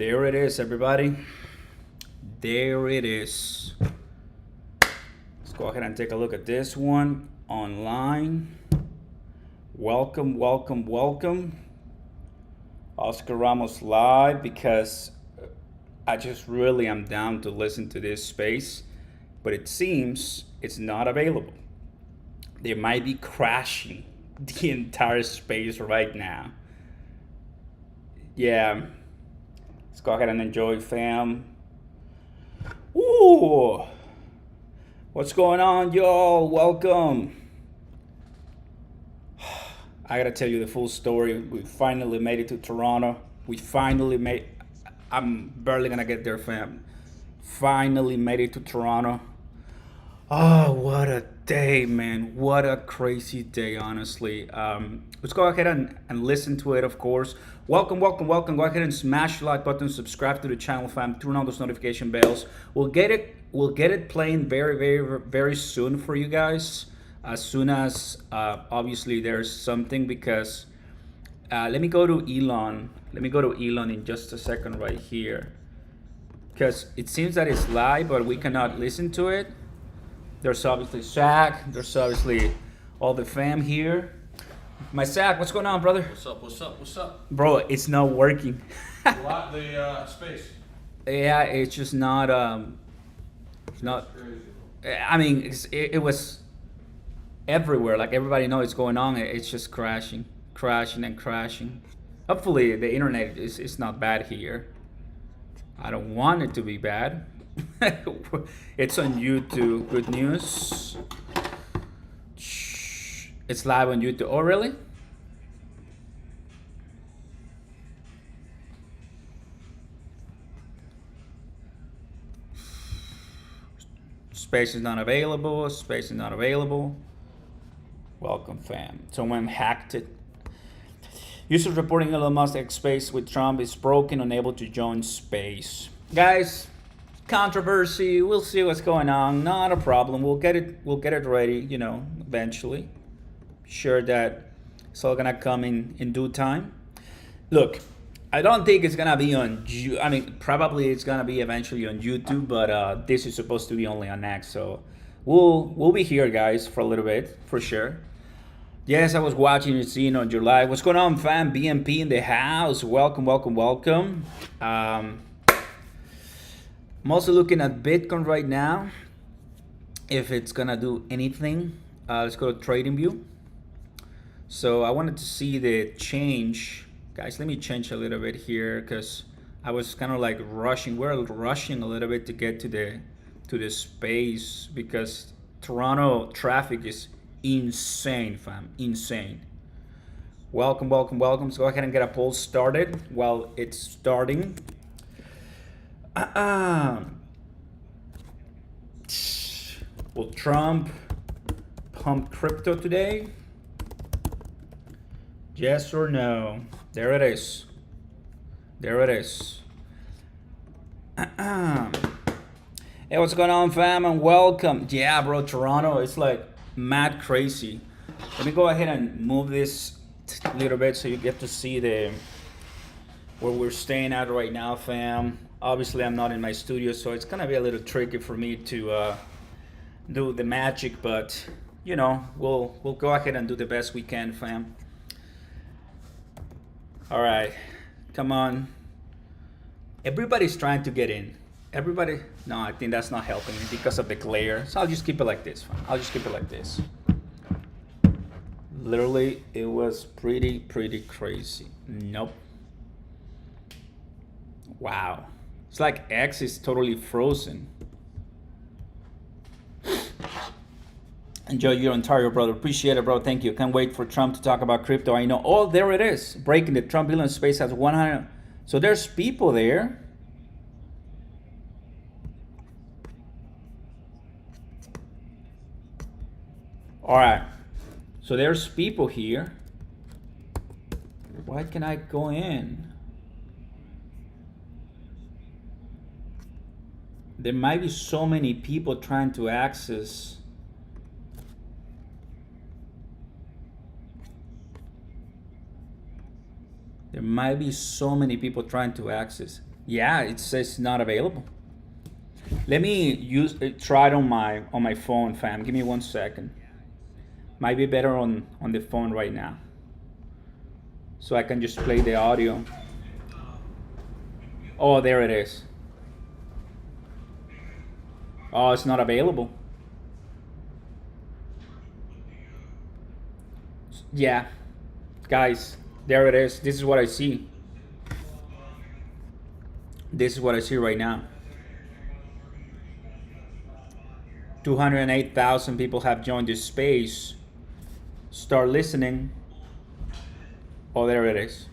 There it is, everybody. There it is. Let's go ahead and take a look at this one online. Welcome, welcome, welcome. Oscar Ramos live, because I just really am down to listen to this space, but it seems it's not available. They might be crashing the entire space right now. Yeah. Let's go ahead and enjoy, fam. Ooh. What's going on, y'all? Welcome. I gotta tell you the full story. We finally made it to Toronto. I'm barely gonna get there, fam. Finally made it to Toronto. Oh, what a day, man. What a crazy day, honestly. Let's go ahead and listen to it, of course. Welcome, welcome, welcome. Go ahead and smash the like button, subscribe to the channel, fam. Turn on those notification bells. We'll get it playing very, very, very soon for you guys. As soon as, obviously, there's something, because let me go to Elon. Let me go to Elon in just a second right here. Because it seems that it's live, but we cannot listen to it. There's obviously Zach. There's obviously all the fam here. My Zach, what's going on, brother? What's up, what's up, what's up? Bro, it's not working. The space. Yeah, it's just not, it's not, I mean, it was everywhere. Like, everybody knows it's going on. It's just crashing and crashing. Hopefully the internet is not bad here. I don't want it to be bad. It's on YouTube. Good news. It's live on YouTube. Oh, really? Space is not available. Space is not available. Welcome, fam. Someone hacked it. Users reporting Elon Musk space with Trump is broken, unable to join space. Guys, controversy. We'll see what's going on. Not a problem. We'll get it ready, you know, eventually. Sure that it's all gonna come in due time. Look, I don't think it's gonna be on, I mean, probably it's gonna be eventually on YouTube, but this is supposed to be only on X, so we'll be here, guys, for a little bit, for sure. Yes, I was watching and seeing on July. What's going on, fam? BMP in the house. Welcome, welcome, welcome. I'm also looking at Bitcoin right now, if it's gonna do anything. Let's go to Trading View. So I wanted to see the change. Guys, let me change a little bit here, because I was kind of like rushing. We're rushing a little bit to get to the space, because Toronto traffic is insane, fam. Insane. Welcome, welcome, welcome. Let's go ahead and get a poll started while it's starting. Will Trump pump crypto today? Yes or no? There it is. There it is. Hey, what's going on, fam? And welcome. Yeah, bro, Toronto, it's like mad crazy. Let me go ahead and move this a little bit so you get to see where we're staying at right now, fam. Obviously, I'm not in my studio, so it's gonna be a little tricky for me to do the magic, but you know, we'll go ahead and do the best we can, fam. All right, come on. Everybody's trying to get in. Everybody, no, I think that's not helping me because of the glare. So I'll just keep it like this, fam. I'll just keep it like this. Literally, it was pretty crazy. Nope. Wow. It's like X is totally frozen. Enjoy your Ontario, brother. Appreciate it, bro. Thank you. Can't wait for Trump to talk about crypto. I know. Oh, there it is. Breaking the Trump Elon space has 100. So there's people there. All right. So there's people here. Why can I go in? There might be so many people trying to access. There might be so many people trying to access. Yeah, it says not available. Let me try it on my phone, fam. Give me 1 second. Might be better on the phone right now, so I can just play the audio. Oh, there it is. Oh, it's not available. Yeah, guys, there it is. This is what I see. This is what I see right now. 208,000 people have joined this space. Start listening. Oh, there it is.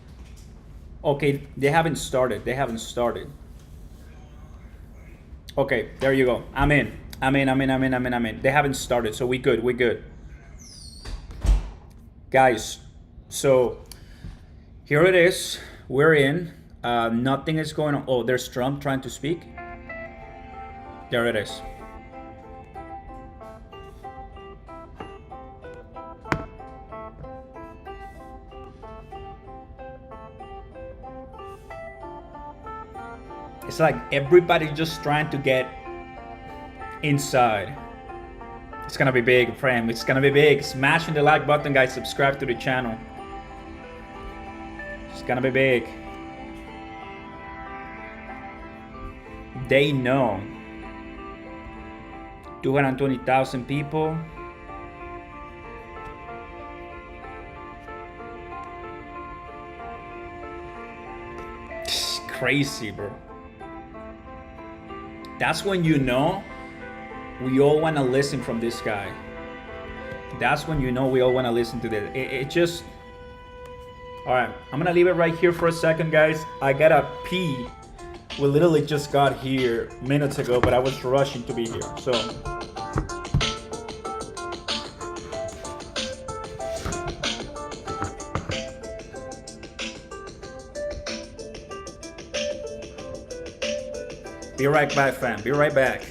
Okay, they haven't started. They haven't started. Okay, there you go. I'm in. I'm in. They haven't started, so we good. We good. Guys, so here it is. We're in. Nothing is going on. Oh, there's Trump trying to speak. There it is. It's like everybody just trying to get inside. It's gonna be big, friend. It's gonna be big. Smashing the like button, guys. Subscribe to the channel. It's gonna be big. They know. 220,000 people. It's crazy, bro. That's when you know we all want to listen from this guy. That's when you know we all want to listen to this. It just... All right, I'm gonna leave it right here for a second, guys. I gotta pee. We literally just got here minutes ago, but I was rushing to be here, so. Be right back, fam. Be right back.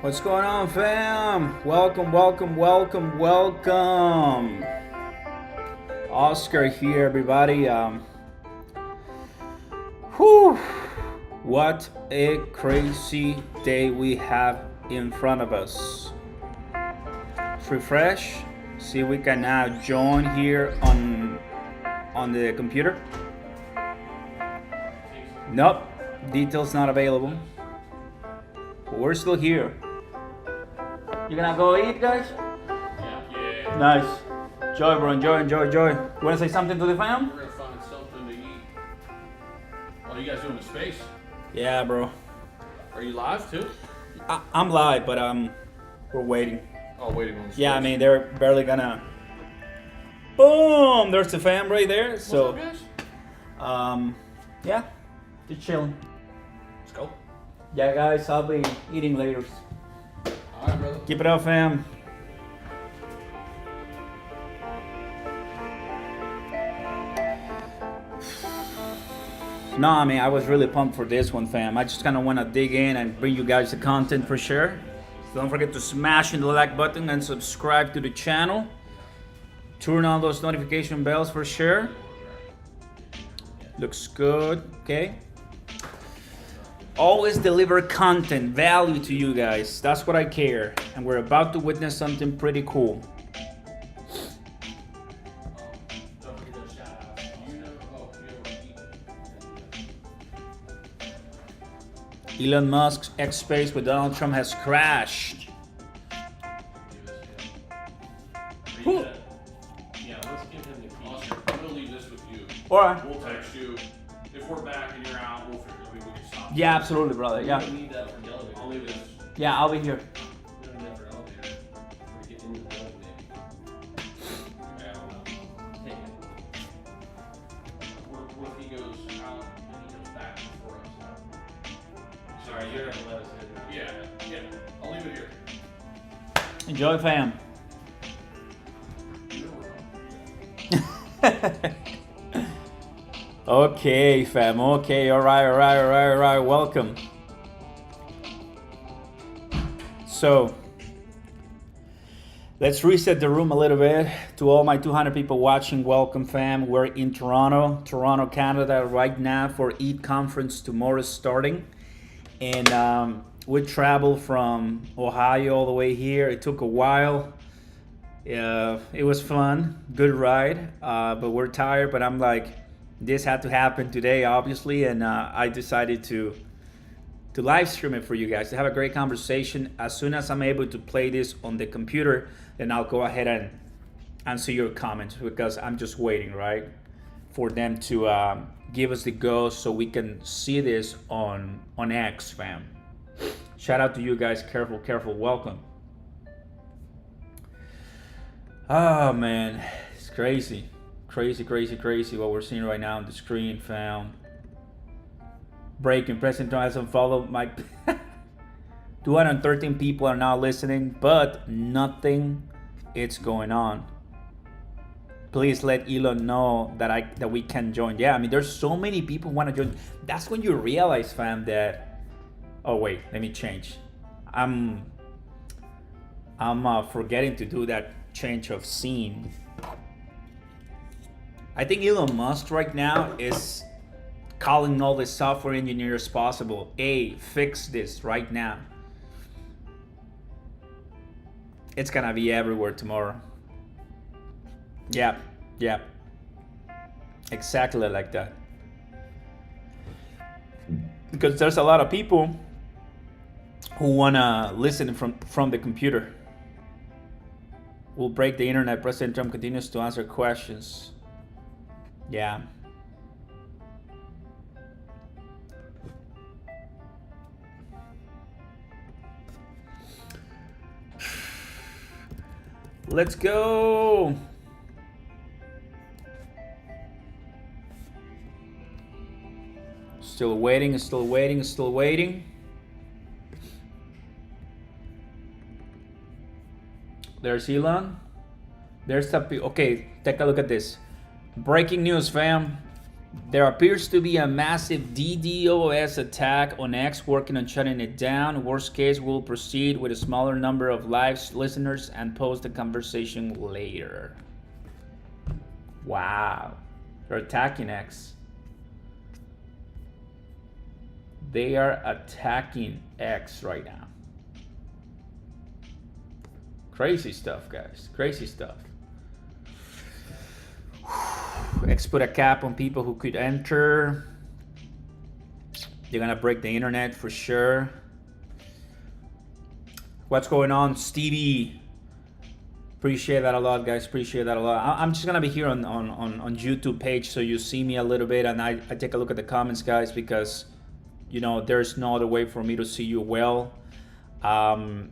What's going on, fam? Welcome. Oscar here, everybody. What a crazy day we have in front of us. Let's refresh. See if we can now join here on the computer. Nope, details not available. But we're still here. You gonna go eat, guys? Nice. Enjoy, bro. Enjoy. You wanna say something to the fam? We're gonna find something to eat. Oh, you guys doing the space? Yeah, bro. Are you live too? I'm live, but we're waiting. Oh, waiting on the space. Yeah, I mean they're barely gonna. Boom! There's the fam right there. So, What's up, guys? yeah, just chilling. Let's go. Yeah, guys, I'll be eating later. All right, brother. Keep it up, fam. No, I mean, I was really pumped for this one, fam. I just kind of want to dig in and bring you guys the content for sure. So don't forget to smash the like button and subscribe to the channel. Turn on those notification bells for sure. Looks good, okay? Always deliver content, value to you guys. That's what I care. And we're about to witness something pretty cool. Don't forget to shout out. Elon Musk's X space with Donald Trump has crashed. Whew. Yeah, let's give him the key. Oscar, I'm gonna leave this with you. Alright. We'll text you. If we're back and you're out, we'll figure we can stop. Yeah, absolutely, brother. We Yeah. don't need that for the elevator. I'll leave this. Yeah, I'll be here. We don't need that for elevator. To get into the building, maybe. Yeah, I don't know. Take it. What if he goes out and he comes back before us? Sorry, you're gonna let us in. Yeah. I'll leave it here. Enjoy, fam. Okay, fam. Okay, all right. Welcome. So, let's reset the room a little bit. To all my 200 people watching, welcome, fam. We're in Toronto, Canada right now for ETH conference. Tomorrow starting. And we traveled from Ohio all the way here. It took a while. It was fun, good ride, but we're tired. But I'm like, this had to happen today, obviously, and I decided to live stream it for you guys to have a great conversation. As soon as I'm able to play this on the computer, then I'll go ahead and answer your comments because I'm just waiting, right, for them to give us the go so we can see this on X, fam. Shout out to you guys. Careful. Welcome. Oh man, it's crazy what we're seeing right now on the screen, fam. Breaking, President Trump hasn't followed my 213 people are now listening, but nothing is going on. Please let Elon know that we can join. Yeah, I mean there's so many people who want to join. That's when you realize, fam, that oh wait, let me change. I'm forgetting to do that change of scene. I think Elon Musk right now is calling all the software engineers possible. Hey, fix this right now. It's gonna be everywhere tomorrow. Yeah. Exactly like that. Because there's a lot of people who wanna listen from the computer. We'll break the internet. President Trump continues to answer questions. Yeah. Let's go. Still waiting. There's Elon. There's the okay, take a look at this. Breaking news, fam. There appears to be a massive DDoS attack on X, working on shutting it down. Worst case, we'll proceed with a smaller number of live listeners and post the conversation later. Wow. They're attacking X. They are attacking X right now. Crazy stuff, guys. Crazy stuff. X put a cap on people who could enter. They're gonna break the internet for sure. What's going on, Stevie? Appreciate that a lot, guys. Appreciate that a lot. I'm just gonna be here on YouTube page, so you see me a little bit, and I take a look at the comments, guys, because you know there's no other way for me to see you well. From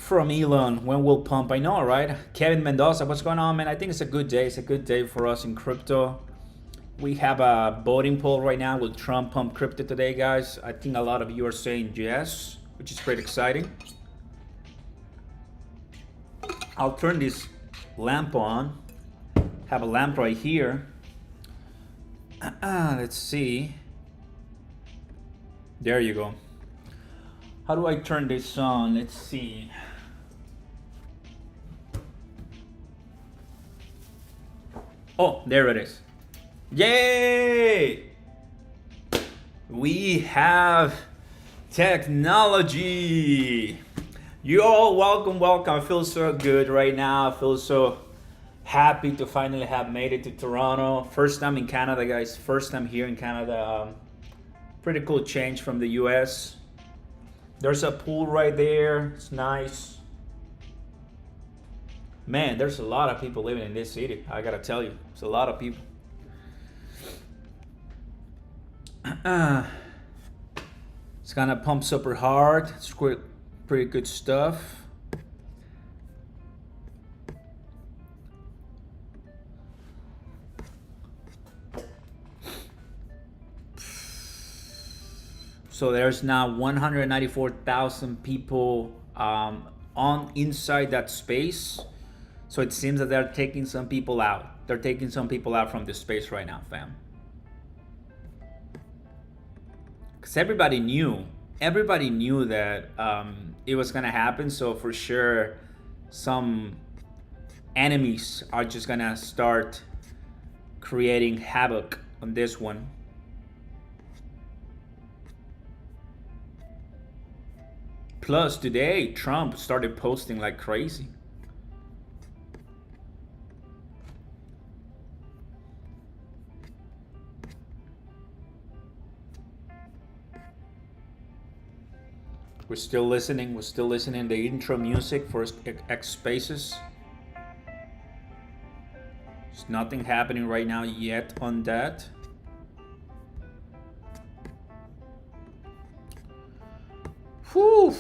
Elon, when will pump? I know, right? Kevin Mendoza, what's going on, man? I think it's a good day. It's a good day for us in crypto. We have a voting poll right now. Will Trump pump crypto today, guys? I think a lot of you are saying yes, which is pretty exciting. I'll turn this lamp on. Have a lamp right here. Let's see. There you go. How do I turn this on? Let's see. Oh, there it is. Yay! We have technology. You all welcome, welcome. I feel so good right now. I feel so happy to finally have made it to Toronto. First time in Canada, guys. First time here in Canada. Pretty cool change from the US. There's a pool right there. It's nice. Man, there's a lot of people living in this city. I gotta tell you, it's a lot of people. It's gonna pump super hard. It's pretty good stuff. So there's now 194,000 people on inside that space. So it seems that they're taking some people out. They're taking some people out from this space right now, fam. Because everybody knew that it was gonna happen. So for sure, some enemies are just gonna start creating havoc on this one. Plus today, Trump started posting like crazy. We're still listening the intro music for X Spaces. There's nothing happening right now yet on that. Whew.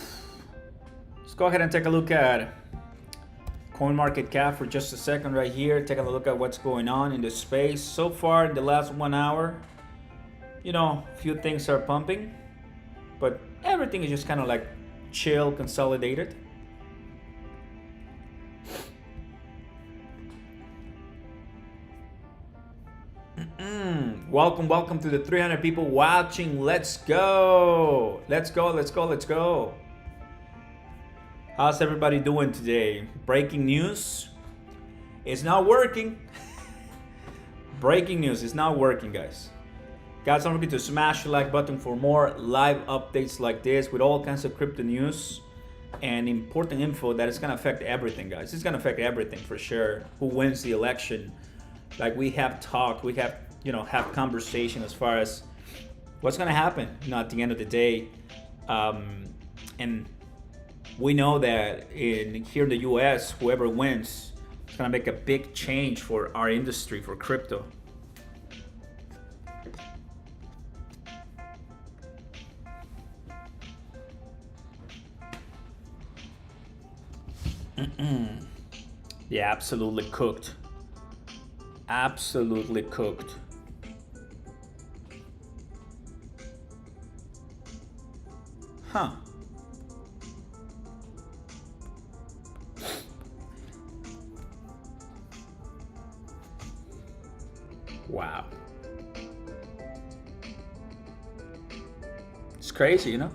Let's go ahead and take a look at CoinMarketCap for just a second right here. Take a look at what's going on in the space. So far in the last 1 hour, you know, a few things are pumping, but everything is just kind of like chill, consolidated. Welcome to the 300 people watching. Let's go. How's everybody doing today? Breaking news. It's not working. Breaking news. It's not working, guys. Guys, don't forget to smash the like button for more live updates like this with all kinds of crypto news and important info that is going to affect everything, guys. It's going to affect everything for sure. Who wins the election? Like we have talked, we have, you know, have conversation as far as what's going to happen, you know, at the end of the day. And we know that here in the US, whoever wins is going to make a big change for our industry, for crypto. Yeah, absolutely cooked. Absolutely cooked. Huh. Wow. It's crazy, you know?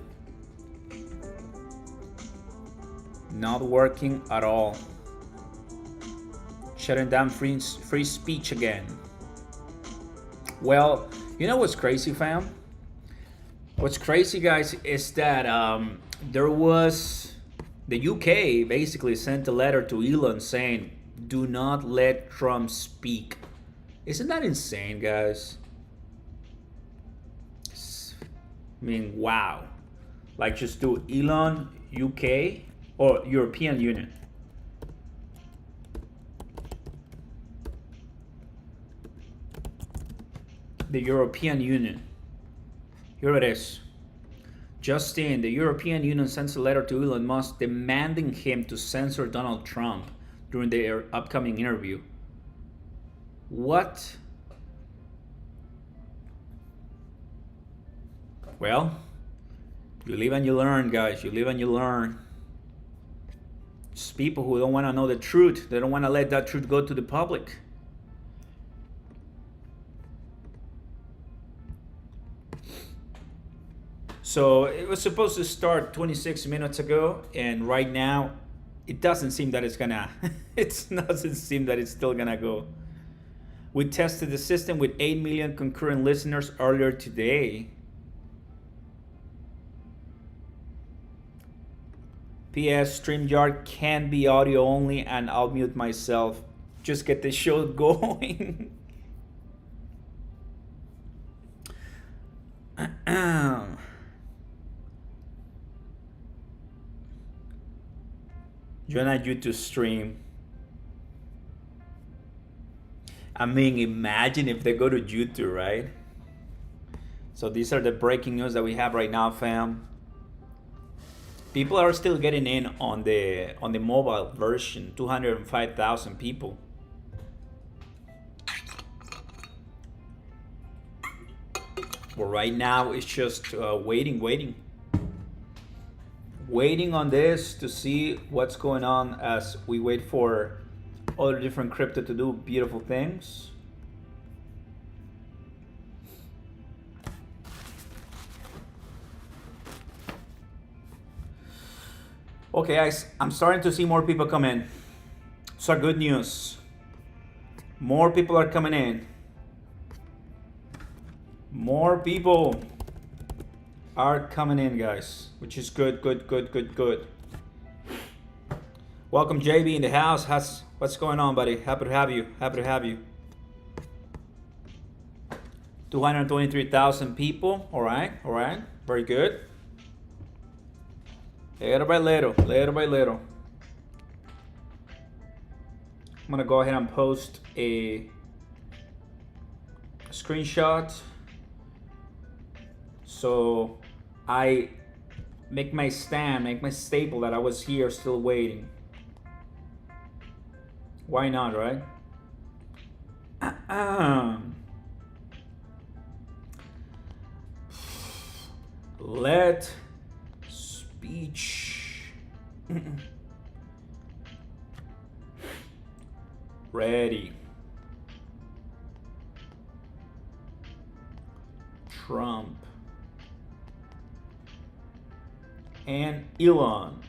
Not working at all. Shutting down free speech again. Well, you know what's crazy, fam? What's crazy, guys, is that there was the UK basically sent a letter to Elon saying, "Do not let Trump speak." Isn't that insane, guys? I mean, wow. Like, just do Elon, UK, or European Union. the European Union. Here it is. Just in, the European Union sends a letter to Elon Musk demanding him to censor Donald Trump during their upcoming interview. What? Well, you live and you learn, guys. You live and you learn. Just people who don't want to know the truth. They don't want to let that truth go to the public. So it was supposed to start 26 minutes ago, and right now it doesn't seem that it's gonna it doesn't seem that it's still gonna go. We tested the system with 8 million concurrent listeners earlier today. PS, StreamYard can be audio only, and I'll mute myself. Just get the show going. Join a YouTube stream. I mean, imagine if they go to YouTube, right? So these are the breaking news that we have right now, fam. People are still getting in on the mobile version. 205,000 people. But right now it's just waiting on this to see what's going on as we wait for other different crypto to do beautiful things. Okay, guys, I'm starting to see more people come in. So good news. More people are coming in. More people are coming in, guys, which is good. Welcome, JB, in the house. What's going on, buddy? Happy to have you. 223,000 people. All right. Very good. Little by little. I'm gonna go ahead and post a screenshot so I make my staple that I was here still waiting. Why not, right? Let speech ready. Trump and Elon.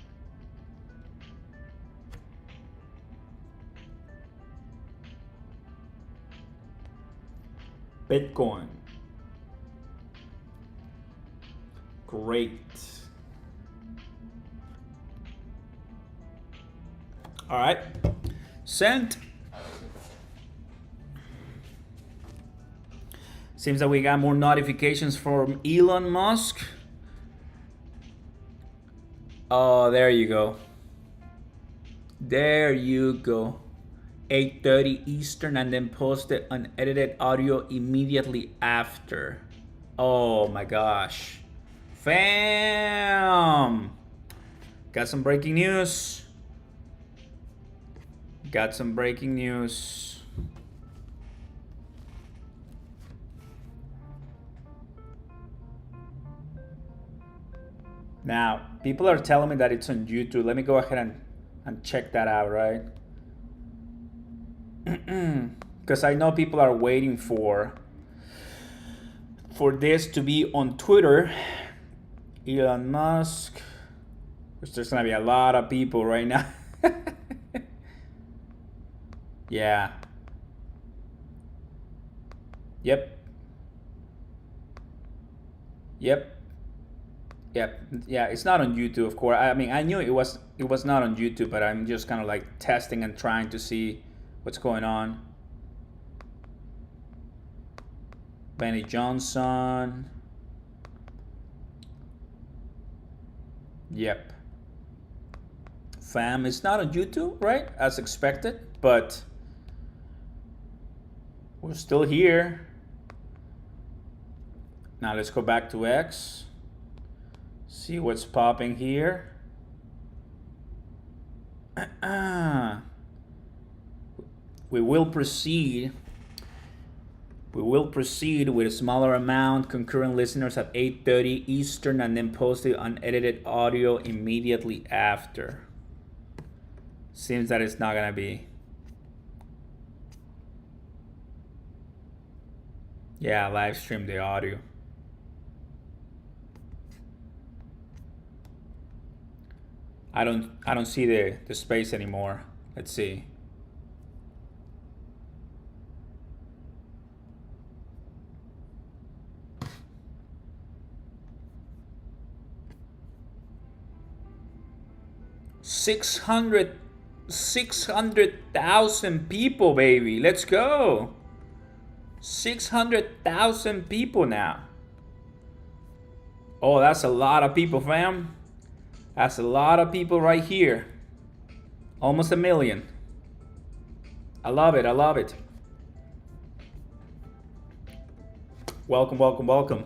Bitcoin. Great. All right. Sent. Seems that we got more notifications from Elon Musk. Oh, there you go. 8:30 Eastern, and then posted unedited audio immediately after. Oh my gosh. Fam! Got some breaking news. Now, people are telling me that it's on YouTube. Let me go ahead and check that out, right? Because I know people are waiting for this to be on Twitter. Elon Musk, which there's gonna be a lot of people right now. Yeah. Yep. Yeah, it's not on YouTube, of course. I mean, I knew it was not on YouTube, but I'm just kind of like testing and trying to see what's going on. Benny Johnson. Yep. Fam, it's not on YouTube, right? As expected, but we're still here. Now let's go back to X. See what's popping here. We will proceed. We will proceed with a smaller amount, concurrent listeners at 8:30 Eastern, and then post the unedited audio immediately after. Seems that it's not gonna be. Yeah, live stream the audio. I don't see the space anymore. Let's see. Six hundred thousand people, baby. Let's go. 600,000 people now. Oh, that's a lot of people, fam. That's a lot of people right here. Almost 1 million. I love it. I love it. Welcome, welcome, welcome.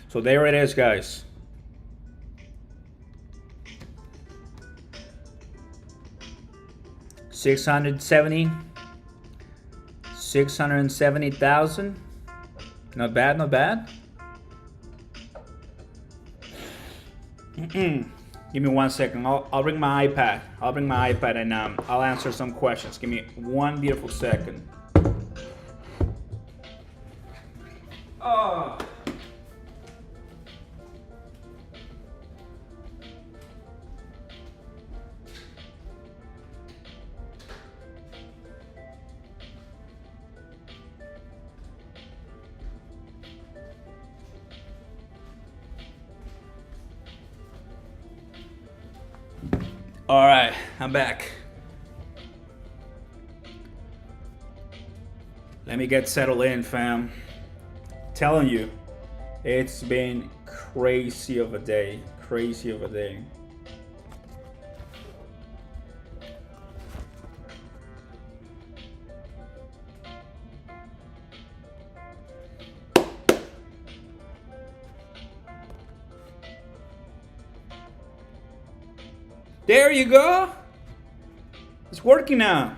So there it is, guys. $670,000. Not bad, not bad. Give me 1 second. I'll bring my iPad. I'll bring my iPad and I'll answer some questions. Give me 1 beautiful second. Oh. All right, I'm back. Let me get settled in, fam. Telling you, it's been crazy of a day. Crazy of a day. There you go. It's working now.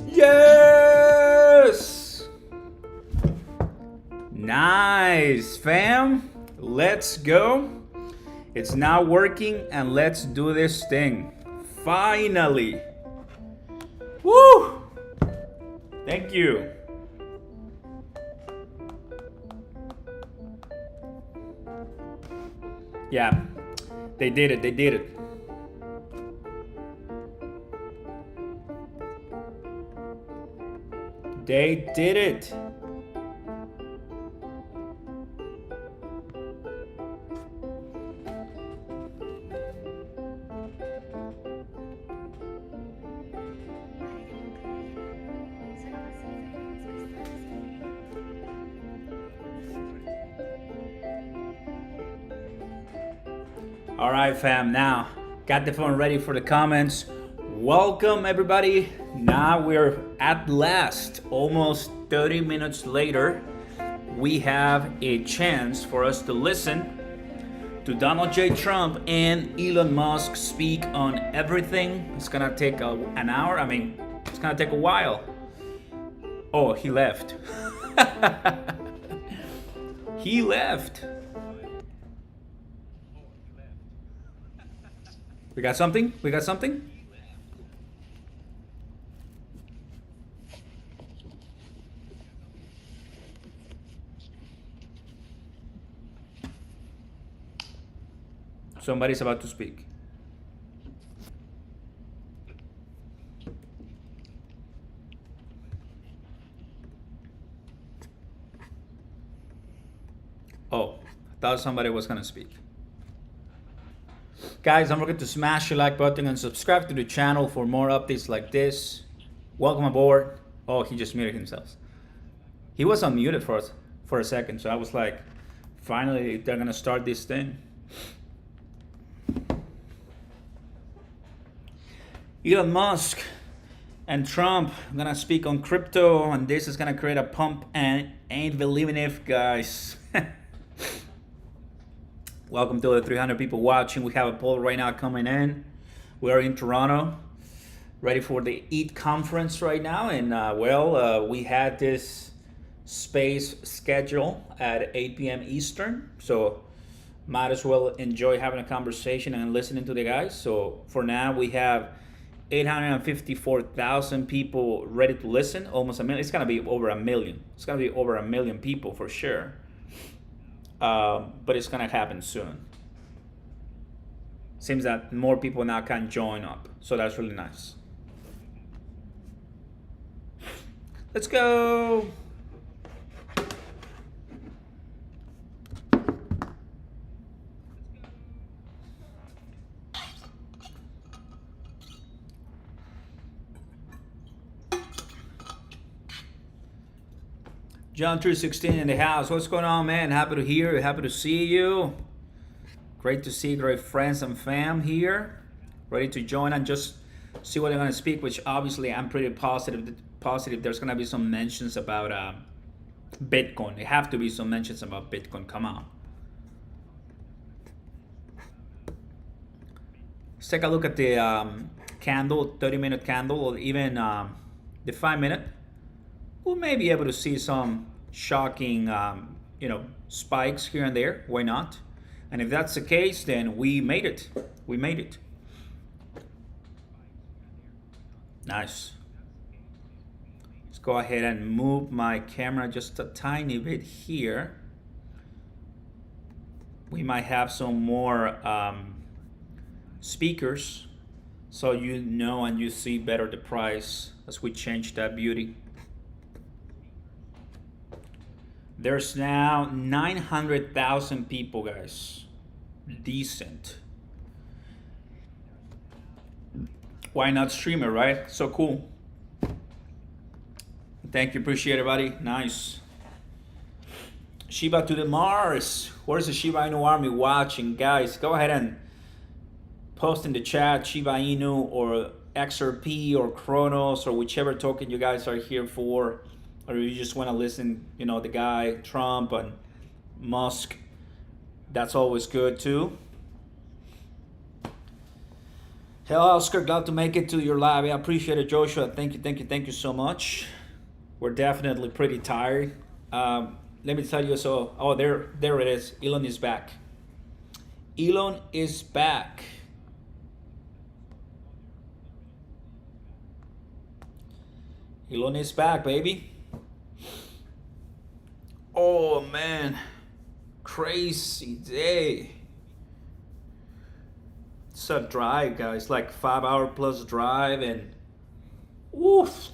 Yes. Nice, fam. Let's go. It's now working and let's do this thing. Finally. Woo. Thank you. Yeah, they did it. They did it. They did it. All right, fam, now got the phone ready for the comments. Welcome, everybody. Now we're at last, almost 30 minutes later, we have a chance for us to listen to Donald J. Trump and Elon Musk speak on everything. It's gonna take an hour. I mean, it's gonna take a while. Oh, he left. He left. We got something? We got something? Somebody's about to speak. Oh, I thought somebody was gonna speak. Guys, don't forget to smash the like button and subscribe to the channel for more updates like this. Welcome aboard. Oh, he just muted himself. He was unmuted for a second, so I was like, finally, they're gonna start this thing. Elon Musk And Trump gonna speak on crypto, and this is gonna create a pump and ain't believing if, guys. Welcome to the 300 people watching. We have a poll right now coming in. We are in Toronto, ready for the EAT conference right now, and we had this space schedule at 8 p.m. Eastern, so might as well enjoy having a conversation and listening to the guys. So for now, we have 854,000 people ready to listen, almost a million. It's gonna be over a million. It's gonna be over a million people for sure. But it's gonna happen soon. Seems that more people now can join up, so that's really nice. Let's go. John 316 in the house. What's going on, man? Happy to hear you. Happy to see you. Great to see great friends and fam here. Ready to join and just see what they're going to speak, which obviously I'm pretty positive there's going to be some mentions about Bitcoin. There have to be some mentions about Bitcoin. Come on. Let's take a look at the candle, 30-minute candle, or even the 5-minute. We may be able to see some shocking, spikes here and there. Why not? And if that's the case, then we made it. We made it. Nice. Let's go ahead and move my camera just a tiny bit here. We might have some more speakers, so you know and you see better the price as we change that beauty. There's now 900,000 people, guys. Decent. Why not stream it, right? So cool. Thank you, appreciate it, buddy. Nice. Shiba to the Mars. Where's the Shiba Inu army watching? Guys, go ahead and post in the chat Shiba Inu or XRP or Cronos or whichever token you guys are here for. Or you just want to listen, the guy, Trump and Musk. That's always good too. Hello, Oscar. Glad to make it to your live. I appreciate it, Joshua. Thank you so much. We're definitely pretty tired. Let me tell you, there it is. Elon is back. Elon is back. Elon is back, baby. Oh man, crazy day. It's a drive, guys, like 5-hour plus drive, and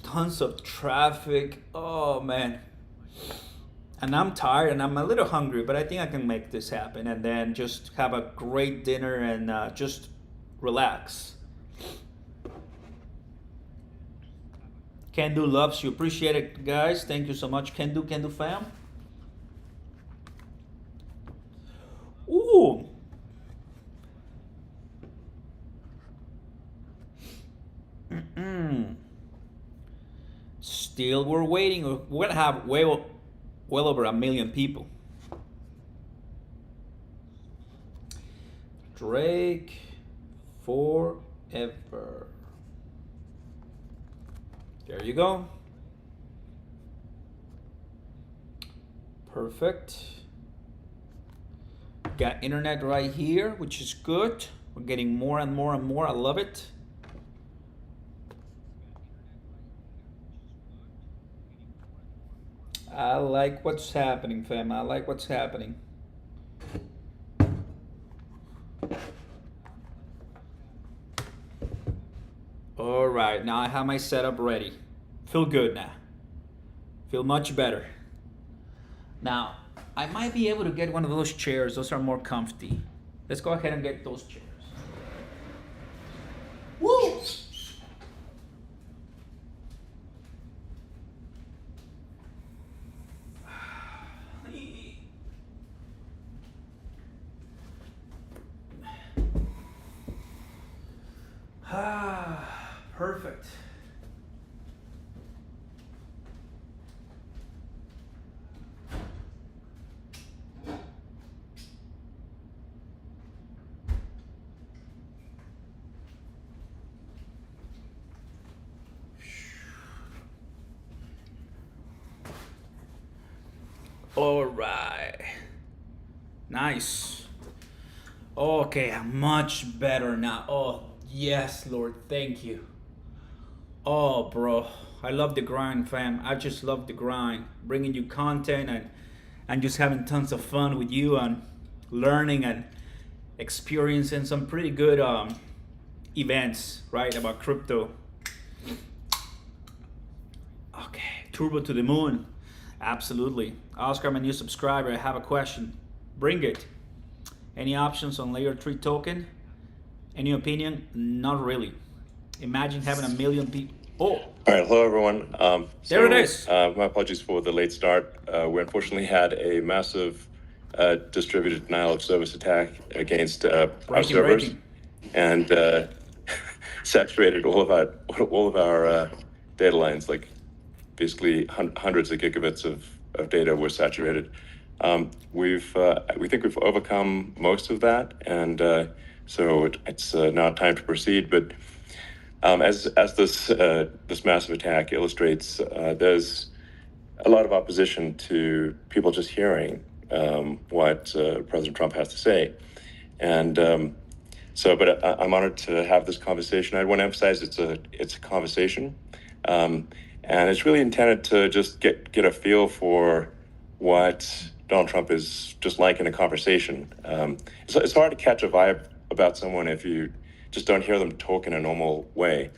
tons of traffic. Oh man. And I'm tired and I'm a little hungry, but I think I can make this happen and then just have a great dinner and just relax. Can do loves you. Appreciate it, guys. Thank you so much. Can do fam. Ooh. Still, we're waiting. We're gonna have well over a million people. Drake forever. There you go. Perfect. Got internet right here, which is good. We're getting more and more and more. I love it. I like what's happening, fam. I like what's happening. All right, now I have my setup ready. Feel good now. Feel much better. Now, I might be able to get one of those chairs. Those are more comfy. Let's go ahead and get those chairs. Woo! Perfect. All right. Nice. Okay, I'm much better now. Oh, yes, Lord. Thank you. Oh, bro. I love the grind, fam. I just love the grind. Bringing you content and just having tons of fun with you and learning and experiencing some pretty good events, right, about crypto. Okay, turbo to the moon. Absolutely. Oscar, I'm a new subscriber. I have a question. Bring it. Any options on layer 3 token? Any opinion? Not really. Imagine having a million people. Oh, All right, hello everyone. there it is. My apologies for the late start. We unfortunately had a massive distributed denial of service attack against our Breaking, servers, breaking. and saturated all of our data lines. Like basically hundreds of gigabits of data were saturated. We think we've overcome most of that, and so it's now time to proceed. But as this massive attack illustrates, there's a lot of opposition to people just hearing what President Trump has to say, and but I'm honored to have this conversation. I want to emphasize it's a conversation, and it's really intended to just get a feel for what Donald Trump is just like in a conversation. It's hard to catch a vibe about someone if you just don't hear them talk in a normal way.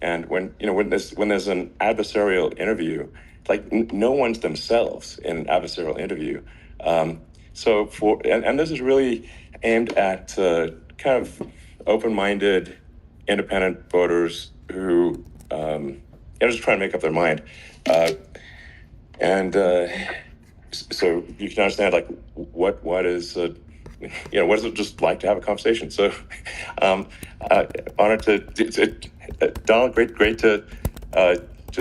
And when there's an adversarial interview, like no one's themselves in an adversarial interview. So this is really aimed at kind of open-minded, independent voters who just trying to make up their mind. So you can understand like what is what is it just like to have a conversation? So honored to Donald, great to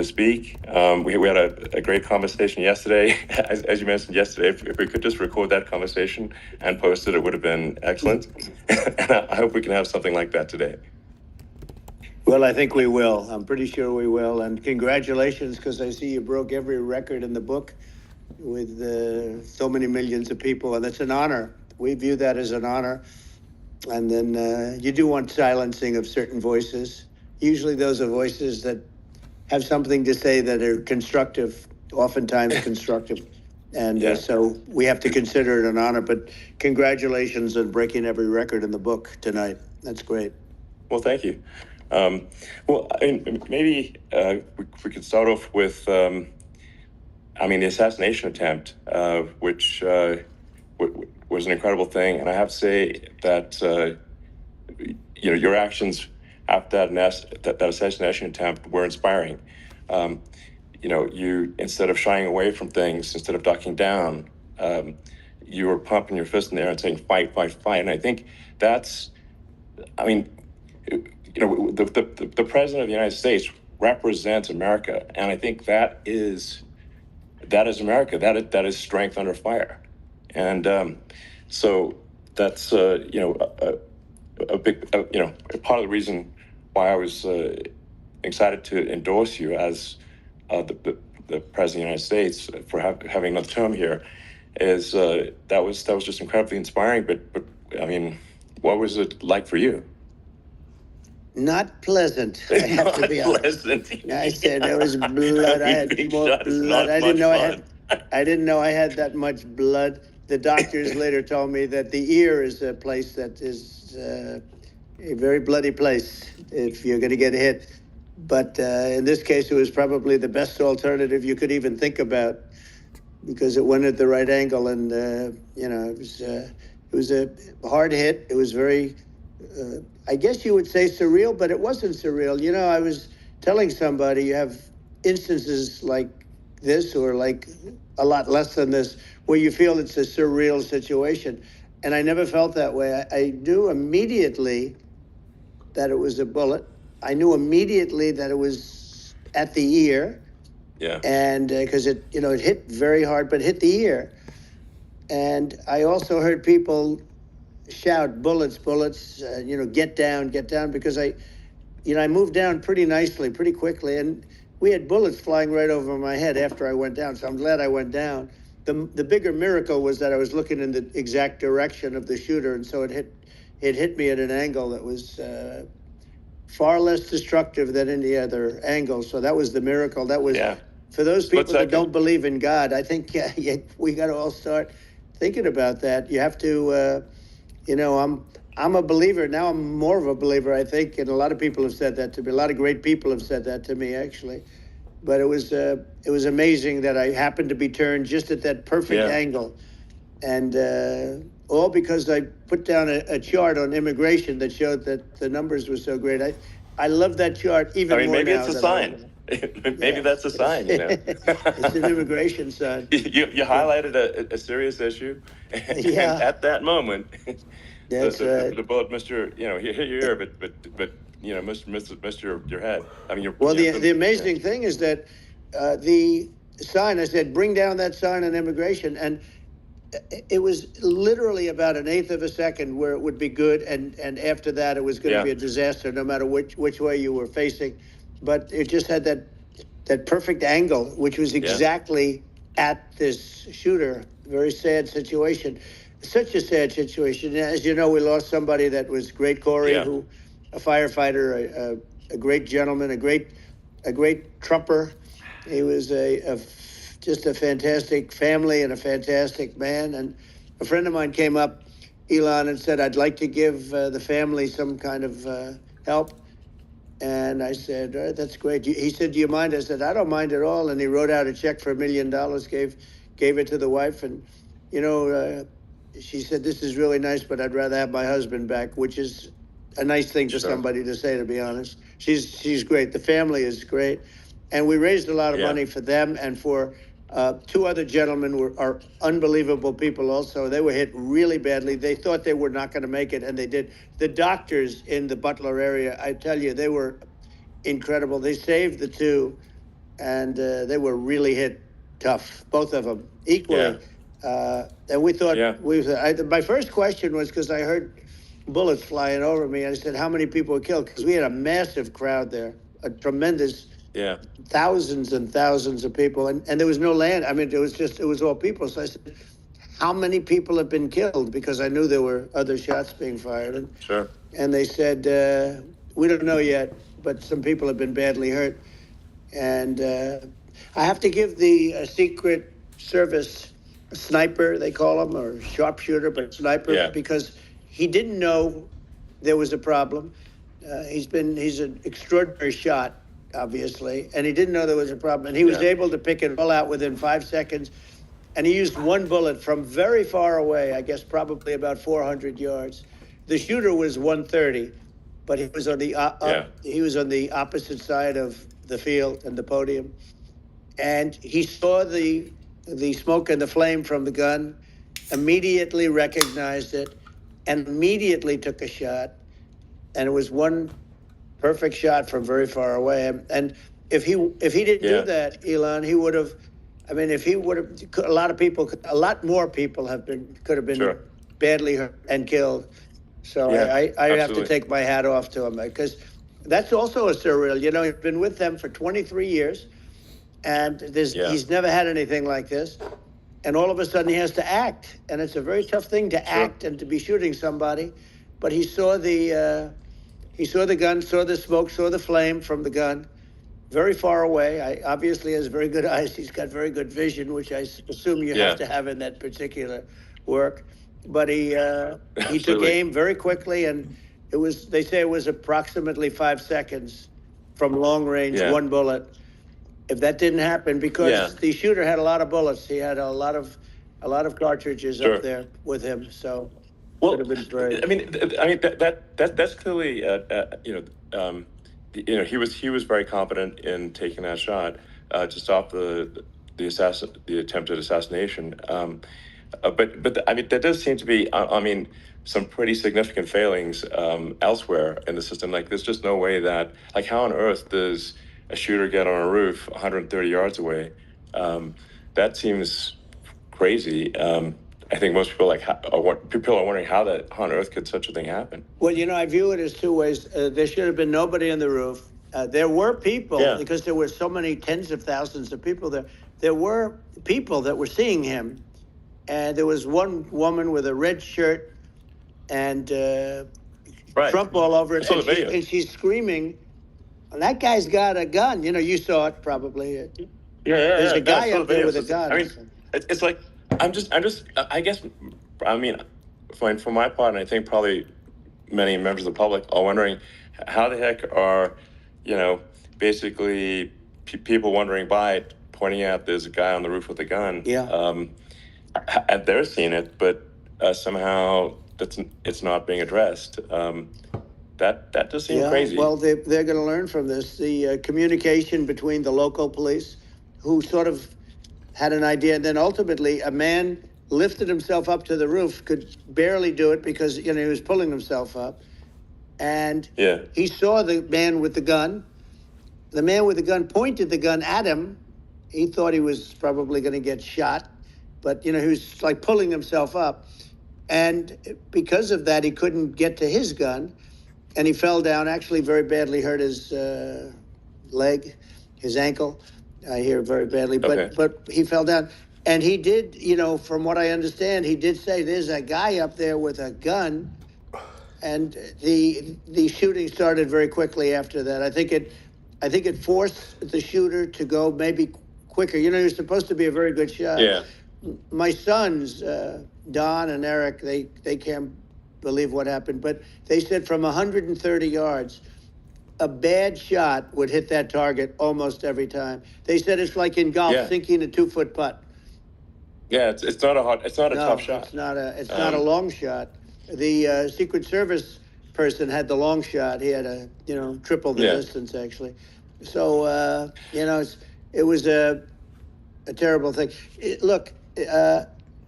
speak. We had a great conversation yesterday. As you mentioned yesterday, if we could just record that conversation and post it, it would have been excellent. And I hope we can have something like that today. Well, I think we will. I'm pretty sure we will. And congratulations, because I see you broke every record in the book with so many millions of people, and it's an honor. We view that as an honor. And then you do want silencing of certain voices. Usually those are voices that have something to say that are constructive, oftentimes constructive. And so we have to consider it an honor. But congratulations on breaking every record in the book tonight. That's great. Well, thank you. Maybe we could start off with, the assassination attempt, which was an incredible thing. And I have to say that, your actions after that assassination attempt were inspiring. You, instead of shying away from things, instead of ducking down, you were pumping your fist in the air and saying, fight, fight, fight. And I think that's, the president of the United States represents America, and I think that is America. That is strength under fire, and so that's a big part of the reason why I was excited to endorse you as the president of the United States for having another term here. Is that was just incredibly inspiring. But what was it like for you? Not pleasant. I have to be honest. I said there was blood. I had more blood. I didn't know I had that much blood. The doctors later told me that the ear is a place that is a very bloody place if you're going to get hit. But in this case, it was probably the best alternative you could even think about, because it went at the right angle, and it was a hard hit. It was very. I guess you would say surreal, but it wasn't surreal. I was telling somebody you have instances like this, or like a lot less than this, where you feel it's a surreal situation. And I never felt that way. I knew immediately that it was a bullet. I knew immediately that it was at the ear. Yeah. And because it hit very hard, but hit the ear. And I also heard people shout, bullets, bullets, get down, because I moved down pretty nicely, pretty quickly, and we had bullets flying right over my head after I went down, so I'm glad I went down. the bigger miracle was that I was looking in the exact direction of the shooter, and so it hit me at an angle that was far less destructive than any other angle. So that was the miracle. That was for those Split people that second. don't believe in God. I think we got to all start thinking about that. You have to, I'm a believer now. I'm more of a believer, I think, and a lot of people have said that to me. A lot of great people have said that to me, actually. But it was amazing that I happened to be turned just at that perfect angle, and all because I put down a chart on immigration that showed that the numbers were so great. I love that chart even more now. Maybe it's a sign. Maybe that's a sign, It's an immigration sign. You highlighted a serious issue, and at that moment, the bullet missed your, hit your ear, but missed your head. I mean, the amazing thing is that the sign, I said, bring down that sign on immigration, and it was literally about an eighth of a second where it would be good, and after that it was going to be a disaster, no matter which way you were facing. But it just had that perfect angle, which was exactly at this shooter. Very sad situation. Such a sad situation. As you know, we lost somebody that was great, Corey, a firefighter, a great gentleman, a great trumper. He was just a fantastic family and a fantastic man. And a friend of mine came up, Elon, and said, I'd like to give the family some kind of help. And I said, all right, that's great. He said, do you mind? I said, I don't mind at all. And he wrote out a check for $1 million, gave it to the wife. And, she said, this is really nice, but I'd rather have my husband back, which is a nice thing for somebody to say, to be honest. She's great. The family is great. And we raised a lot of money for them and for two other gentlemen are unbelievable people also. They were hit really badly. They thought they were not going to make it, and they did. The doctors in the Butler area, I tell you, they were incredible. They saved the two, and they were really hit tough, both of them, equally. And we thought, my first question was, because I heard bullets flying over me, I said, how many people were killed? Because we had a massive crowd there, a tremendous thousands and thousands of people, and there was no land. I mean, it was all people. So I said, how many people have been killed? Because I knew there were other shots being fired. And they said, we don't know yet, but some people have been badly hurt. And I have to give the Secret Service sniper, they call him, or sharpshooter, but sniper, because he didn't know there was a problem. He's an extraordinary shot, obviously, and he didn't know there was a problem, and he was able to pick it all out within 5 seconds, and he used one bullet from very far away, I guess probably about 400 yards. The shooter was 130, but he was on the opposite side of the field and the podium, and he saw the smoke and the flame from the gun, immediately recognized it, and immediately took a shot, and it was one perfect shot from very far away. And if he didn't do that, Elon, he would have. I mean, if he would have, a lot more people could have been badly hurt and killed. So I have to take my hat off to him, because that's also a surreal. He's been with them for 23 years, and he's never had anything like this. And all of a sudden he has to act, and it's a very tough thing to act and to be shooting somebody. But he saw the gun, saw the smoke, saw the flame from the gun, very far away. Obviously has very good eyes. He's got very good vision, which I assume you have to have in that particular work. But he took aim very quickly, and they say it was approximately 5 seconds from long range, one bullet. If that didn't happen, because the shooter had a lot of bullets, he had a lot of cartridges up there with him. So would have been great. I mean that's clearly he was very competent in taking that shot to stop the attempted assassination. But I mean that does seem to be some pretty significant failings elsewhere in the system. Like there's just no way that, like, how on earth does a shooter get on a roof 130 yards away? That seems crazy. I think most people people are wondering how on earth could such a thing happen. Well, I view it as two ways. There should have been nobody on the roof. There were people, because there were so many tens of thousands of people there. there were people that were seeing him, and there was one woman with a red shirt and Right. Trump all over I it, saw the video. and she's screaming, "That guy's got a gun!" You know, you saw it probably. Yeah. There's a No, I guy saw up the there videos. with a It's- gun. I mean, it's like I guess, I mean, for my part, and I think probably many members of the public are wondering how the heck are, basically people wandering by pointing out there's a guy on the roof with a gun. Yeah. And they're seeing it, but somehow it's not being addressed. That just seems crazy. Well, they're going to learn from this. The communication between the local police, who sort of had an idea, and then ultimately a man lifted himself up to the roof, could barely do it because he was pulling himself up, and he saw the man with the gun. The man with the gun pointed the gun at him. He thought he was probably going to get shot, but he was like pulling himself up, and because of that, he couldn't get to his gun. And he fell down, actually very badly hurt his leg, his ankle. I hear very badly, but he fell down. And he did, from what I understand, he did say there's a guy up there with a gun. And the shooting started very quickly after that. I think it forced the shooter to go maybe quicker. He was supposed to be a very good shot. Yeah. My sons, Don and Eric, they can't believe what happened, but they said from 130 yards, a bad shot would hit that target almost every time. They said it's like in golf, sinking a 2-foot putt. Yeah, it's not a tough shot. It's not a long shot. The Secret Service person had the long shot. He had a triple the distance actually. So it was a terrible thing.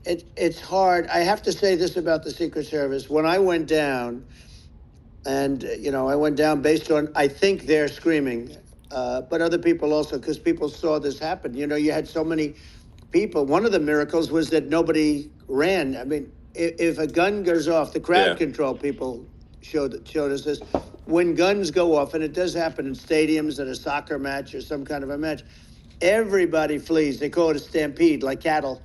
It's hard. I have to say this about the Secret Service. When I went down, and I went down based on, I think they're screaming, but other people also, because people saw this happen. You had so many people. One of the miracles was that nobody ran. I mean, if a gun goes off, the crowd control people showed us this. When guns go off, and it does happen in stadiums at a soccer match or some kind of a match, everybody flees. They call it a stampede, like cattle.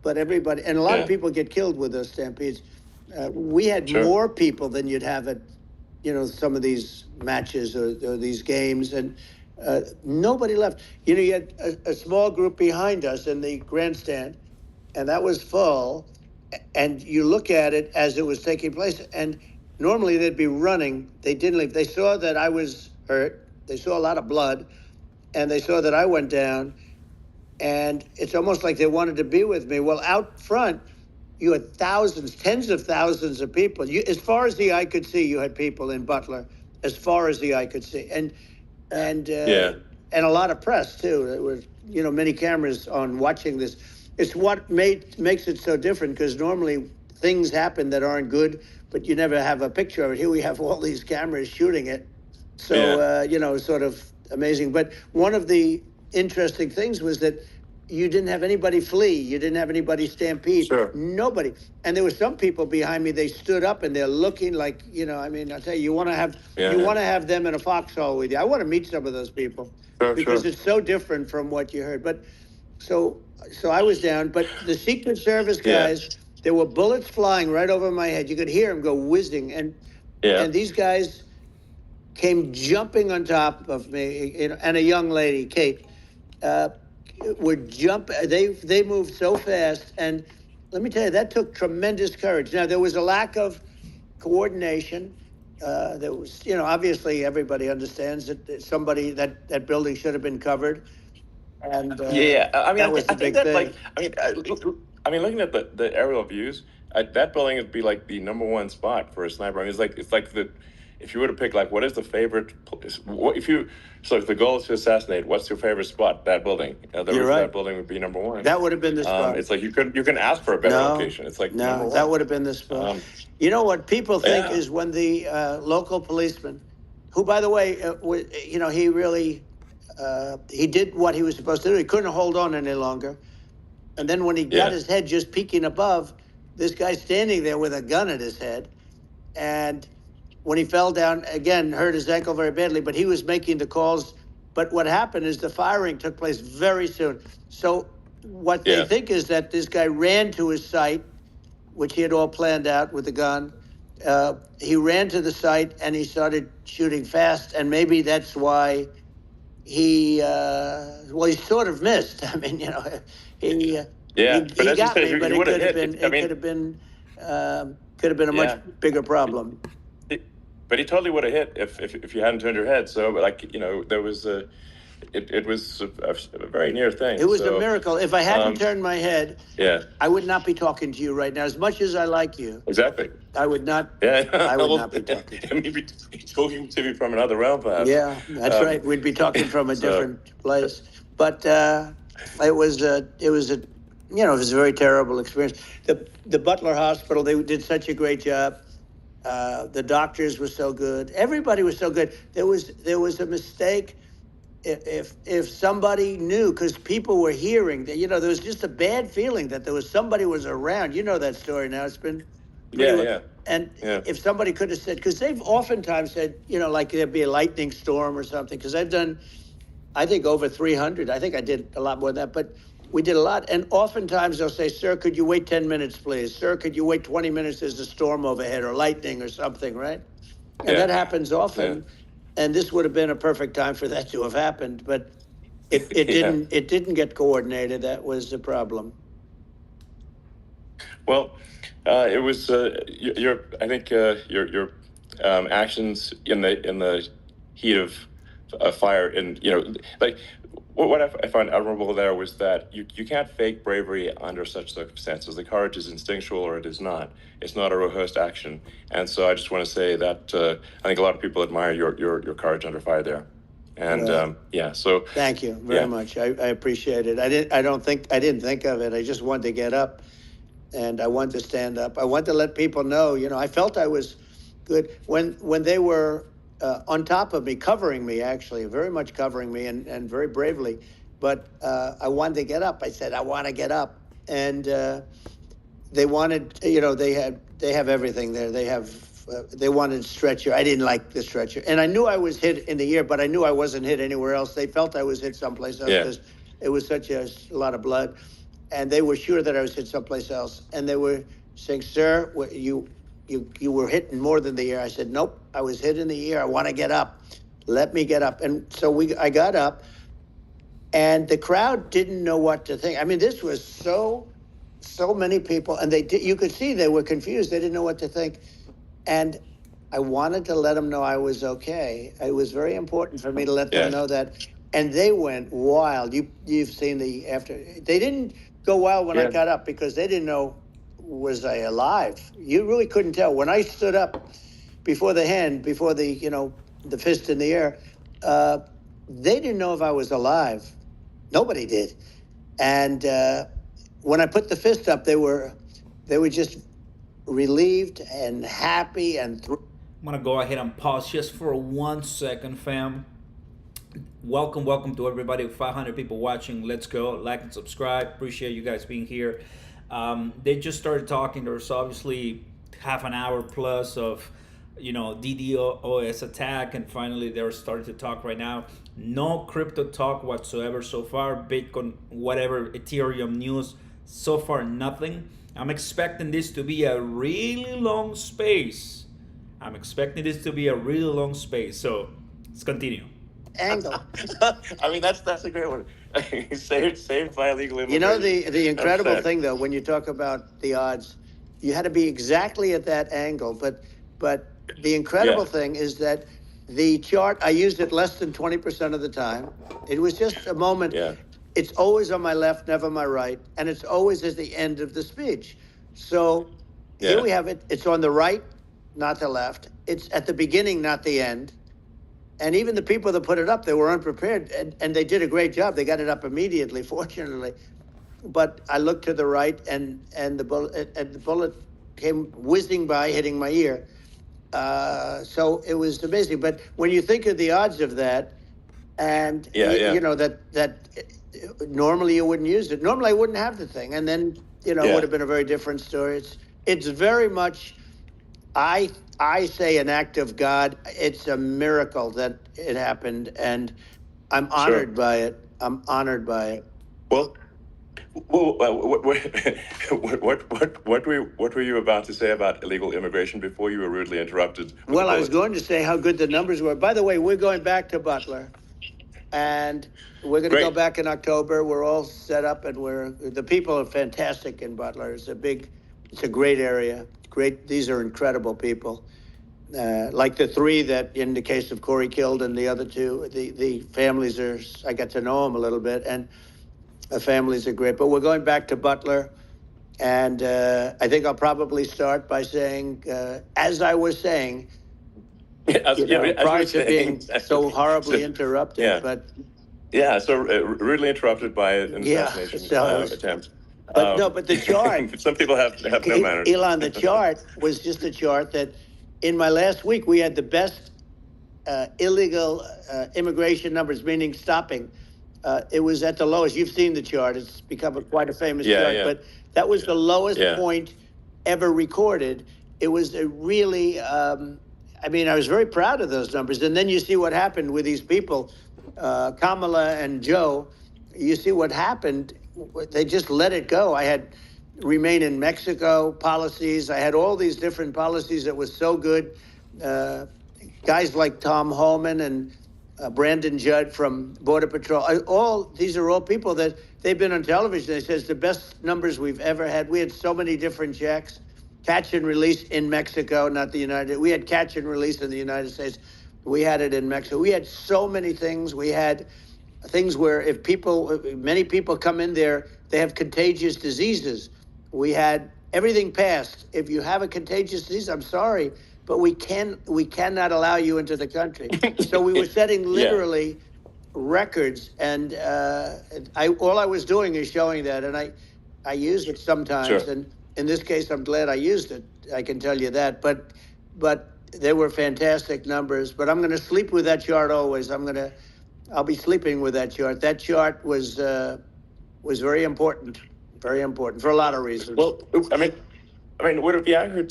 But everybody, and a lot of people get killed with those stampedes. We had more people than you'd have at, some of these matches or these games, and nobody left. You had a small group behind us in the grandstand, and that was full. And you look at it as it was taking place, and normally they'd be running. They didn't leave. They saw that I was hurt. They saw a lot of blood, and they saw that I went down. And it's almost like they wanted to be with me. Well, out front, you had thousands, tens of thousands of people. As far as the eye could see, you had people in Butler, as far as the eye could see. And a lot of press, too. There were, many cameras on watching this. It's what makes it so different, because normally things happen that aren't good, but you never have a picture of it. Here we have all these cameras shooting it. So, sort of amazing. But one of the interesting things was that you didn't have anybody flee. You didn't have anybody stampede. Nobody. And there were some people behind me. They stood up and they're looking like, I'll tell you, you want to have them in a foxhole with you. I want to meet some of those people because it's so different from what you heard. But so I was down. But the Secret Service guys, there were bullets flying right over my head. You could hear them go whizzing, and these guys came jumping on top of me, and a young lady, Kate. They moved so fast, and let me tell you, that took tremendous courage. Now, there was a lack of coordination. There was, obviously everybody understands that that building should have been covered. And I think that, looking at the aerial views, that building would be like the number one spot for a sniper. I mean, it's like if you were to pick, like, what is the favorite, so if the goal is to assassinate, what's your favorite spot? That building. You're right. That building would be number one. That would have been the spot. It's like you can ask for a better location. It's like number one. That would have been the spot. What people think is when the local policeman, who, by the way, he really, he did what he was supposed to do. He couldn't hold on any longer. And then when he got his head just peeking above, this guy standing there with a gun at his head, and when he fell down, again, hurt his ankle very badly, but he was making the calls But what happened is the firing took place very soon. So what they think is that this guy ran to his site, which he had all planned out with the gun. He ran to the site and he started shooting fast, and maybe that's why he sort of missed. I mean, you know, he got me, but it could have been could have been a much bigger problem. But he totally would have hit if you hadn't turned your head. So, like, you know, there was it was a very near thing. It was a miracle. If I hadn't turned my head, I would not be talking to you right now. As much as I like you, exactly, I would not. I would not be talking to you. Maybe talking to me from another realm, perhaps. Yeah, that's right. We'd be talking from a different place. But it was a very terrible experience. The Butler Hospital, they did such a great job. The doctors were so good. Everybody was so good. There was a mistake. If somebody knew, because people were hearing that, you know, there was just a bad feeling that somebody was around. You know that story now. It's been And if somebody could have said, because they've oftentimes said, you know, like there'd be a lightning storm or something. Because I've done, I think, over 300. I think I did a lot more than that, but we did a lot. And oftentimes they'll say, "Sir, could you wait 10 minutes, please? Sir, could you wait 20 minutes? There's a storm overhead or lightning or something," right? And that happens often. And this would have been a perfect time for that to have happened, but it didn't. It didn't get coordinated. That was the problem. Well, it was your actions in the heat of fire, and you know, like what I found admirable there was that you can't fake bravery under such circumstances. The courage is instinctual, or it is not. It's not a rehearsed action. And so I just want to say that I think a lot of people admire your courage under fire there. And so thank you very much. I appreciate it. I didn't think of it. I just wanted to get up, and I wanted to stand up. I wanted to let people know. You know, I felt I was good when they were on top of me, covering me, actually, very much covering me, and very bravely. But I wanted to get up. I said, I want to get up. And they wanted, you know, they have everything there. They wanted stretcher. I didn't like the stretcher. And I knew I was hit in the ear, but I knew I wasn't hit anywhere else. They felt I was hit someplace else because it was such a lot of blood. And they were sure that I was hit someplace else. And they were saying, "Sir, you were hit more than the ear." I said, "Nope, I was hit in the ear. I want to get up. Let me get up." And so I got up, and the crowd didn't know what to think. I mean, this was so many people, and you could see they were confused. They didn't know what to think. And I wanted to let them know I was okay. It was very important for me to let them know that. And they went wild. You've seen the after. They didn't go wild when I got up because they didn't know, was I alive? You really couldn't tell. When I stood up before the fist in the air, they didn't know if I was alive. Nobody did. And when I put the fist up, they were just relieved and happy and I'm gonna go ahead and pause just for 1 second, fam. Welcome to everybody. 500 people watching. Let's go. Like and subscribe. Appreciate you guys being here. They just started talking. There's obviously half an hour plus of, you know, DDoS attack, and finally they're starting to talk right now. No crypto talk whatsoever so far. Bitcoin, whatever, Ethereum news, so far nothing. I'm expecting this to be a really long space. So let's continue. Angle. I mean, that's a great one. saved by illegal immigration. You know, the incredible thing, though, when you talk about the odds, you had to be exactly at that angle. But the incredible thing is that the chart, I used it less than 20% of the time. It was just a moment. Yeah. It's always on my left, never my right. And it's always at the end of the speech. So here we have it. It's on the right, not the left. It's at the beginning, not the end. And even the people that put it up, they were unprepared, and they did a great job. They got it up immediately, fortunately. But I looked to the right, and the bullet came whizzing by, hitting my ear. So it was amazing. But when you think of the odds of that, and you know that normally you wouldn't use it. Normally I wouldn't have the thing, and then it would have been a very different story. It's very much. I say an act of God. It's a miracle that it happened, and I'm honored by it. I'm honored by it. Well, what were you about to say about illegal immigration before you were rudely interrupted? Well, I was going to say how good the numbers were. By the way, we're going back to Butler, and we're going to go back in October. We're all set up, and the people are fantastic in Butler. It's a great area. Great. These are incredible people. Like the three that, in the case of Corey, killed, and the other two, the families are. I got to know them a little bit, and the families are great. But we're going back to Butler, and I think I'll probably start by saying, as I was saying, prior to being so horribly interrupted. Yeah. But so rudely interrupted by an assassination attempt. But the chart. Some people have no manners. Elon, the chart was just a chart that, in my last week, we had the best illegal immigration numbers, meaning stopping. It was at the lowest. You've seen the chart. It's become quite a famous chart. Yeah. But that was the lowest point ever recorded. It was a really, I was very proud of those numbers. And then you see what happened with these people, Kamala and Joe. You see what happened. They just let it go. I had remain in Mexico policies. I had all these different policies that was so good. Guys like Tom Holman and Brandon Judd from Border Patrol. These are all people that they've been on television. They says the best numbers we've ever had. We had so many different checks, catch and release in Mexico, not the United. We had catch and release in the United States. We had it in Mexico. We had so many things. We had things where many people come in there, they have contagious diseases. We had everything passed. If you have a contagious disease, I'm sorry, but we cannot allow you into the country. So we were setting literally records, and all I was doing is showing that, and I use it sometimes. Sure. And in this case, I'm glad I used it. I can tell you that. But they were fantastic numbers. But I'm going to sleep with that chart always. I'll be sleeping with that chart. That chart was very important for a lot of reasons. Well, I mean, would it be accurate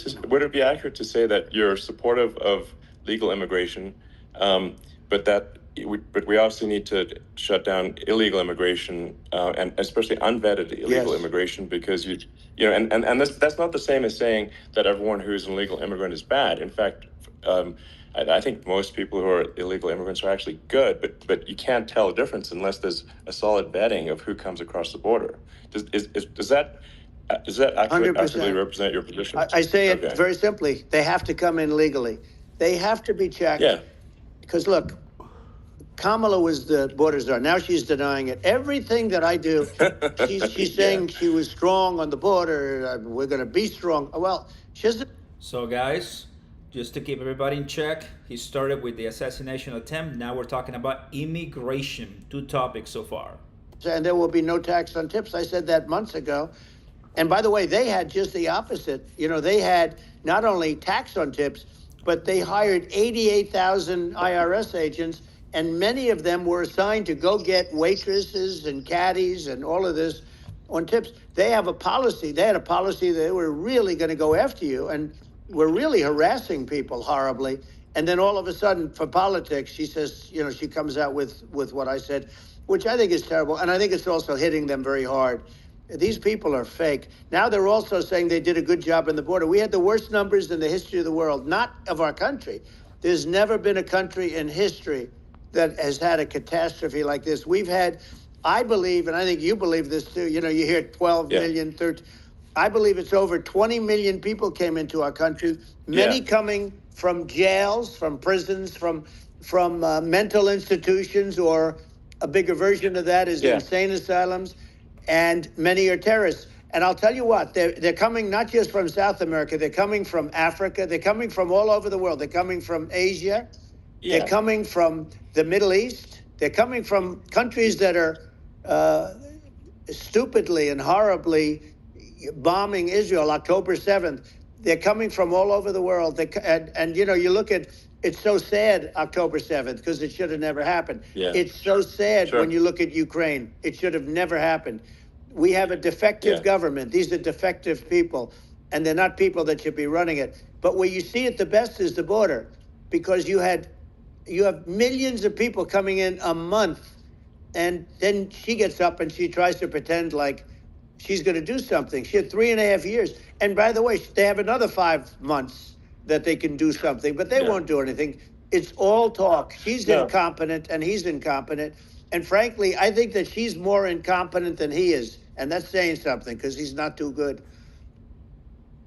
to say that you're supportive of legal immigration, but we also need to shut down illegal immigration, and especially unvetted illegal immigration, because and that's not the same as saying that everyone who's an illegal immigrant is bad. In fact, I think most people who are illegal immigrants are actually good, but you can't tell a difference unless there's a solid vetting of who comes across the border. Does that accurately represent your position? I say it very simply. They have to come in legally. They have to be checked. Yeah. Because look, Kamala was the border czar. Now she's denying it. Everything that I do, she's saying she was strong on the border. We're going to be strong. Well, So guys, just to keep everybody in check, he started with the assassination attempt. Now we're talking about immigration. 2 topics so far. And there will be no tax on tips. I said that months ago. And by the way, they had just the opposite. They had not only tax on tips, but they hired 88,000 IRS agents, and many of them were assigned to go get waitresses and caddies and all of this on tips. They have a policy. They had a policy that they were really going to go after you, and were really harassing people horribly. And then all of a sudden, for politics, she says, she comes out with what I said, which I think is terrible. And I think it's also hitting them very hard. These people are fake. Now they're also saying they did a good job in the border. We had the worst numbers in the history of the world, not of our country. There's never been a country in history that has had a catastrophe like this. We've had, I believe, and I think you believe this too, you hear 12 million, 13. I believe it's over 20 million people came into our country, many coming from jails, from prisons, from mental institutions, or a bigger version of that is insane asylums. And many are terrorists. And I'll tell you what, they're coming not just from South America, they're coming from Africa, they're coming from all over the world. They're coming from Asia, they're coming from the Middle East, they're coming from countries that are stupidly and horribly bombing Israel October 7th. They're coming from all over the world. And you look at, it's so sad, October 7th, because it should have never happened. Yeah. It's so sad when you look at Ukraine. It should have never happened. We have a defective government. These are defective people, and they're not people that should be running it. But where you see it the best is the border, because you had you have millions of people coming in a month, and then she gets up and she tries to pretend like she's going to do something. She had 3.5 years. And by the way, they have another 5 months that they can do something, but they won't do anything. It's all talk. She's incompetent and he's incompetent. And frankly, I think that she's more incompetent than he is. And that's saying something because he's not too good.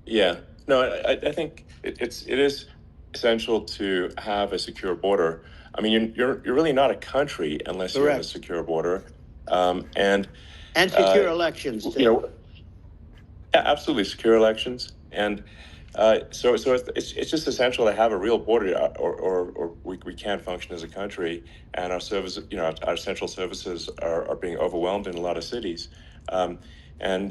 Yeah, no, I think it is essential to have a secure border. I mean, you're really not a country unless you have a secure border, and secure elections too. You know, yeah, absolutely secure elections, and so it's just essential to have a real border, or we can't function as a country, and our services, our essential services are being overwhelmed in a lot of cities. But as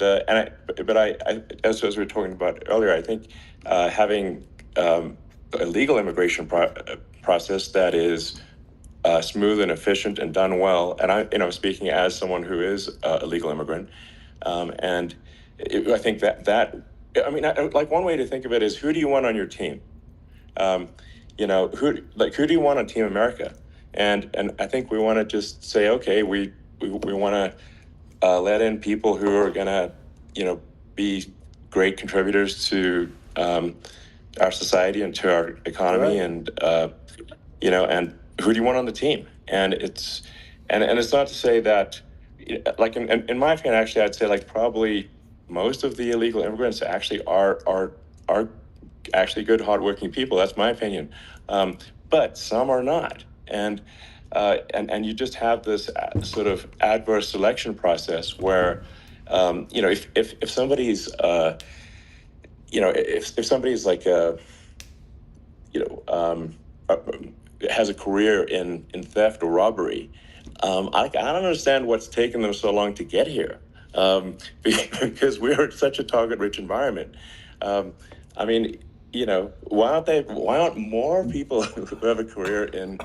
we were talking about earlier, I think having a legal immigration process that is smooth and efficient and done well, and I'm speaking as someone who is a legal immigrant, I think like one way to think of it is, who do you want on your team? Who do you want on Team America? And I think we want to just say, okay, we want to let in people who are going to, be great contributors to our society and to our economy, and and who do you want on the team? And it's not to say that, like in my opinion, actually, I'd say like probably most of the illegal immigrants actually are actually good, hardworking people. That's my opinion, but some are not, and you just have this sort of adverse selection process where, if somebody's, if somebody's like has a career in theft or robbery, I don't understand what's taken them so long to get here, because we're in such a target-rich environment. I mean, why aren't more people who have a career in,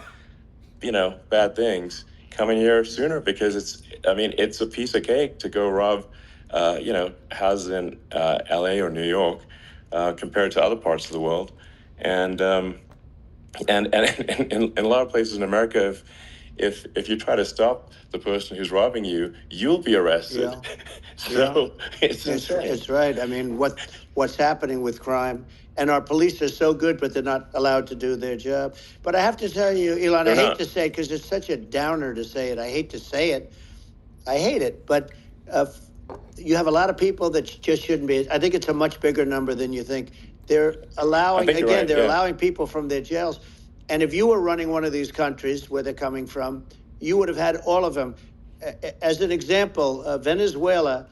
bad things coming here sooner? Because it's a piece of cake to go rob, houses in LA or New York, compared to other parts of the world. And in a lot of places in America, if you try to stop the person who's robbing you, you'll be arrested. Yeah. So it's insane. It's right. I mean, what's happening with crime, and our police are so good, but they're not allowed to do their job. But I have to tell you, Elon, I hate to say it because it's such a downer to say it. I hate to say it. I hate it. But you have a lot of people that just shouldn't be. I think it's a much bigger number than you think. They're allowing, again, they're allowing people from their jails. And if you were running one of these countries where they're coming from, you would have had all of them. As an example, Venezuela,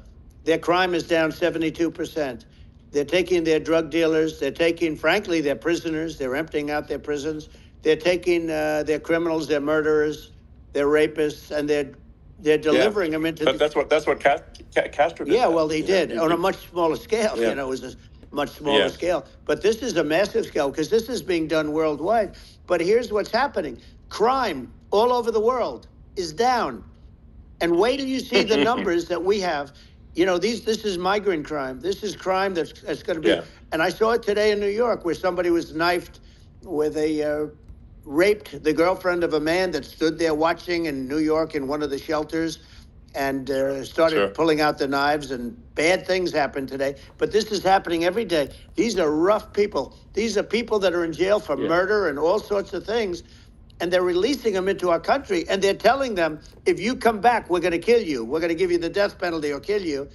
their crime is down 72%. They're taking their drug dealers. They're taking, frankly, their prisoners. They're emptying out their prisons. They're taking their criminals, their murderers, their rapists, and they're delivering them into. But that's what Castro did. Yeah, well, he did on a much smaller scale. Yeah. It was a much smaller scale. But this is a massive scale because this is being done worldwide. But here's what's happening: crime all over the world is down. And wait till you see the numbers that we have. This is migrant crime. This is crime that's going to be. Yeah. And I saw it today in New York where somebody was knifed with raped the girlfriend of a man that stood there watching in New York in one of the shelters, and started pulling out the knives, and bad things happened today. But this is happening every day. These are rough people. These are people that are in jail for murder and all sorts of things. And they're releasing them into our country, and they're telling them, if you come back, we're going to kill you. We're going to give you the death penalty or kill you.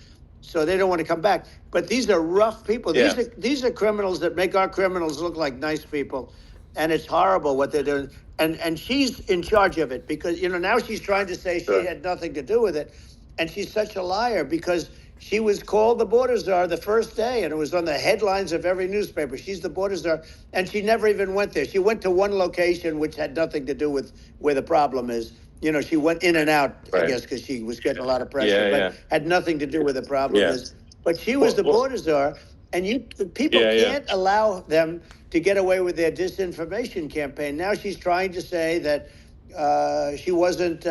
So they don't want to come back. But these are rough people. Yeah. These are criminals that make our criminals look like nice people. And it's horrible what they're doing. And she's in charge of it because, now she's trying to say she had nothing to do with it. And she's such a liar because she was called the border czar the first day, and it was on the headlines of every newspaper. She's the border czar, and she never even went there. She went to one location, which had nothing to do with where the problem is. She went in and out, I guess, because she was getting a lot of pressure, but had nothing to do with the problem is. But she was the border czar, and people can't allow them to get away with their disinformation campaign. Now she's trying to say that she wasn't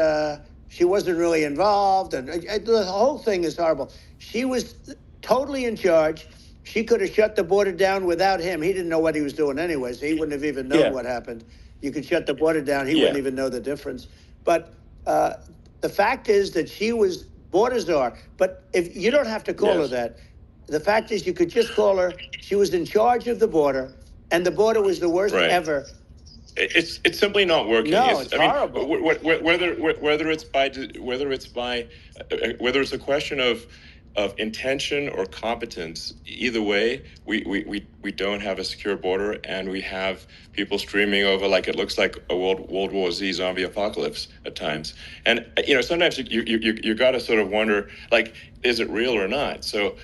really involved, and the whole thing is horrible. She was totally in charge. She could have shut the border down without him. He didn't know what he was doing anyway, so he wouldn't have even known what happened. You could shut the border down. He Yeah. wouldn't even know the difference. But the fact is that she was border czar. But if you don't have to call her Yes. that, the fact is you could just call her. She was in charge of the border, and the border was the worst Right. ever. It's simply not working. No, it's horrible. Whether it's a question of intention or competence, either way, we don't have a secure border, and we have people streaming over like it looks like a World War Z zombie apocalypse at times. And sometimes you got to sort of wonder, like, is it real or not? So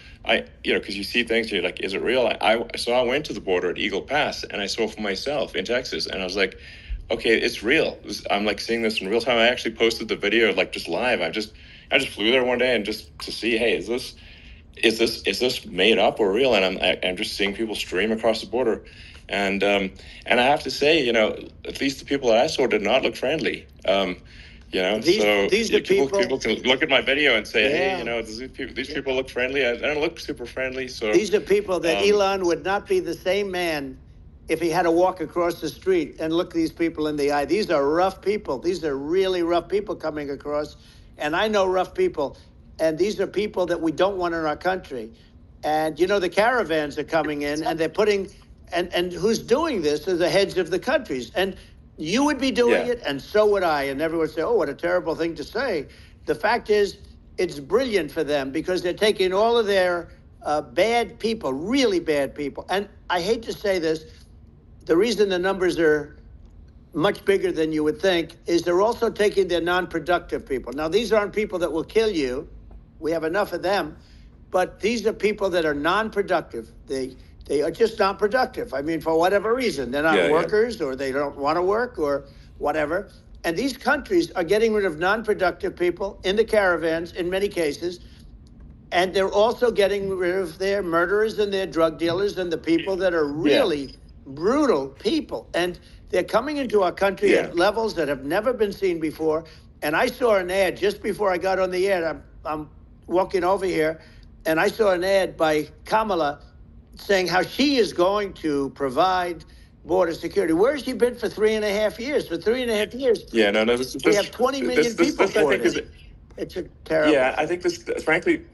because you see things, you're like, is it real? So I went to the border at Eagle Pass, and I saw for myself in Texas, and I was like, okay, it's real. I'm like seeing this in real time. I actually posted the video like just live. I just flew there one day and just to see, hey, is this made up or real? And I'm just seeing people stream across the border, and I have to say, at least the people that I saw did not look friendly. These are people can look at my video and say, Yeah. hey, these people look friendly. I don't look super friendly. So These are people that Elon would not be the same man if he had to walk across the street and look these people in the eye. These are rough people. These are really rough people coming across. And I know rough people. And these are people that we don't want in our country. And, the caravans are coming in, and they're putting, and who's doing this are the heads of the countries. And you would be doing Yeah. it, and so would I. And everyone would say, oh, what a terrible thing to say. The fact is, it's brilliant for them because they're taking all of their bad people, really bad people. And I hate to say this, the reason the numbers are much bigger than you would think is they're also taking their non-productive people. Now, these aren't people that will kill you. We have enough of them. But these are people that are non-productive. They are just not productive. I mean, for whatever reason. They're not workers, or they don't want to work, or whatever. And these countries are getting rid of non-productive people in the caravans in many cases. And they're also getting rid of their murderers and their drug dealers and the people that are really brutal people. And they're coming into our country at levels that have never been seen before. And I saw an ad just before I got on the air. I'm walking over here, and I saw an ad by Kamala saying how she is going to provide border security. Where has she been for 3.5 years? For 3.5 years, Yeah, no. we have 20 million people for it. It's a terrible. Yeah, I think this, frankly,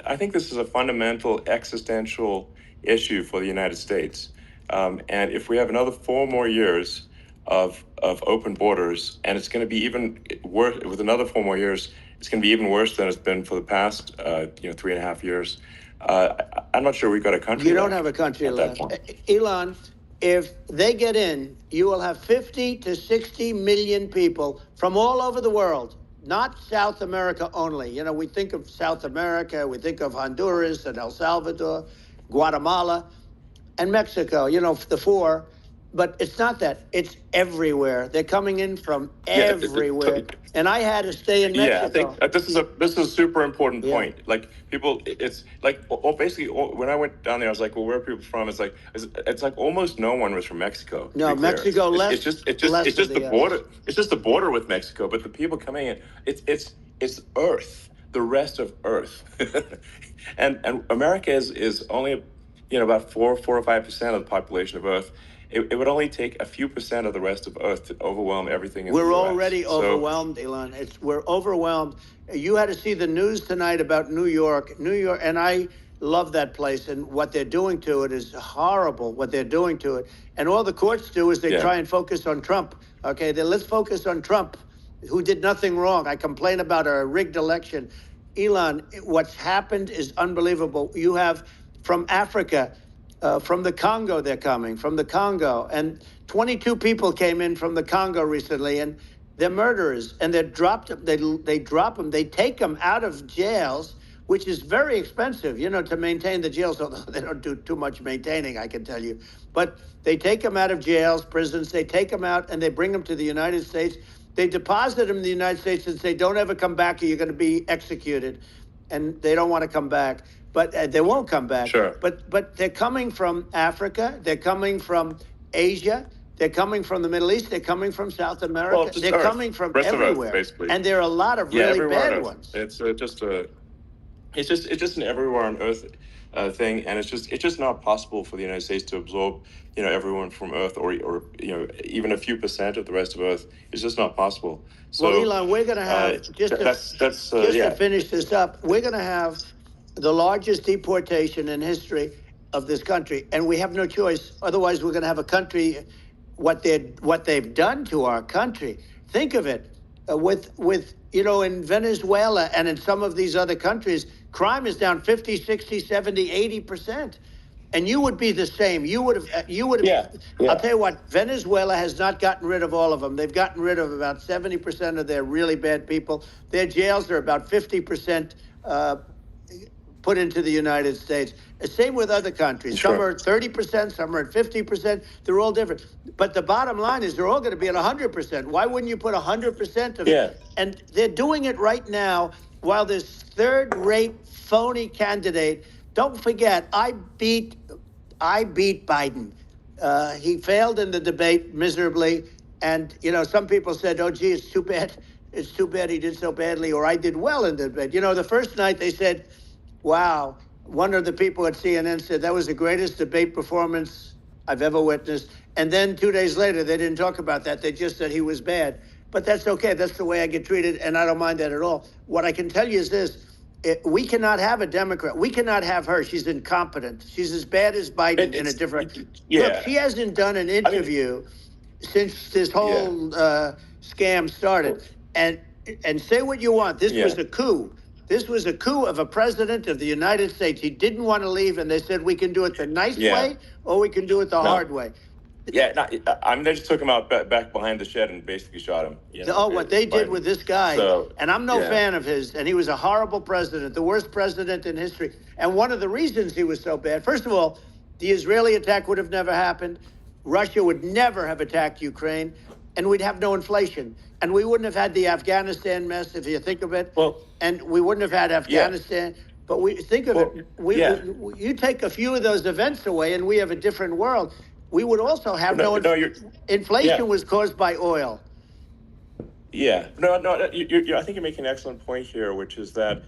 I think this is a fundamental existential issue for the United States. And if we have another 4 more years of open borders, and it's going to be even worse with another 4 more years, it's going to be even worse than it's been for the past 3.5 years. I'm not sure we've got a country. You don't have a country left. Elon, if they get in, you will have 50 to 60 million people from all over the world, not South America only. We think of South America, we think of Honduras and El Salvador, Guatemala, and Mexico, the 4. But it's not that. It's everywhere. They're coming in from everywhere. And I had to stay in Mexico. Yeah, I think this is a super important point. Like people, it's like basically when I went down there, I was like, well, where are people from? It's like almost no one was from Mexico. No, Mexico less. It's just the border. It's just the border with Mexico. But the people coming in, it's Earth, the rest of Earth, and America is only about 4 or 5% of the population of Earth. It would only take a few percent of the rest of Earth to overwhelm everything in the US. We're already overwhelmed, Elon. We're overwhelmed. You had to see the news tonight about New York, and I love that place, and what they're doing to it is horrible, what they're doing to it. And all the courts do is they try and focus on Trump. Okay, let's focus on Trump, who did nothing wrong. I complain about a rigged election. Elon, what's happened is unbelievable. You have from Africa, from the Congo, they're coming, from the Congo. And 22 people came in from the Congo recently, and they're murderers. And they drop them, they take them out of jails, which is very expensive, to maintain the jails, although they don't do too much maintaining, I can tell you. But they take them out of jails, prisons, they take them out, and they bring them to the United States. They deposit them in the United States and say, don't ever come back or you're going to be executed. And they don't want to come back. But they won't come back. Sure. But they're coming from Africa. They're coming from Asia. They're coming from the Middle East. They're coming from South America. Well, they're coming from everywhere. Earth, basically. And there are a lot of really bad ones. It's just a... it's just an everywhere on Earth thing, and it's just not possible for the United States to absorb, everyone from Earth, or even a few percent of the rest of Earth. It's just not possible. So, well, Elon, we're going to have just to finish this up. We're going to have the largest deportation in history of this country, and we have no choice. Otherwise, we're going to have a country. What they've done to our country. Think of it, with in Venezuela and in some of these other countries, crime is down 50, 60, 70, 80%. And you would be the same. You would have. Yeah. I'll tell you what. Venezuela has not gotten rid of all of them. They've gotten rid of about 70% of their really bad people. Their jails are about 50% put into the United States. Same with other countries. Sure. Some are at 30%, some are at 50%. They're all different. But the bottom line is they're all going to be at 100%. Why wouldn't you put 100% of it? And they're doing it right now while this third-rate phony candidate. Don't forget, I beat Biden. He failed in the debate miserably. And, some people said, oh, gee, it's too bad. It's too bad he did so badly, or I did well in the debate. The first night they said, wow, one of the people at CNN said that was the greatest debate performance I've ever witnessed. And then 2 days later, they didn't talk about that. They just said he was bad. But that's okay. That's the way I get treated, and I don't mind that at all. What I can tell you is this. We cannot have a Democrat. We cannot have her. She's incompetent. She's as bad as Biden in a different... Look, she hasn't done an interview since this whole scam started. And say what you want. This was a coup. This was a coup of a president of the United States. He didn't want to leave, and they said, we can do it the nice way, or we can do it the hard way. Yeah, they just took him out back behind the shed and basically shot him. What they did with this guy, and I'm no fan of his, and he was a horrible president, the worst president in history. And one of the reasons he was so bad, first of all, the Israeli attack would have never happened. Russia would never have attacked Ukraine, and we'd have no inflation. And we wouldn't have had the Afghanistan mess, if you think of it. And we wouldn't have had Afghanistan. But we think of it. You take a few of those events away, and we have a different world. We would also have inflation was caused by oil. Yeah. No. I think you're making an excellent point here, which is that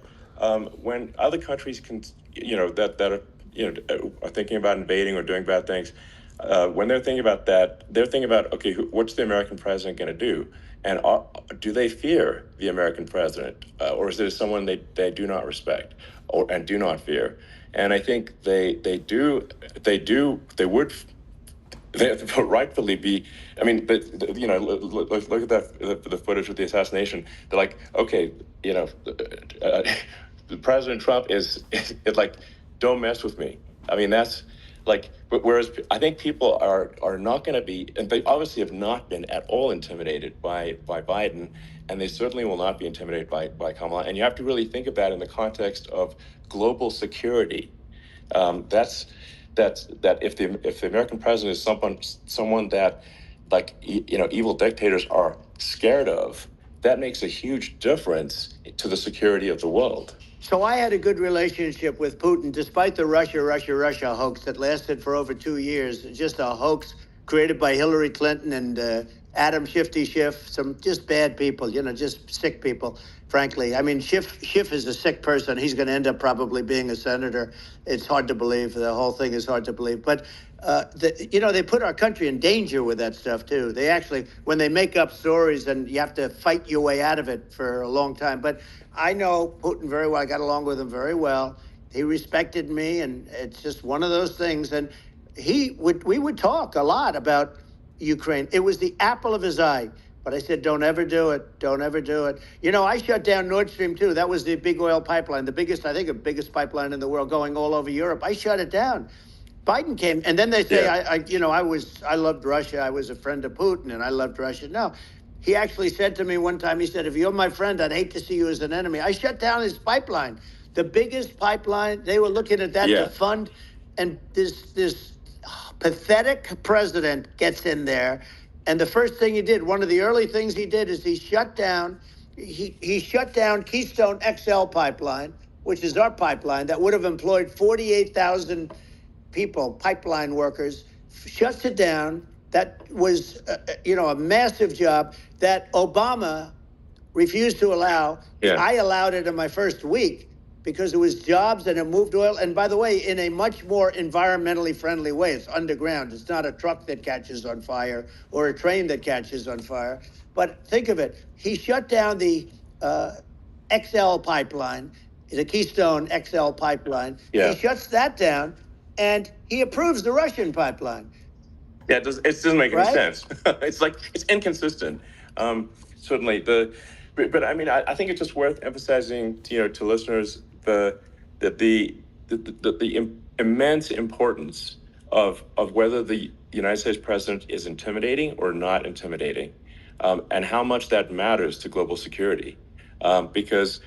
when other countries can, that are thinking about invading or doing bad things, when they're thinking about that, they're thinking about, okay, what's the American president going to do? And do they fear the American president, or is there someone they do not respect and do not fear? And I think they would rightfully be. I mean, but look at the footage of the assassination. They're like, okay, President Trump is like, don't mess with me. I mean, that's like, but whereas I think people are not going to be, and they obviously have not been at all intimidated by Biden, and they certainly will not be intimidated by Kamala. And you have to really think of that in the context of global security. That if the American president is someone that, like, evil dictators are scared of, that makes a huge difference to the security of the world. So I had a good relationship with Putin, despite the Russia hoax that lasted for over 2 years. Just a hoax created by Hillary Clinton and Adam Schiff, some just bad people, just sick people, frankly. I mean, Schiff is a sick person. He's going to end up probably being a senator. It's hard to believe. The whole thing is hard to believe. But, they put our country in danger with that stuff, too. They actually, when they make up stories, and you have to fight your way out of it for a long time. But I know Putin very well. I got along with him very well. He respected me, and it's just one of those things. And we would talk a lot about Ukraine. It was the apple of his eye. But I said, don't ever do it. Don't ever do it. I shut down Nord Stream 2. That was the big oil pipeline, the biggest pipeline in the world going all over Europe. I shut it down. Biden came, and then they say, I loved Russia. I was a friend of Putin, and I loved Russia. No, he actually said to me one time, he said, if you're my friend, I'd hate to see you as an enemy. I shut down his pipeline, the biggest pipeline. They were looking at that to fund, and this pathetic president gets in there. And the first thing he did, one of the early things he did, is he shut down Keystone XL pipeline, which is our pipeline that would have employed 48,000 people, pipeline workers, shuts it down. That was, a massive job that Obama refused to allow. I allowed it in my first week. because it was jobs and it moved oil. And by the way, in a much more environmentally friendly way. It's underground. It's not a truck that catches on fire or a train that catches on fire. But think of it. He shut down the XL pipeline, the Keystone XL pipeline. Yeah. He shuts that down and he approves the Russian pipeline. Yeah, it doesn't make any Right? sense. It's inconsistent. Certainly, but I mean, I think it's just worth emphasizing, to listeners the immense importance of whether the United States president is intimidating or not intimidating, and how much that matters to global security, because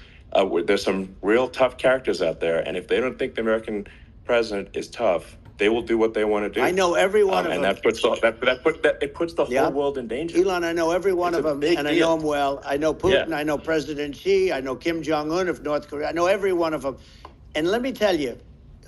there's some real tough characters out there, and if they don't think the American president is tough, they will do what they want to do. I know every one of and them. that puts it puts the Yeah. whole world in danger. Elon, I know every one It's of a them, big and I deal. know them well. I know Putin, Yeah. I know President Xi, I know Kim Jong-un of North Korea. I know every one of them. And let me tell you,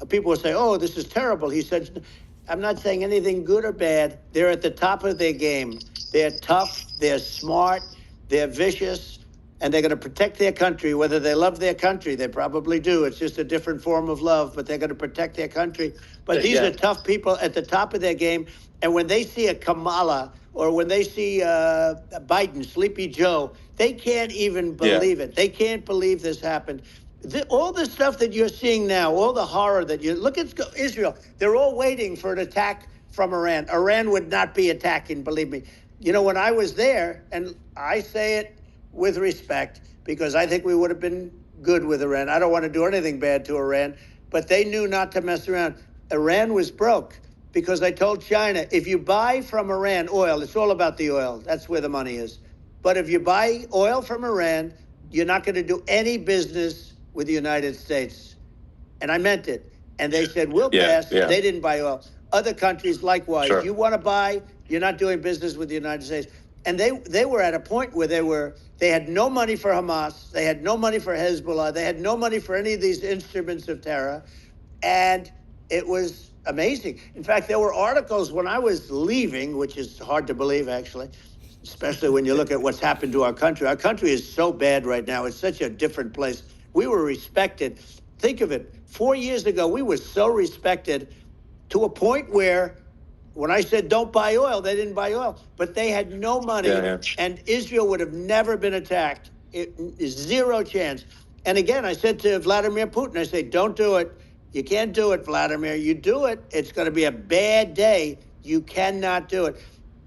people will say, oh, this is terrible. He said, I'm not saying anything good or bad. They're at the top of their game. They're tough, they're smart, they're vicious, and they're going to protect their country, whether they love their country. They probably do. It's just a different form of love, but they're going to protect their country. But these are tough people at the top of their game. And when they see a Kamala or when they see Biden, Sleepy Joe, they can't even believe it. They can't believe this happened. All the stuff that you're seeing now, all the horror that you look at Israel, they're all waiting for an attack from Iran. Iran would not be attacking, believe me. When I was there, and I say it with respect, because I think we would have been good with Iran. I don't want to do anything bad to Iran, but they knew not to mess around. Iran was broke because I told China, if you buy from Iran oil, it's all about the oil. That's where the money is. But if you buy oil from Iran, you're not going to do any business with the United States. And I meant it. And they said, we'll pass. Yeah. They didn't buy oil. Other countries, likewise. Sure. You want to buy, you're not doing business with the United States. And they were at a point where they had no money for Hamas. They had no money for Hezbollah. They had no money for any of these instruments of terror. And it was amazing. In fact, there were articles when I was leaving, which is hard to believe, actually, especially when you look at what's happened to our country. Our country is so bad right now. It's such a different place. We were respected. Think of it. 4 years ago, we were so respected to a point where when I said don't buy oil, they didn't buy oil. But they had no money, and Israel would have never been attacked. It is zero chance. And again, I said to Vladimir Putin, I said, don't do it. You can't do it, Vladimir. You do it, it's going to be a bad day. You cannot do it.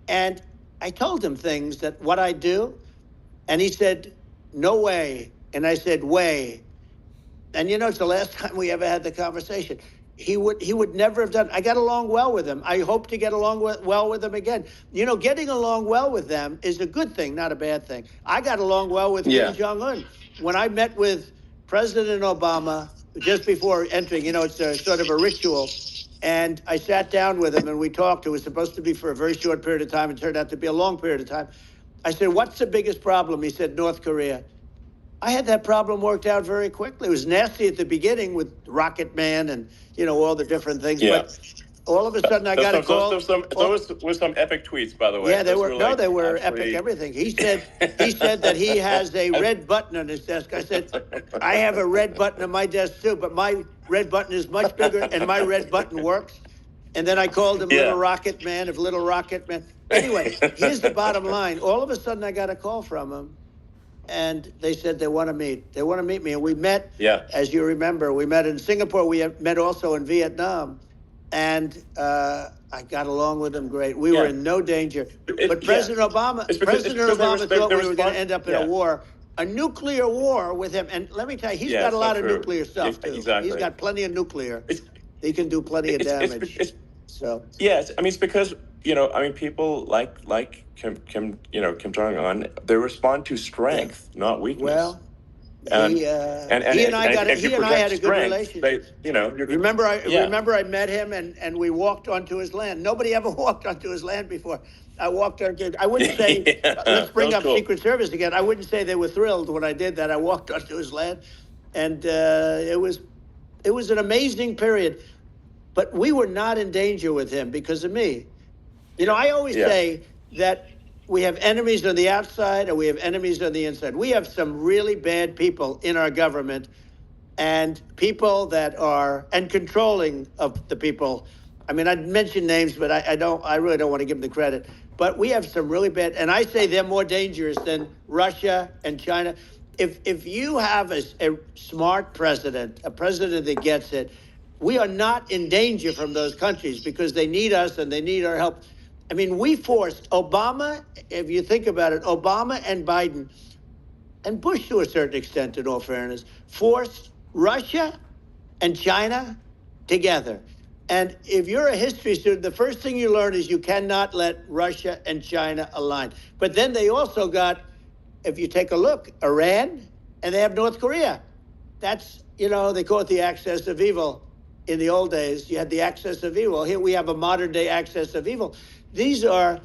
And I told him things that what I do, and he said, no way. And I said, way. And it's the last time we ever had the conversation. He would never have done. I got along well with him. I hope to get along well with him again. Getting along well with them is a good thing, not a bad thing. I got along well with Kim Jong-un. When I met with President Obama just before entering, it's a sort of a ritual. And I sat down with him and we talked. It was supposed to be for a very short period of time. It turned out to be a long period of time. I said, what's the biggest problem? He said, North Korea. I had that problem worked out very quickly. It was nasty at the beginning with Rocket Man and, all the different things. Yeah. But all of a sudden I got a call. Those were some epic tweets, by the way. Yeah, they were absolutely epic everything. He said that he has a red button on his desk. I said, I have a red button on my desk too, but my red button is much bigger and my red button works. And then I called him Little Rocket Man of Little Rocket Man. Anyway, here's the bottom line. All of a sudden I got a call from him. And they said they want to meet. They want to meet me. And we met, as you remember, we met in Singapore. We met also in Vietnam. And I got along with them great. We were in no danger. But President Obama thought we were going to end up in a war, a nuclear war with him. And let me tell you, he's got a lot of nuclear stuff, too. Exactly. He's got plenty of nuclear. He can do plenty of damage. Yes, I mean, it's because, people like Kim Jong-un, they respond to strength, not weakness. Well, he and I had a good relationship. Remember I met him and we walked onto his land. Nobody ever walked onto his land before. I walked onto. I wouldn't say let's bring up Secret Service again. I wouldn't say they were thrilled when I did that. I walked onto his land, and it was an amazing period. But we were not in danger with him because of me. I always say that we have enemies on the outside and we have enemies on the inside. We have some really bad people in our government, and people that are, and controlling of the people. I mean, I'd mention names, but I really don't want to give them the credit. But we have some really bad, and I say they're more dangerous than Russia and China. If you have a smart president, a president that gets it, we are not in danger from those countries because they need us and they need our help. I mean, we forced Obama, if you think about it, Obama and Biden, and Bush to a certain extent, in all fairness, forced Russia and China together. And if you're a history student, the first thing you learn is you cannot let Russia and China align. But then they also got, if you take a look, Iran, and they have North Korea. That's, they call it the axis of evil. In the old days, you had the axis of evil. Here we have a modern day axis of evil. These are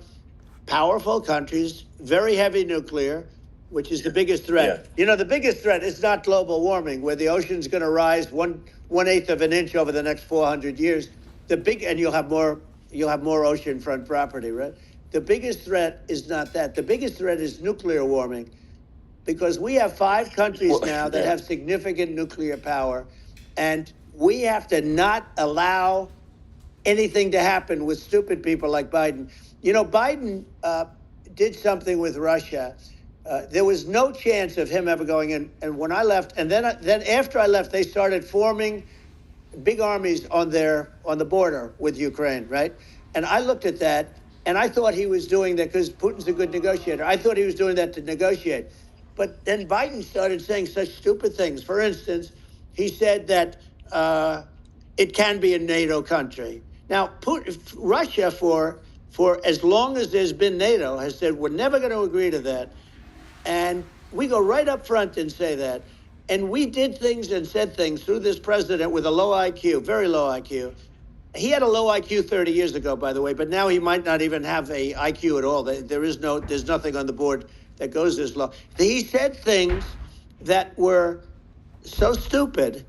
powerful countries, very heavy nuclear, which is the biggest threat. Yeah. The biggest threat is not global warming, where the ocean's going to rise 1/8 of an inch over the next 400 years. And you'll have more oceanfront property, right? The biggest threat is not that. The biggest threat is nuclear warming, because we have 5 countries now that have significant nuclear power, and we have to not allow anything to happen with stupid people like Biden. Biden did something with Russia. There was no chance of him ever going in. And when I left, and then after I left, they started forming big armies on the border with Ukraine, right? And I looked at that, and I thought he was doing that because Putin's a good negotiator. I thought he was doing that to negotiate. But then Biden started saying such stupid things. For instance, he said that it can be a NATO country. Now, Russia, for as long as there's been NATO, has said we're never going to agree to that. And we go right up front and say that. And we did things and said things through this president with a low IQ, very low IQ. He had a low IQ 30 years ago, by the way, but now he might not even have a IQ at all. There's nothing on the board that goes this low. He said things that were so stupid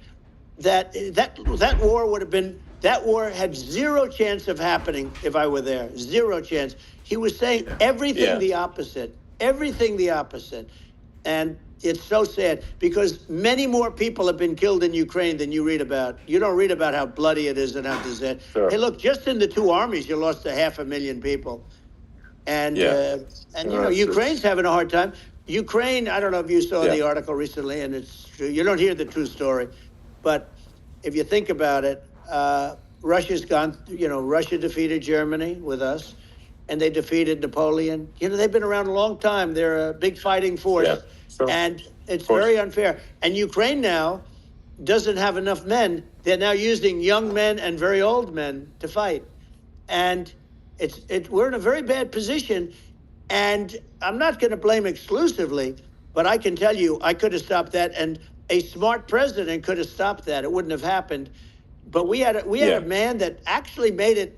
that war would have been, that war had zero chance of happening if I were there. Zero chance. He was saying everything the opposite. Everything the opposite. And it's so sad because many more people have been killed in Ukraine than you read about. You don't read about how bloody it is and how disaster. Sure. Hey, look, just in the 2 armies, you lost 500,000 people. And, Ukraine's having a hard time. Ukraine, I don't know if you saw the article recently, and it's true. You don't hear the true story. But if you think about it, Russia's gone, Russia defeated Germany with us. And they defeated Napoleon. They've been around a long time. They're a big fighting force. Yeah, sure. And it's very unfair. And Ukraine now doesn't have enough men. They're now using young men and very old men to fight. And we're in a very bad position. And I'm not going to blame exclusively, but I can tell you I could have stopped that. And a smart president could have stopped that. It wouldn't have happened. But we had a man that actually made it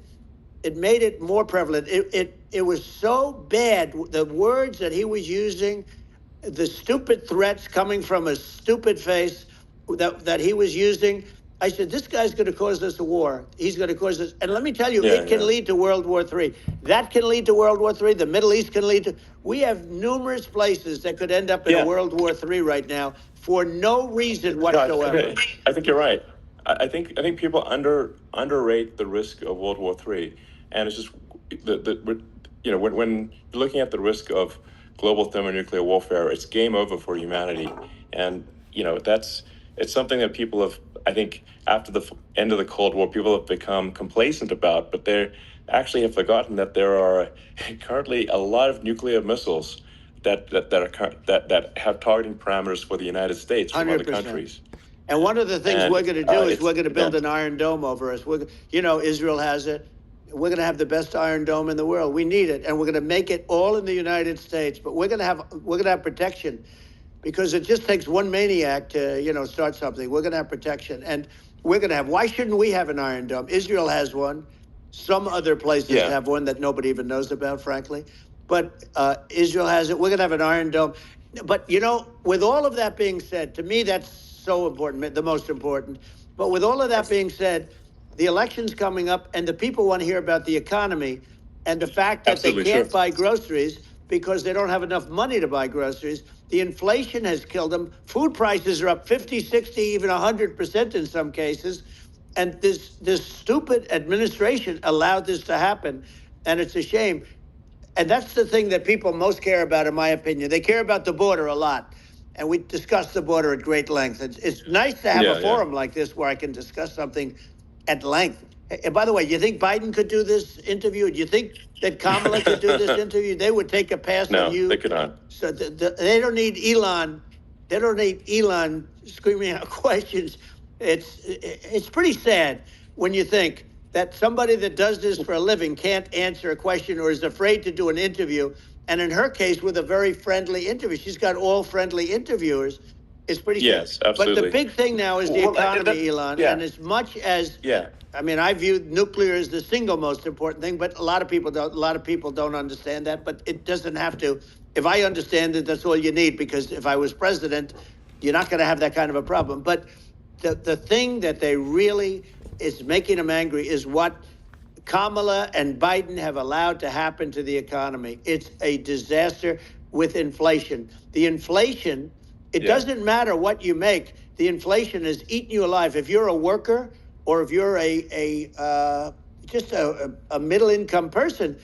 more prevalent. It was so bad, the words that he was using, the stupid threats coming from a stupid face that he was using. I said, this guy's going to cause us a war. He's going to cause us. And let me tell you, it can lead to World War III. That can lead to World War III. The Middle East can lead to. We have numerous places that could end up in a World War III right now for no reason whatsoever. I think you're right. I think people underrate the risk of World War III. And it's just when you're looking at the risk of global thermonuclear warfare, it's game over for humanity. And it's something that people have, I think, after the end of the Cold War, people have become complacent about. But they actually have forgotten that there are currently a lot of nuclear missiles that have targeting parameters for the United States from 100%. Other countries. And one of the things we're going to do is we're going to build an Iron Dome over us. Israel has it. We're going to have the best Iron Dome in the world. We need it, and we're going to make it all in the United States. But we're going to have protection, because it just takes one maniac to start something. We're going to have protection, and we're going to have. Why shouldn't we have an Iron Dome? Israel has one. Some other places have one that nobody even knows about, frankly. But Israel has it. We're going to have an Iron Dome. But with all of that being said, to me that's so important, the most important. But with all of that being said, the election's coming up, and the people want to hear about the economy and the fact that they can't buy groceries. because they don't have enough money to buy groceries. The inflation has killed them. Food prices are up 50, 60, even 100% in some cases. And this stupid administration allowed this to happen. And it's a shame. And that's the thing that people most care about, in my opinion. They care about the border a lot. And we discussed the border at great length. It's nice to have a forum like this where I can discuss something at length. And by the way, you think Biden could do this interview? Do you think that Kamala could do this interview? They would take a pass on you. No, they could not. So they don't need Elon. They don't need Elon screaming out questions. It's pretty sad when you think that somebody that does this for a living can't answer a question or is afraid to do an interview. And in her case, with a very friendly interview, she's got all friendly interviewers. It's pretty sad. Absolutely. But the big thing now is the economy, Elon. And as much as I mean, I view nuclear as the single most important thing, but a lot of people don't. A lot of people don't understand that. But it doesn't have to. If I understand it, that's all you need. Because if I was president, you're not going to have that kind of a problem. But the thing that they really is making them angry is what Kamala and Biden have allowed to happen to the economy. It's a disaster with inflation. The inflation, it doesn't matter what you make. The inflation has eaten you alive. If you're a worker or if you're just a middle income person,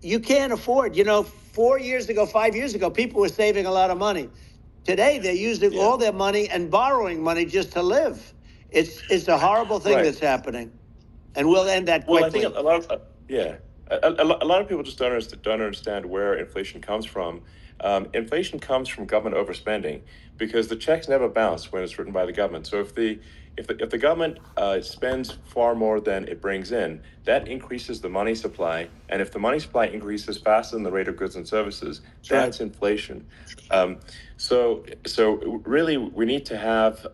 you can't afford. 4 years ago, 5 years ago, people were saving a lot of money. Today, they're using all their money and borrowing money just to live. It's a horrible thing that's happening. And we'll end that quickly. Well, I think a lot of a lot of people just don't understand where inflation comes from. Inflation comes from government overspending because the checks never bounce when it's written by the government. So if the government spends far more than it brings in, that increases the money supply. And if the money supply increases faster than the rate of goods and services, that's inflation. So really, we need to have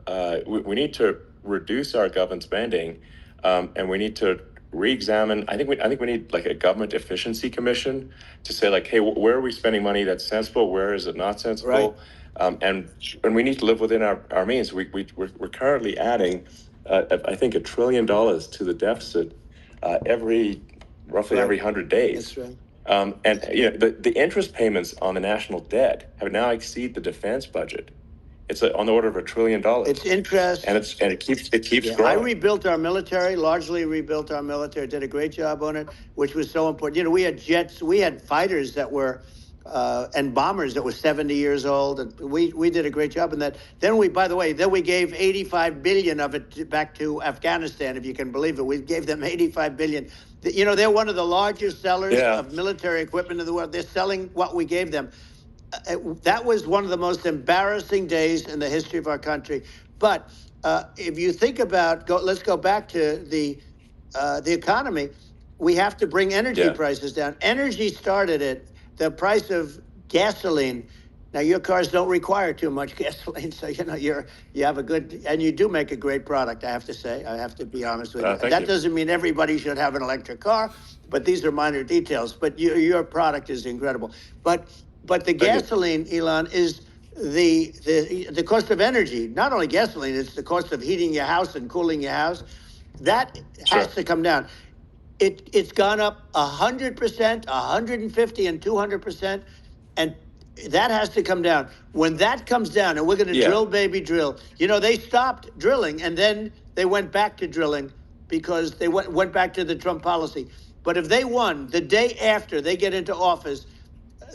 we need to reduce our government spending. And we need to re-examine. I think we need like a government efficiency commission to say like, hey, where are we spending money that's sensible? Where is it not sensible? And we need to live within our means. We're currently adding, I think, $1 trillion to the deficit roughly every 100 days. That's right. And the interest payments on the national debt have now exceeded the defense budget. It's on the order of $1 trillion. It's interest, and it keeps growing. I rebuilt our military, largely rebuilt our military. Did a great job on it, which was so important. We had jets, we had fighters that were, and bombers that were 70 years old, and we did a great job in that. Then we gave 85 billion of it back to Afghanistan, if you can believe it. We gave them 85 billion. They're one of the largest sellers of military equipment in the world. They're selling what we gave them. That was one of the most embarrassing days in the history of our country. But if you think about, let's go back to the economy. We have to bring energy prices down. Energy started at the price of gasoline. Now your cars don't require too much gasoline, so you have a good, and you do make a great product. I have to say, I have to be honest with you. That doesn't mean everybody should have an electric car, but these are minor details. But your product is incredible. But the gasoline, Elon, is the cost of energy. Not only gasoline, it's the cost of heating your house and cooling your house. That has to come down. It's gone up 100%, 150, and 200%, and that has to come down. When that comes down, and we're going to drill, baby, drill. They stopped drilling, and then they went back to drilling because they went back to the Trump policy. But if they won the day after they get into office,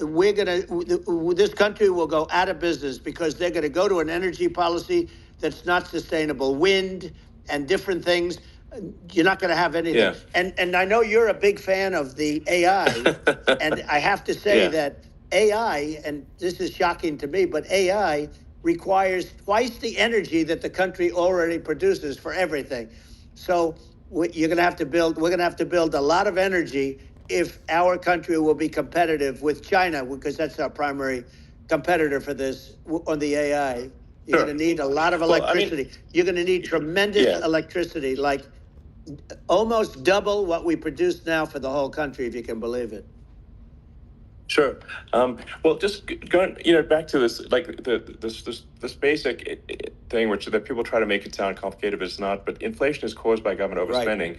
this country will go out of business because they're going to go to an energy policy that's not sustainable. Wind and different things. You're not going to have anything. And I know you're a big fan of the AI. And I have to say that AI, and this is shocking to me, but AI requires twice the energy that the country already produces for everything. So we're going to have to build a lot of energy if our country will be competitive with China, because that's our primary competitor for this on the AI. You're going to need a lot of electricity. You're going to need tremendous electricity, like almost double what we produce now for the whole country, if you can believe it. Sure. Well, just going, back to this, like this basic thing, which that people try to make it sound complicated, but it's not. But inflation is caused by government overspending.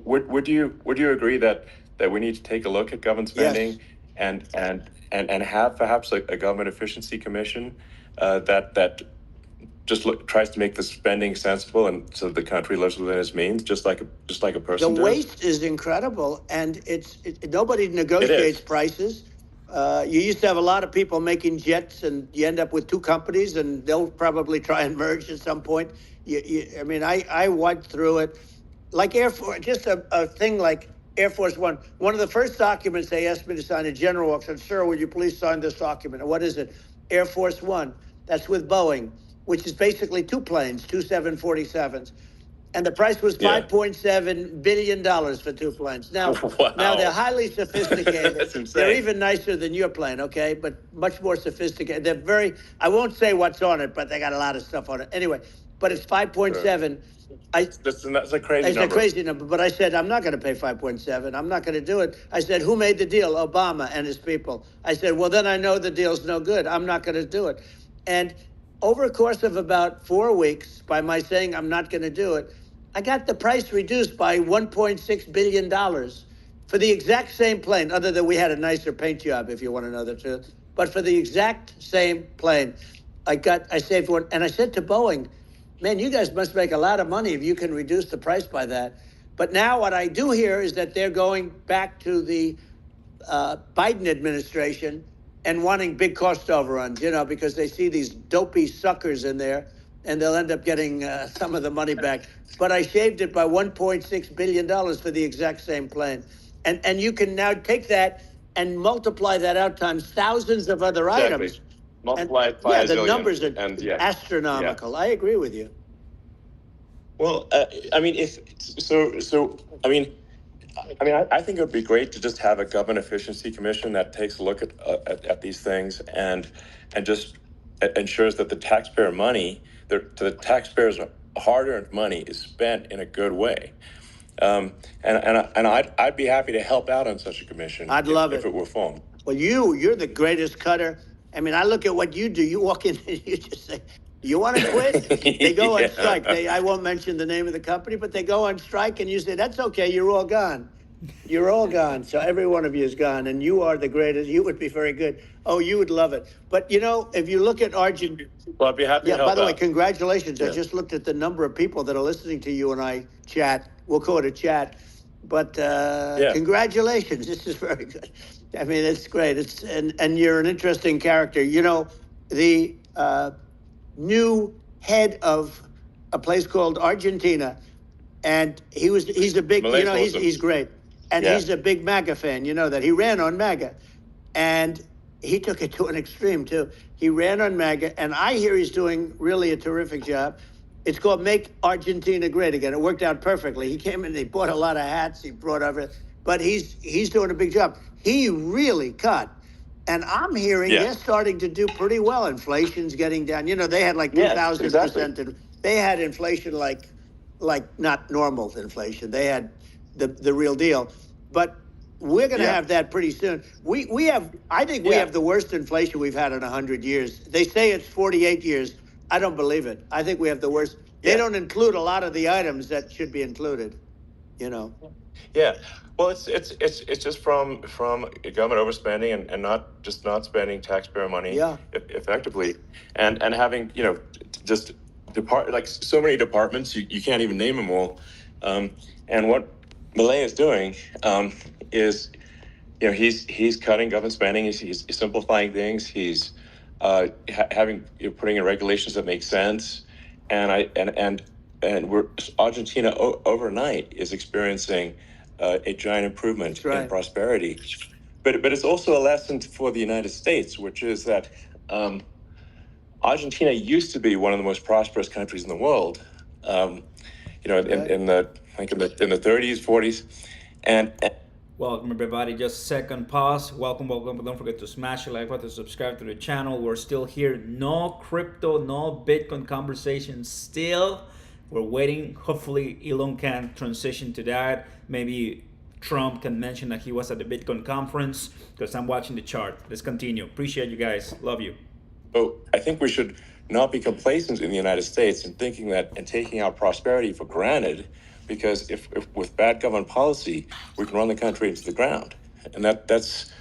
Would you agree that we need to take a look at government spending and have perhaps a government efficiency commission that just tries to make the spending sensible, and so the country lives within its means, just like a person The does. waste is incredible, and nobody negotiates prices. You used to have a lot of people making jets, and you end up with two companies, and they'll probably try and merge at some point. I mean, I went through it, like Air Force, just a thing like Air Force One. One of the first documents they asked me to sign, a general said, "Sir, would you please sign this document?" And what is it? Air Force One. That's with Boeing, which is basically two planes, two 747s. And the price was $5.7 billion for two planes. Now, Wow. now they're highly sophisticated. That's insane. They're even nicer than your plane, okay? But much more sophisticated. They're very, I won't say what's on it, but they got a lot of stuff on it. Anyway, but it's 5.7. That's a crazy it's number. a crazy number, but I said, I'm not going to pay 5.7. I'm not going to do it. I said, who made the deal? Obama and his people. I said, well, then I know the deal's no good. I'm not going to do it. And over a course of about 4 weeks, by my saying I'm not going to do it, I got the price reduced by $1.6 billion for the exact same plane, other than we had a nicer paint job, if you want to know the truth. But for the exact same plane, I saved one. And I said to Boeing, man, you guys must make a lot of money if you can reduce the price by that. But now what I do hear is that they're going back to the Biden administration and wanting big cost overruns, because they see these dopey suckers in there, and they'll end up getting some of the money back. But I shaved it by $1.6 billion for the exact same plane. And you can now take that and multiply that out times thousands of other items. Multiply it by a the zillion, numbers are and astronomical. I agree with you. Well, I mean, I think it would be great to just have a government efficiency commission that takes a look at these things and just ensures that the taxpayer money, the taxpayers' hard-earned money, is spent in a good way. And I'd be happy to help out on such a commission. I'd love it if it were formed. Well, you're the greatest cutter. I mean, I look at what you do. You walk in and you just say, you want to quit? They go on strike. I won't mention the name of the company, but they go on strike, and you say, that's okay, you're all gone. You're all gone. So every one of you is gone, and you are the greatest. You would be very good. Oh, you would love it. But, if you look at Argentina. Well, I'd be happy to help by the way, out. congratulations. I just looked at the number of people that are listening to you and I chat. We'll call it a chat. But congratulations. This is very good. I mean, it's great. And you're an interesting character. The new head of a place called Argentina, and he's a big, he's great. And he's a big MAGA fan, that. He ran on MAGA. And he took it to an extreme, too. He ran on MAGA, and I hear he's doing really a terrific job. It's called Make Argentina Great Again. It worked out perfectly. He came in, he bought a lot of hats, he brought everything. But he's doing a big job. He really cut. And I'm hearing they're starting to do pretty well. Inflation's getting down. They had like 2,000%. Exactly. They had inflation like not normal inflation. They had the real deal. But we're going to have that pretty soon. I think we have the worst inflation we've had in 100 years. They say it's 48 years. I don't believe it. I think we have the worst. They don't include a lot of the items that should be included, Yeah. Well, it's just from government overspending and not spending taxpayer money effectively, and having just so many departments you can't even name them all, and what Milei is doing is he's cutting government spending, he's simplifying things, he's putting in regulations that make sense, and Argentina overnight is experiencing a giant improvement in prosperity. But it's also a lesson for the United States, which is that Argentina used to be one of the most prosperous countries in the world. In the 30s, 40s, and welcome everybody. Just a second pause. Welcome. Don't forget to smash the like button, subscribe to the channel. We're still here. No crypto, no Bitcoin conversation still. We're waiting. Hopefully Elon can transition to that. Maybe Trump can mention that he was at the Bitcoin conference, because I'm watching the chart. Let's continue. Appreciate you guys. Love you. So I think we should not be complacent in the United States and thinking that and taking our prosperity for granted, because if with bad government policy, we can run the country into the ground. And that's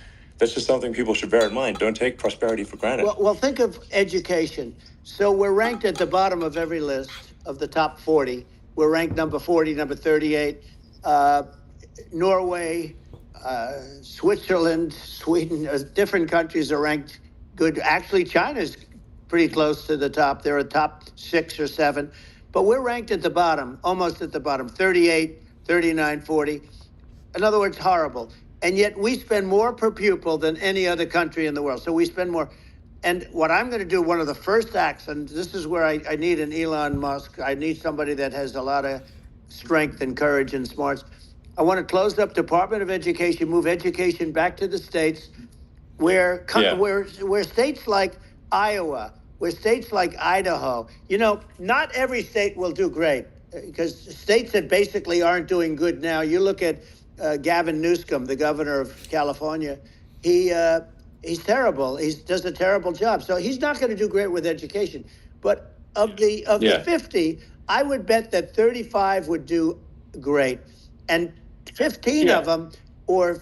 That's just something people should bear in mind. Don't take prosperity for granted. Well, think of education. So we're ranked at the bottom of every list of the top 40. We're ranked number 40, number 38. Norway, Switzerland, Sweden, different countries are ranked good. Actually, China's pretty close to the top. They're a top 6 or 7. But we're ranked at the bottom, almost at the bottom, 38, 39, 40. In other words, horrible. And yet we spend more per pupil than any other country in the world. So we spend more. And what I'm going to do, one of the first acts, and this is where I need an Elon Musk. I need somebody that has a lot of strength and courage and smarts. I want to close up Department of Education, move education back to the states, where states like Iowa, where states like Idaho, not every state will do great, because states that basically aren't doing good now. You look at Gavin Newsom, the governor of California. He's terrible. He does a terrible job. So he's not going to do great with education. But of the 50, I would bet that 35 would do great, and 15 of them, or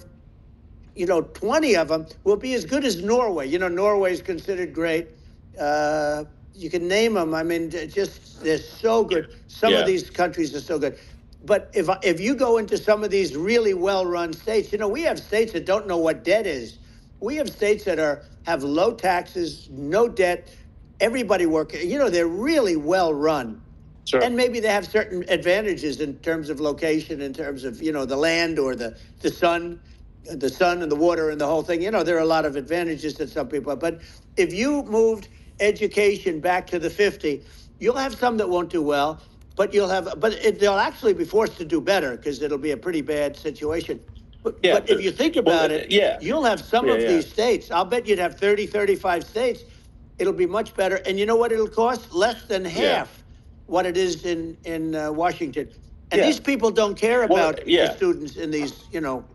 20 of them, will be as good as Norway. Norway is considered great. You can name them. I mean, they're so good. Some of these countries are so good. But if you go into some of these really well-run states, we have states that don't know what debt is. We have states that have low taxes, no debt, everybody working. They're really well-run. Sure. And maybe they have certain advantages in terms of location, in terms of, the land or the sun and the water and the whole thing. There are a lot of advantages that some people have. But if you moved education back to the 50, you'll have some that won't do well. But they'll actually be forced to do better, because it'll be a pretty bad situation. But if you think about it, you'll have some of these states. I'll bet you'd have 30, 35 states. It'll be much better. And you know what it'll cost? Less than half what it is in Washington. And these people don't care about the students in these,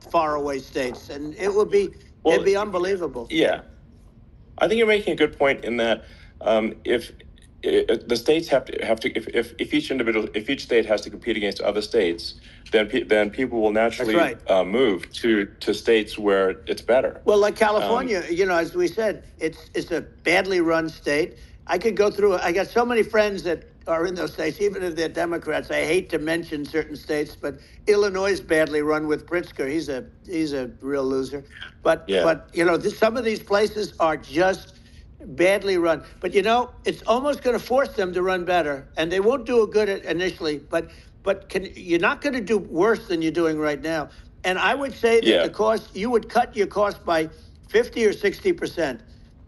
faraway states. And it'd be unbelievable. Yeah. I think you're making a good point in that if the states have to if each state has to compete against other states, then people will naturally move to states where it's better. Well, like California, as we said, it's a badly run state. I could go through. I got so many friends that are in those states, even if they're Democrats. I hate to mention certain states, but Illinois is badly run with Pritzker. He's a real loser. But some of these places are just badly run. But it's almost going to force them to run better, and they won't do it good initially. But you're not going to do worse than you're doing right now. And I would say that the cost, you would cut your cost by 50 or 60%.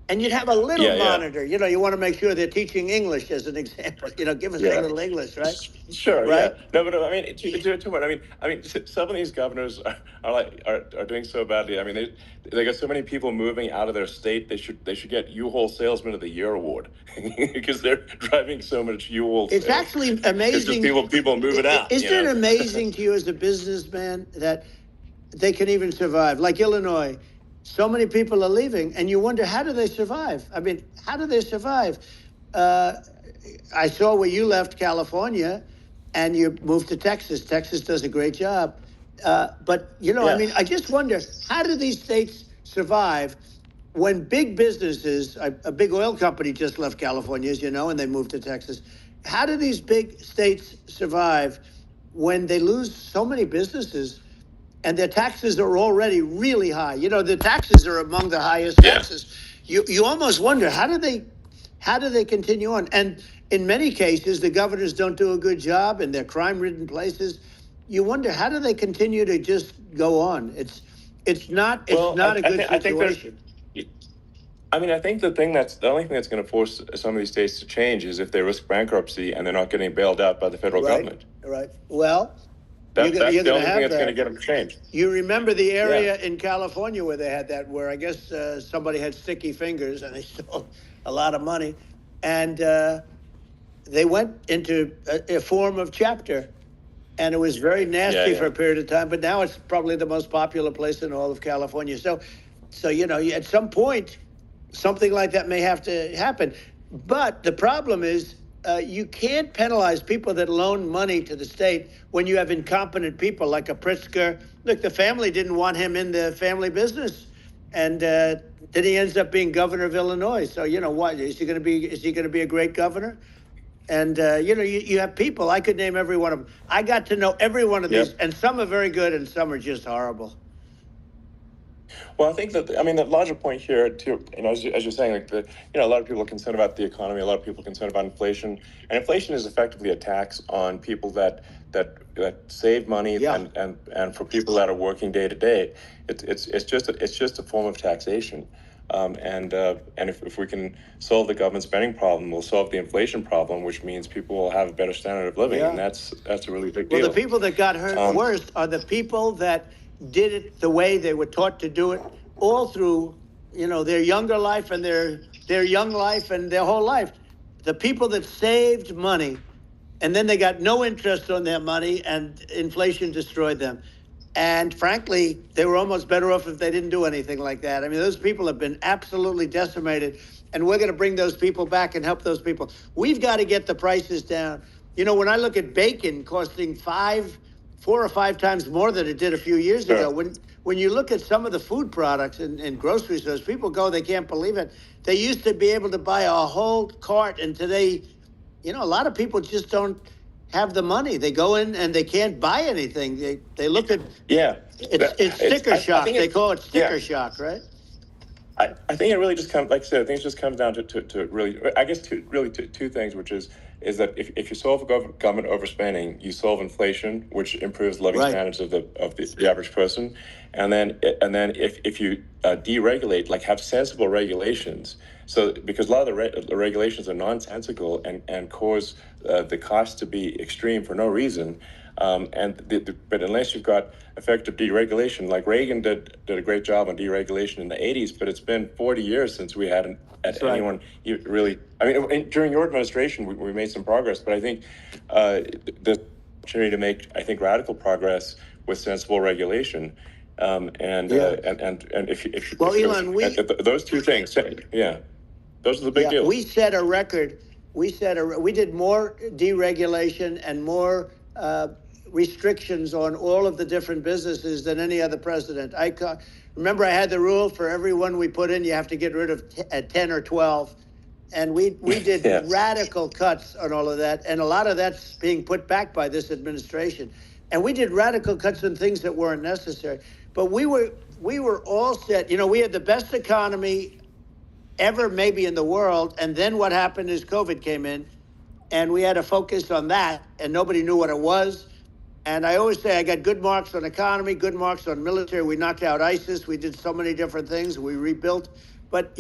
And you'd have a little monitor. You want to make sure they're teaching English, as an example. Give us a little English, right? Sure. Right? Yeah. No, but I mean, too much. I mean, some of these governors are doing so badly. I mean, they got so many people moving out of their state. They should get U-Haul Salesman of the Year award because they're driving so much U-Haul. It's actually amazing. It's just people moving out. Isn't it amazing to you as a businessman that they can even survive? Like Illinois. So many people are leaving, and you wonder, how do they survive? I mean, how do they survive? I saw where you left California, and you moved to Texas. Texas does a great job. But, I mean, I just wonder, how do these states survive when big businesses, a big oil company just left California, as you know, and they moved to Texas. How do these big states survive when they lose so many businesses? And their taxes are already really high. The taxes are among the highest taxes. You almost wonder, how do they continue on? And in many cases, the governors don't do a good job, and they're crime-ridden places. You wonder, how do they continue to just go on? It's not a good situation. I think the only thing that's going to force some of these states to change is if they risk bankruptcy and they're not getting bailed out by the federal government. Right. Well. That's the only thing that's going to get them to change. You remember the area in California where they had that, where I guess somebody had sticky fingers and they stole a lot of money. And they went into a form of chapter. And it was very nasty for a period of time. But now it's probably the most popular place in all of California. So at some point, something like that may have to happen. But the problem is, you can't penalize people that loan money to the state when you have incompetent people like a Pritzker. Look, the family didn't want him in the family business. and then he ends up being governor of Illinois. So what is he going to be? Is he going to be a great governor? And you have people. I could name every one of them. I got to know every one of these, and some are very good, and some are just horrible. Well, I think that, the larger point here, too, as you're saying, like a lot of people are concerned about the economy, a lot of people are concerned about inflation, and inflation is effectively a tax on people that save money, and for people that are working day to day, it's just a form of taxation. And if we can solve the government spending problem, we'll solve the inflation problem, which means people will have a better standard of living, and that's a really big deal. Well, the people that got hurt worst are the people that did it the way they were taught to do it all through, their younger life and their young life and their whole life. The people that saved money, and then they got no interest on their money, and inflation destroyed them. And frankly, they were almost better off if they didn't do anything like that. Those people have been absolutely decimated, and we're going to bring those people back and help those people. We've got to get the prices down. When I look at bacon costing 4 or 5 times more than it did a few years ago, when you look at some of the food products in grocery stores, people they can't believe it. They used to be able to buy a whole cart, and today, a lot of people just don't have the money. They go in and they can't buy anything. They look at it's sticker shock. They call it sticker shock, right? I think it really just comes, like I said, I think it just comes down to really, I guess, two things, which is that if you solve government overspending, you solve inflation, which improves living standards of the average person, and then if you deregulate, like have sensible regulations, so because a lot of the regulations are nonsensical and cause the cost to be extreme for no reason. But unless you've got effective deregulation, like Reagan did a great job on deregulation in the 80s, but it's been 40 years since we had anyone really. During your administration, we made some progress, but I think the opportunity to make, radical progress with sensible regulation. If Elon, those two things, those are the big deals. We set a record. We did more deregulation and more restrictions on all of the different businesses than any other president. Remember, I had the rule for every one we put in, you have to get rid of 10 or 12. And we did radical cuts on all of that. And a lot of that's being put back by this administration. And we did radical cuts on things that weren't necessary. But we were all set. We had the best economy ever maybe in the world. And then what happened is COVID came in. And we had to focus on that, and nobody knew what it was. And I always say I got good marks on economy, good marks on military. We knocked out ISIS. We did so many different things. We rebuilt. But,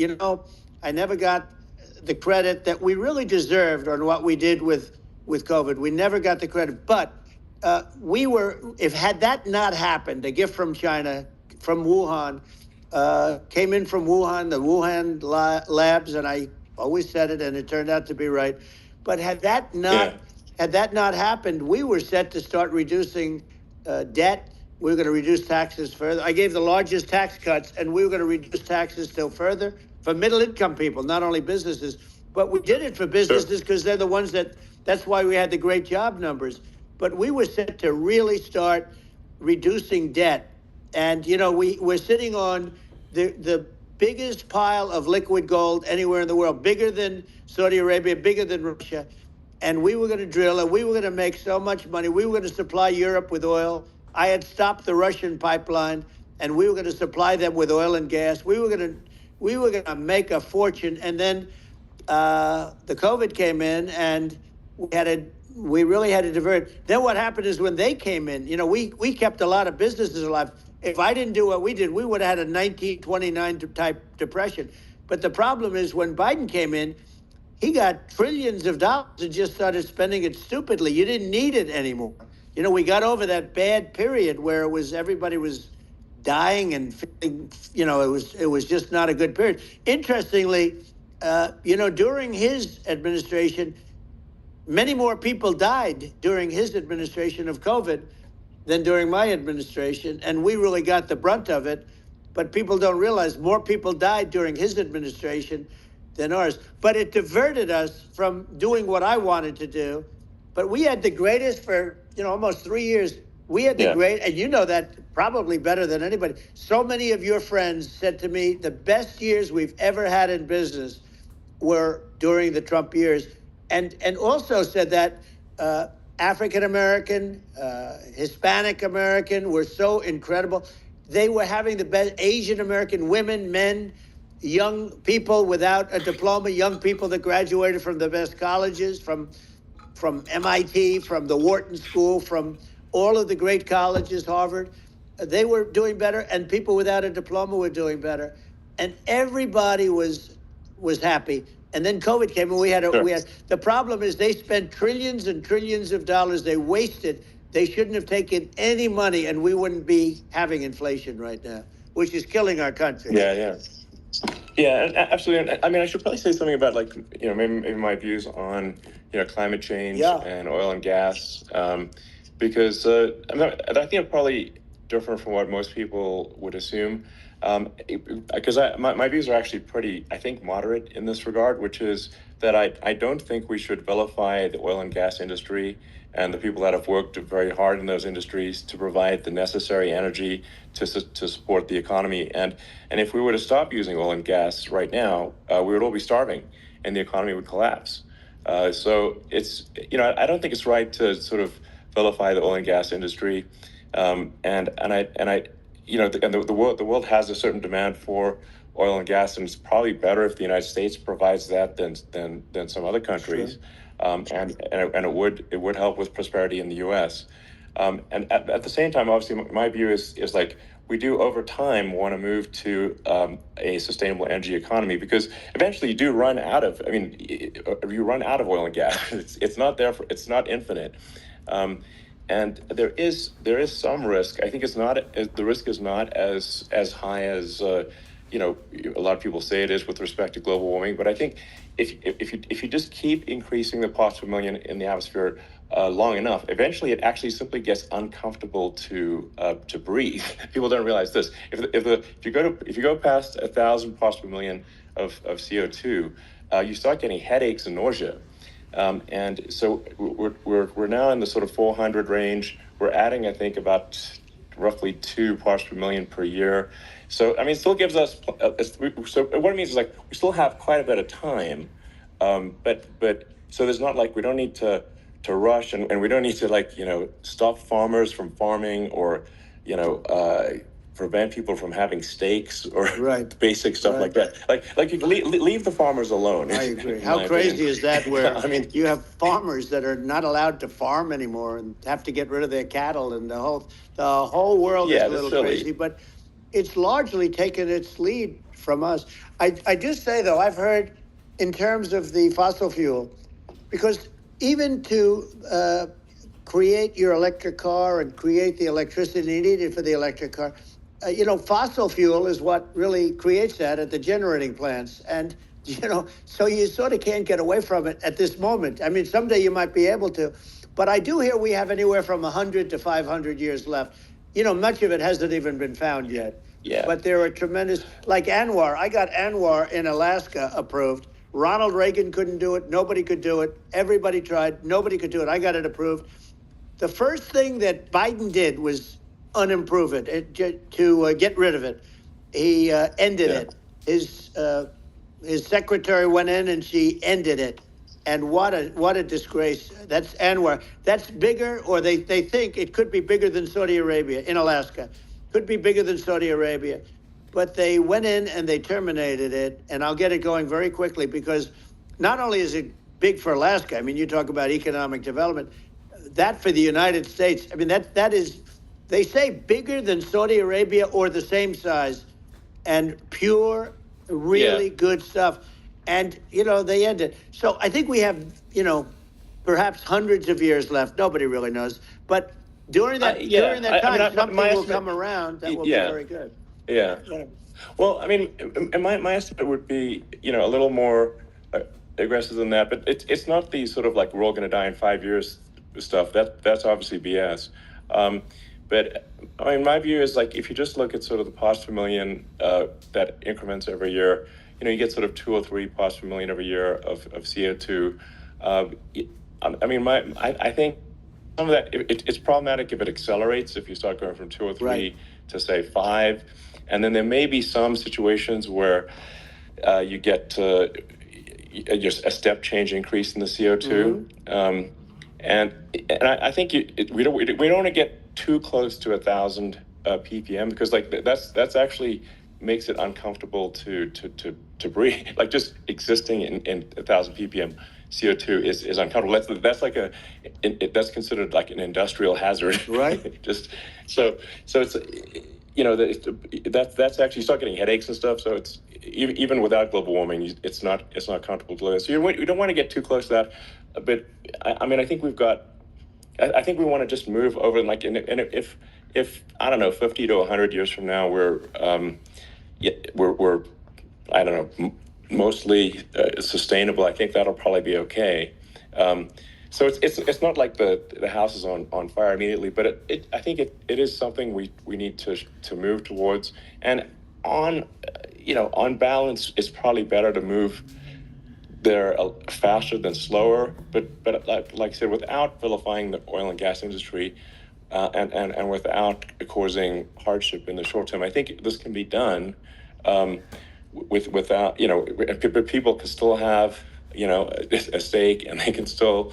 I never got the credit that we really deserved on what we did with COVID. We never got the credit. But had that not happened, a gift from China, from Wuhan, came in from Wuhan, the Wuhan labs, and I always said it, and it turned out to be right. But had that not happened, we were set to start reducing debt. We were going to reduce taxes further. I gave the largest tax cuts, and we were going to reduce taxes still further for middle-income people, not only businesses. But we did it for businesses because they're the ones that's why we had the great job numbers. But we were set to really start reducing debt. And, we're sitting on the biggest pile of liquid gold anywhere in the world, bigger than Saudi Arabia, bigger than Russia. And we were going to drill, and we were going to make so much money. We were going to supply Europe with oil. I had stopped the Russian pipeline, and we were going to supply them with oil and gas. We were going to make a fortune. And then the COVID came in, and we really had to divert. Then what happened is when they came in, we kept a lot of businesses alive. If I didn't do what we did, we would have had a 1929 type depression. But the problem is when Biden came in, he got trillions of dollars and just started spending it stupidly. You didn't need it anymore. We got over that bad period where everybody was dying and feeling, it was just not a good period. Interestingly, during his administration, many more people died during his administration of COVID than during my administration, and we really got the brunt of it. But people don't realize more people died during his administration than ours. But it diverted us from doing what I wanted to do. But we had the greatest for almost 3 years. We had the great, and that probably better than anybody. So many of your friends said to me, the best years we've ever had in business were during the Trump years, and also said that African American, Hispanic American were so incredible. They were having the best. Asian American women, men, young people without a diploma, young people that graduated from the best colleges, from MIT, from the Wharton School, from all of the great colleges, Harvard. They were doing better, and people without a diploma were doing better, and everybody was happy. And then COVID came, and we had the problem is they spent trillions and trillions of dollars. They wasted. They shouldn't have taken any money, and we wouldn't be having inflation right now, which is killing our country. Yeah, absolutely. I mean, I should probably say something about, like, maybe my views on, climate change and oil and gas, because I think I'm probably different from what most people would assume, because my views are actually pretty, I think, moderate in this regard, which is that I don't think we should vilify the oil and gas industry and the people that have worked very hard in those industries to provide the necessary energy to support the economy. And if we were to stop using oil and gas right now, we would all be starving and the economy would collapse. So it's, I don't think it's right to sort of vilify the oil and gas industry. The world has a certain demand for oil and gas, and it's probably better if the United States provides that than some other countries. Sure. And it would help with prosperity in the U.S. And at the same time, obviously, my view is like, we do over time want to move to a sustainable energy economy, because eventually you do run out of. I mean, you run out of oil and gas. It's not there it's not infinite. And there is some risk. I think the risk is not as high as a lot of people say it is with respect to global warming. But I think if you just keep increasing the parts per million in the atmosphere long enough, eventually it actually simply gets uncomfortable to breathe. People don't realize this. If you go past 1,000 parts per million of CO2, you start getting headaches and nausea. And so we're now in the sort of 400 range. We're adding, I think, about roughly 2 parts per million per year. So, I mean, it still gives us, so what it means is, like, we still have quite a bit of time, but so there's not, like, we don't need to rush, and we don't need to, like, stop farmers from farming, or, prevent people from having steaks, or basic stuff like that. Like you leave the farmers alone. I agree. How crazy is that? Where I mean, you have farmers that are not allowed to farm anymore and have to get rid of their cattle, and the whole world is a little crazy. But it's largely taken its lead from us. I just say, though, I've heard in terms of the fossil fuel, because even to create your electric car and create the electricity needed for the electric car, fossil fuel is what really creates that at the generating plants. And, so you sort of can't get away from it at this moment. I mean, someday you might be able to. But I do hear we have anywhere from 100 to 500 years left. Much of it hasn't even been found yet. Yeah. But there are tremendous, like Anwar. I got Anwar in Alaska approved. Ronald Reagan couldn't do it. Nobody could do it. Everybody tried. Nobody could do it. I got it approved. The first thing that Biden did was unimprove it, to get rid of it. He ended it. His secretary went in and she ended it. And what a disgrace. That's Anwar. That's bigger, or they think it could be bigger than Saudi Arabia in Alaska. Could be bigger than Saudi Arabia. But they went in and they terminated it. And I'll get it going very quickly, because not only is it big for Alaska, I mean, you talk about economic development, that for the United States, I mean, that is, they say bigger than Saudi Arabia or the same size, and pure, really good stuff. And, they end it. So I think we have, perhaps hundreds of years left. Nobody really knows. But during that time, something will come around that will be very good. Yeah. Well, I mean, my estimate would be, a little more aggressive than that. But it's not the sort of like, we're all going to die in 5 years stuff. That's obviously BS. But I mean, my view is, like, if you just look at sort of the parts per million that increments every year, you get sort of 2 or 3 parts per million every year of CO2. I mean, I think some of that, it's problematic if it accelerates, if you start going from 2 or 3 Right. to say 5. And then there may be some situations where you get just a step change increase in the CO2. And I think we don't want to get too close to 1,000 ppm, because like that's actually makes it uncomfortable to breathe. Like just existing in 1,000 ppm CO2 is uncomfortable. That's like that's considered like an industrial hazard. Right. Just so it's that's actually, you start getting headaches and stuff. So it's even without global warming, it's not comfortable to live. So you don't want to get too close to that. But I mean, I think I think we want to just move over, and if I don't know, 50 to 100 years from now, we're I don't know, mostly sustainable, I think that'll probably be okay. So it's not like the house is on fire immediately, but I think it is something we need to move towards. And on balance, it's probably better to move there faster than slower. But like I said, without vilifying the oil and gas industry, and without causing hardship in the short term, I think this can be done. Without people can still have a stake, and they can still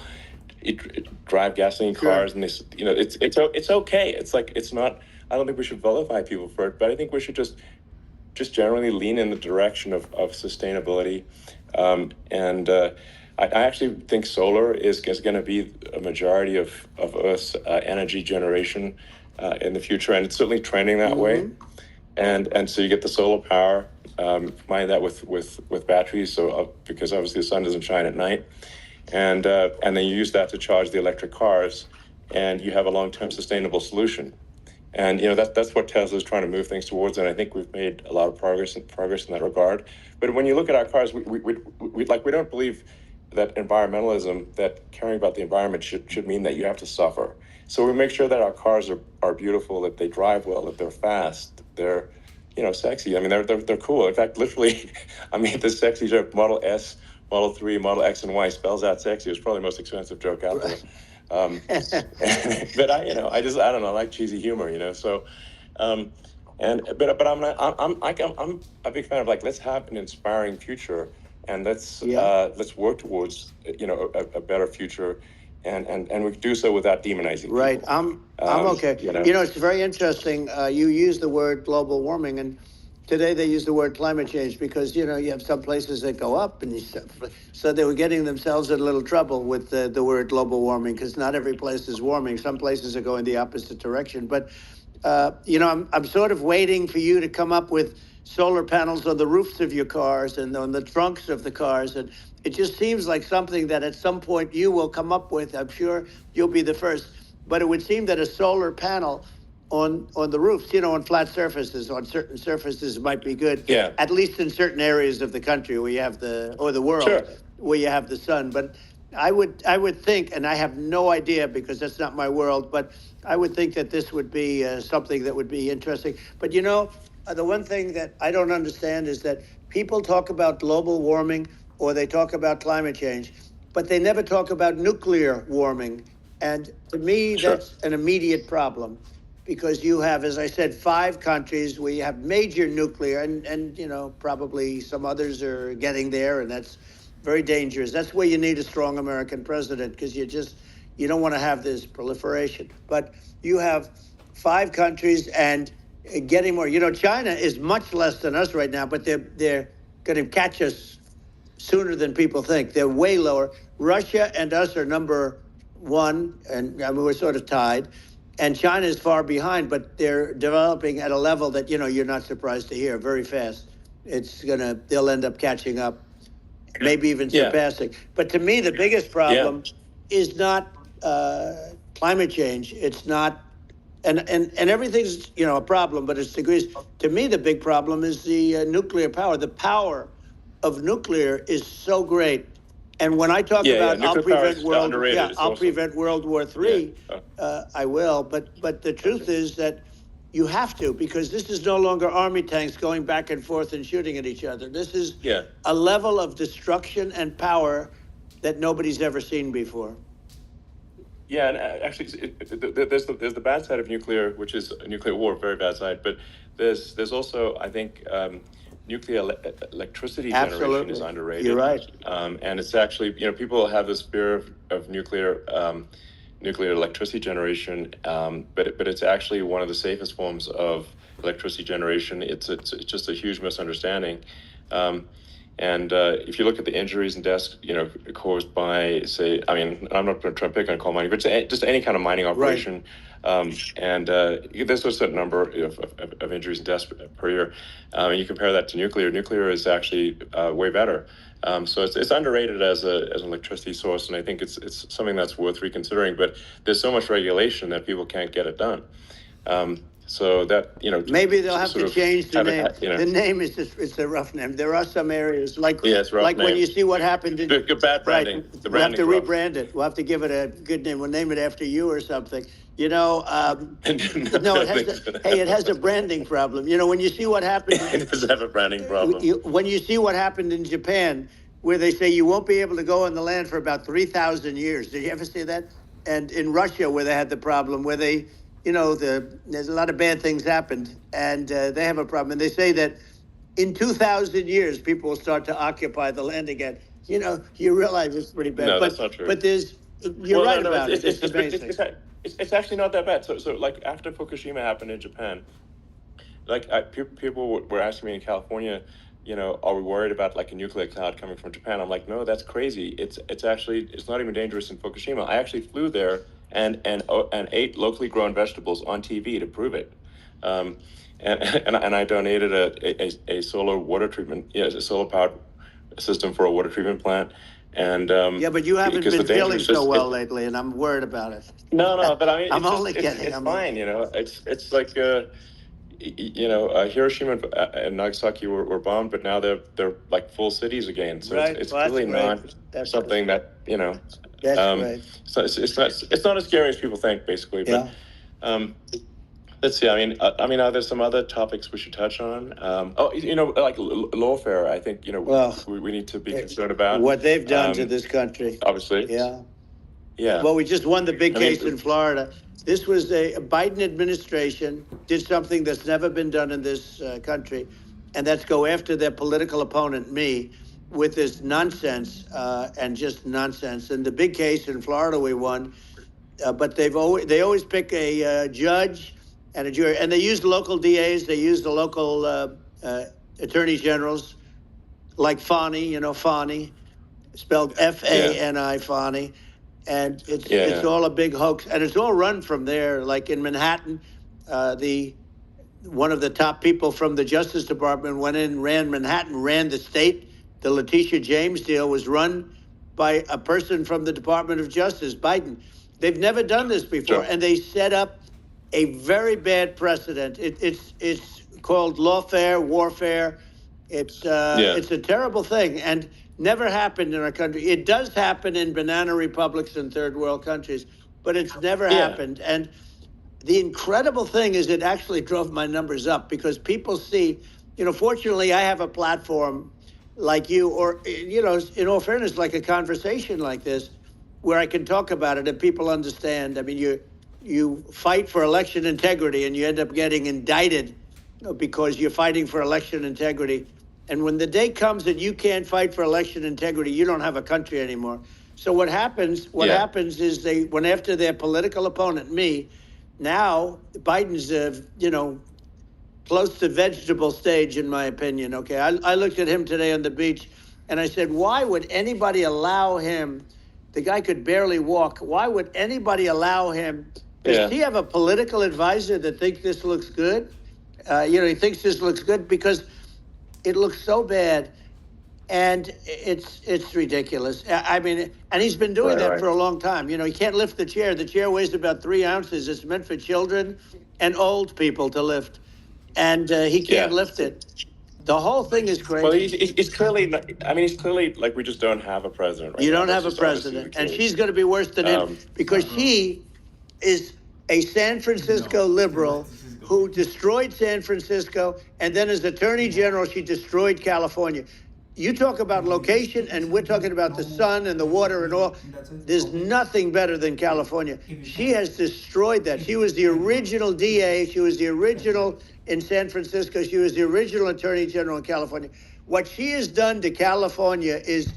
drive gasoline cars, and it's okay. It's like, it's not. I don't think we should vilify people for it, but I think we should just generally lean in the direction of sustainability. I actually think solar is going to be a majority of Earth's energy generation in the future, and it's certainly trending that way. And so you get the solar power, combine that with batteries, so because obviously the sun doesn't shine at night, and then you use that to charge the electric cars, and you have a long-term sustainable solution. And that's what Tesla is trying to move things towards, and I think we've made a lot of progress in that regard. But when you look at our cars, we don't believe that environmentalism, that caring about the environment should mean that you have to suffer. So we make sure that our cars are beautiful, that they drive well, that they're fast, they're sexy. I mean, they're cool. In fact, literally, I mean, the sexy joke, Model S, Model 3, Model X, and Y spells out sexy. It's probably the most expensive joke out there. But I don't know, I like cheesy humor, so, but I'm a big fan of, like, let's have an inspiring future, and let's work towards, a better future, and we can do so without demonizing people. Right. I'm okay. It's very interesting. You use the word global warming, and today they use the word climate change because, you have some places that go up, and so they were getting themselves in a little trouble with the word global warming, because not every place is warming. Some places are going the opposite direction. But, I'm sort of waiting for you to come up with solar panels on the roofs of your cars and on the trunks of the cars. And it just seems like something that at some point you will come up with. I'm sure you'll be the first. But it would seem that a solar panel on the roofs, on flat surfaces, on certain surfaces might be good. Yeah. At least in certain areas of the country where you have the world, Sure, where you have the sun. But I would think, and I have no idea because that's not my world, but I would think that this would be something that would be interesting. But the one thing that I don't understand is that people talk about global warming or they talk about climate change, but they never talk about nuclear warming. And to me, Sure. That's an immediate problem, because you have, as I said, 5 countries where you have major nuclear, and probably some others are getting there, and that's very dangerous. That's where you need a strong American president, because you don't want to have this proliferation. But you have 5 countries and getting more. China is much less than us right now, but they're going to catch us sooner than people think. They're way lower. Russia and us are number 1, and we're sort of tied. And China is far behind, but they're developing at a level that, you're not surprised to hear, very fast. They'll end up catching up, maybe even surpassing. But to me, the biggest problem is not climate change. It's not, and everything's, a problem, but it's degrees. To me, the big problem is the nuclear power. The power of nuclear is so great. And when I talk about I'll prevent World War III, I will. But the truth is that you have to, because this is no longer army tanks going back and forth and shooting at each other. This is a level of destruction and power that nobody's ever seen before. Yeah, and actually, there's the bad side of nuclear, which is nuclear war, very bad side. But there's also, I think, nuclear electricity generation Absolutely. is underrated. You're right. And it's actually, people have this fear of nuclear electricity generation, but it's actually one of the safest forms of electricity generation. It's just a huge misunderstanding. And if you look at the injuries and deaths, caused by, say, I mean, I'm not going to try to pick on coal mining, but just any kind of mining operation. And there's a certain number of injuries and deaths per year. And you compare that to nuclear. Nuclear is actually way better. So it's underrated as an electricity source, and I think it's something that's worth reconsidering. But there's so much regulation that people can't get it done. So that, maybe they'll have to change the name. The name is just, it's a rough name. There are some areas like when you see what happened in bad branding. Right, The we'll have to branding's rebrand it. We'll have to give it a good name. We'll name it after you or something. No, it has a branding problem. When you see what happened. It does have a branding problem. When you see what happened in Japan, where they say you won't be able to go on the land for about 3,000 years. Did you ever see that? And in Russia, where they had the problem, where they, there's a lot of bad things happened, and they have a problem. And they say that in 2,000 years, people will start to occupy the land again. You realize it's pretty bad. No, that's not true. But you're right about it. It's amazing. It's actually not that bad. So like after Fukushima happened in Japan, like people were asking me in California, are we worried about like a nuclear cloud coming from Japan? I'm like, no, that's crazy. It's actually, it's not even dangerous in Fukushima. I actually flew there and ate locally grown vegetables on TV to prove it. And I donated a solar water treatment, a solar powered system for a water treatment plant. And but you haven't been feeling so well lately, and I'm worried about it. No, but I mean, I'm only kidding. It's fine, It's like Hiroshima and Nagasaki were bombed, but now they're like full cities again. So right. it's really not something that That's right. So it's not as scary as people think, basically. But let's see. I mean, are there some other topics we should touch on? Like lawfare. I think we need to be concerned about what they've done to this country. Obviously. Yeah. Well, we just won the big case in Florida. This was a Biden administration did something that's never been done in this country, and that's go after their political opponent, me, with this nonsense and just nonsense. And the big case in Florida we won, but they always pick a judge and a jury, and they use the local DAs, they use the local attorney generals, like Fani, Fani, spelled Fani, Fani. And it's all a big hoax, and it's all run from there. Like in Manhattan, one of the top people from the Justice Department went in, ran Manhattan, ran the state. The Letitia James deal was run by a person from the Department of Justice, Biden. They've never done this before, and they set up a very bad precedent. It's called lawfare, warfare. It's a terrible thing, and never happened in our country. It does happen in banana republics and third world countries, but it's never happened. And the incredible thing is it actually drove my numbers up because people see, fortunately I have a platform like you, or, in all fairness, like a conversation like this, where I can talk about it and people understand. I mean, you fight for election integrity and you end up getting indicted because you're fighting for election integrity. And when the day comes that you can't fight for election integrity, you don't have a country anymore. So what happens is they went after their political opponent, me. Now Biden's, close to vegetable stage, in my opinion. Okay, I looked at him today on the beach, and I said, why would anybody allow him? The guy could barely walk. Why would anybody allow him? Does he have a political advisor that thinks this looks good? He thinks this looks good because it looks so bad, and it's ridiculous. I mean, and he's been doing that for a long time. He can't lift the chair. The chair weighs about 3 ounces. It's meant for children and old people to lift, and he can't lift it. The whole thing is crazy. Well, he's clearly like we just don't have a president. Right you now. don't That's have a just president, and she's going to be worse than him because she is a San Francisco liberal who destroyed San Francisco, and then as Attorney General, she destroyed California. you talk about location, and we're talking about the sun and the water and all. There's nothing better than California. She has destroyed that. She was the original DA. She was the original in San Francisco. She was the original Attorney General in California. What she has done to California is,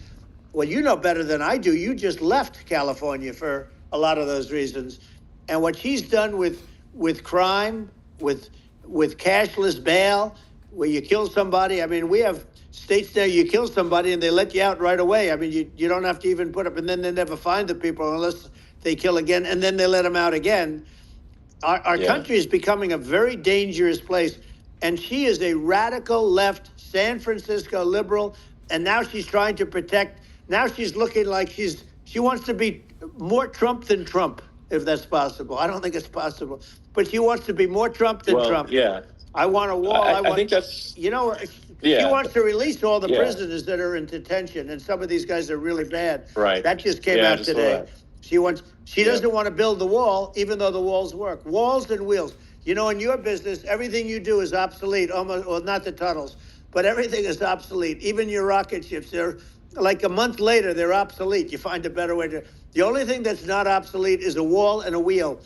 well, you know better than I do. You just left California for a lot of those reasons. And what she's done with crime, with cashless bail, where you kill somebody. I mean, we have states there, you kill somebody and they let you out right away. I mean, you don't have to even put up, and then they never find the people unless they kill again, and then they let them out again. Our country is becoming a very dangerous place. And she is a radical left San Francisco liberal. And now she's trying to protect. Now she's looking like she wants to be more Trump than Trump, if that's possible. I don't think it's possible, but she wants to be more Trump than Trump. Yeah. I want a wall. I think that's, she wants to release all the prisoners that are in detention, and some of these guys are really bad. Right. That just came out today. She doesn't want to build the wall, even though the walls work. Walls and wheels. You know, in your business, everything you do is obsolete, almost, well, not the tunnels, but everything is obsolete. Even your rocket ships, they're like a month later, they're obsolete. You find a better way to. The only thing that's not obsolete is a wall and a wheel.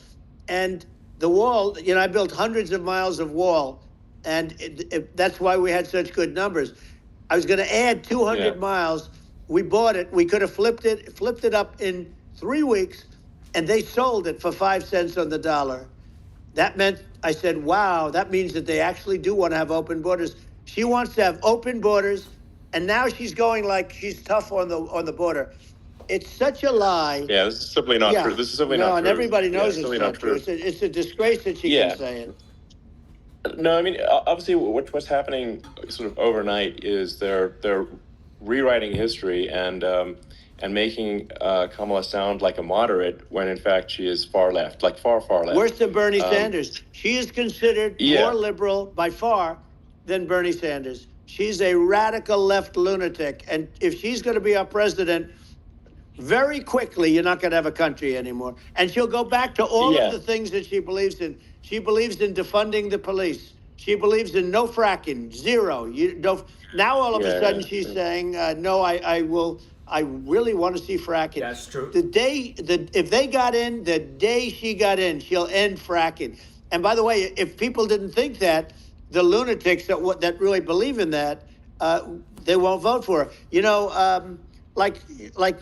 And the wall, you know, I built hundreds of miles of wall, and that's why we had such good numbers. I was going to add 200 miles. We bought it. We could have flipped it up in 3 weeks, and they sold it for 5 cents on the dollar. That meant, I said, wow, that means that they actually do want to have open borders. She wants to have open borders, and now she's going like she's tough on the border. It's such a lie. Yeah, this is simply not true. This is simply not true. No, and everybody knows it's not true. It's a disgrace that she can say it. No, I mean, obviously, what's happening sort of overnight is they're rewriting history and making Kamala sound like a moderate when in fact she is far left, like far left. Worse than Bernie Sanders. She is considered more liberal by far than Bernie Sanders. She's a radical left lunatic, and if she's going to be our president, very quickly you're not going to have a country anymore. And she'll go back to all of the things that she believes in. She believes in defunding the police. She believes in no fracking, zero. Now all of a sudden she's saying, no, I really want to see fracking. That's true. If they got in, the day she got in, she'll end fracking. And by the way, if people didn't think that, the lunatics that really believe in that, they won't vote for her. You know, like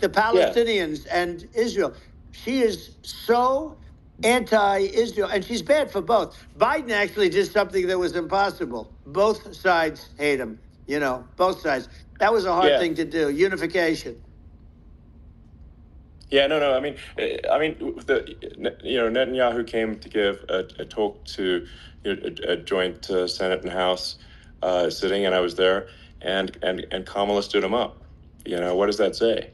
the Palestinians and Israel. She is so anti-Israel, and she's bad for both. Biden actually did something that was impossible. Both sides hate him, you know, both sides. That was a hard thing to do, unification. Yeah, no. I mean, Netanyahu came to give a talk to a joint Senate and House sitting, and I was there, and Kamala stood him up. You know, what does that say?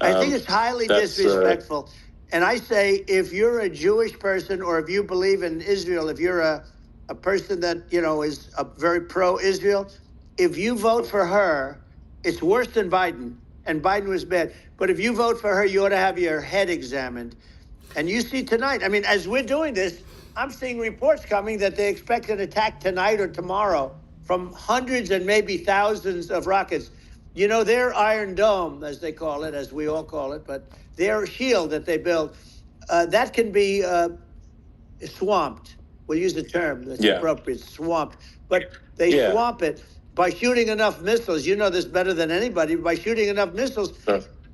I think it's highly disrespectful. And I say, if you're a Jewish person, or if you believe in Israel, if you're a person that, you know, is a very pro-Israel, if you vote for her, it's worse than Biden. And Biden was bad. But if you vote for her, you ought to have your head examined. And you see tonight, I mean, as we're doing this, I'm seeing reports coming that they expect an attack tonight or tomorrow from hundreds and maybe thousands of rockets. You know, their Iron Dome, as they call it, as we all call it, but their shield that they build, that can be swamped. We'll use the term that's appropriate, swamped. But they swamp it by shooting enough missiles. You know this better than anybody. By shooting enough missiles,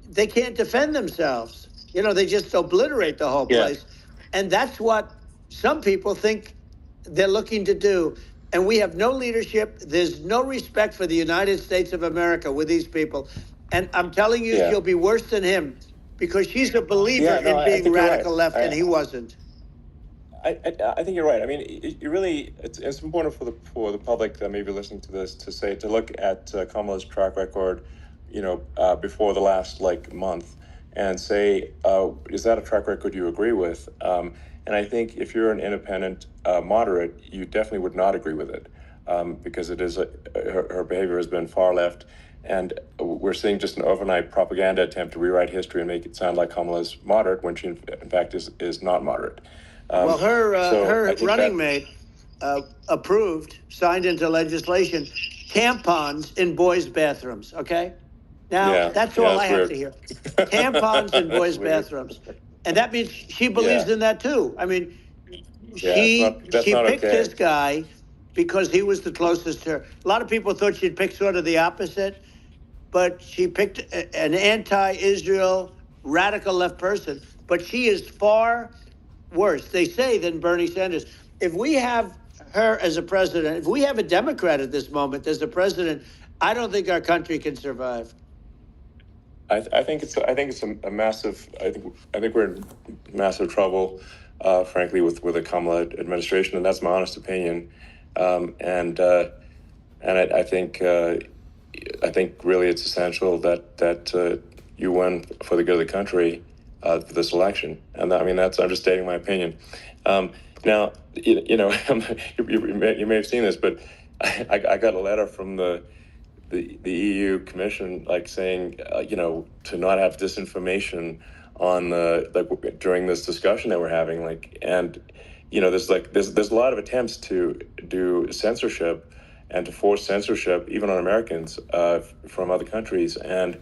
they can't defend themselves. You know, they just obliterate the whole place. And that's what some people think they're looking to do. And we have no leadership. There's no respect for the United States of America with these people. And I'm telling you, she'll be worse than him, because she's a believer in being radical left, and he wasn't. I think you're right. I mean, it's important for the public that may be listening to this to look at Kamala's track record, you know, before the last month, and say, is that a track record you agree with? And I think if you're an independent moderate, you definitely would not agree with it, because it is her behavior has been far left, and we're seeing just an overnight propaganda attempt to rewrite history and make it sound like Kamala's moderate when she in fact is not moderate. Well, her running mate approved, signed into legislation, tampons in boys' bathrooms, okay? Now, Yeah, that's yeah, all that's I have weird. to hear. Tampons in That's boys' weird. bathrooms. And that means she believes Yeah, in that too. I mean, yeah, that's she not picked okay. this guy because he was the closest to her. A lot of people thought she'd pick sort of the opposite, but she picked an anti-Israel radical left person. But she is far worse, they say, than Bernie Sanders. If we have her as a president, if we have a Democrat at this moment as the president, I don't think our country can survive. I think it's a massive. I think we're in massive trouble, frankly, with the Kamala administration, and that's my honest opinion. And I think really it's essential that you win for the good of the country for this election, and I mean I'm just stating my opinion. Now you may have seen this, but I got a letter from the EU Commission, like saying, to not have disinformation on during this discussion that we're having, and there's a lot of attempts to do censorship and to force censorship even on Americans from other countries, and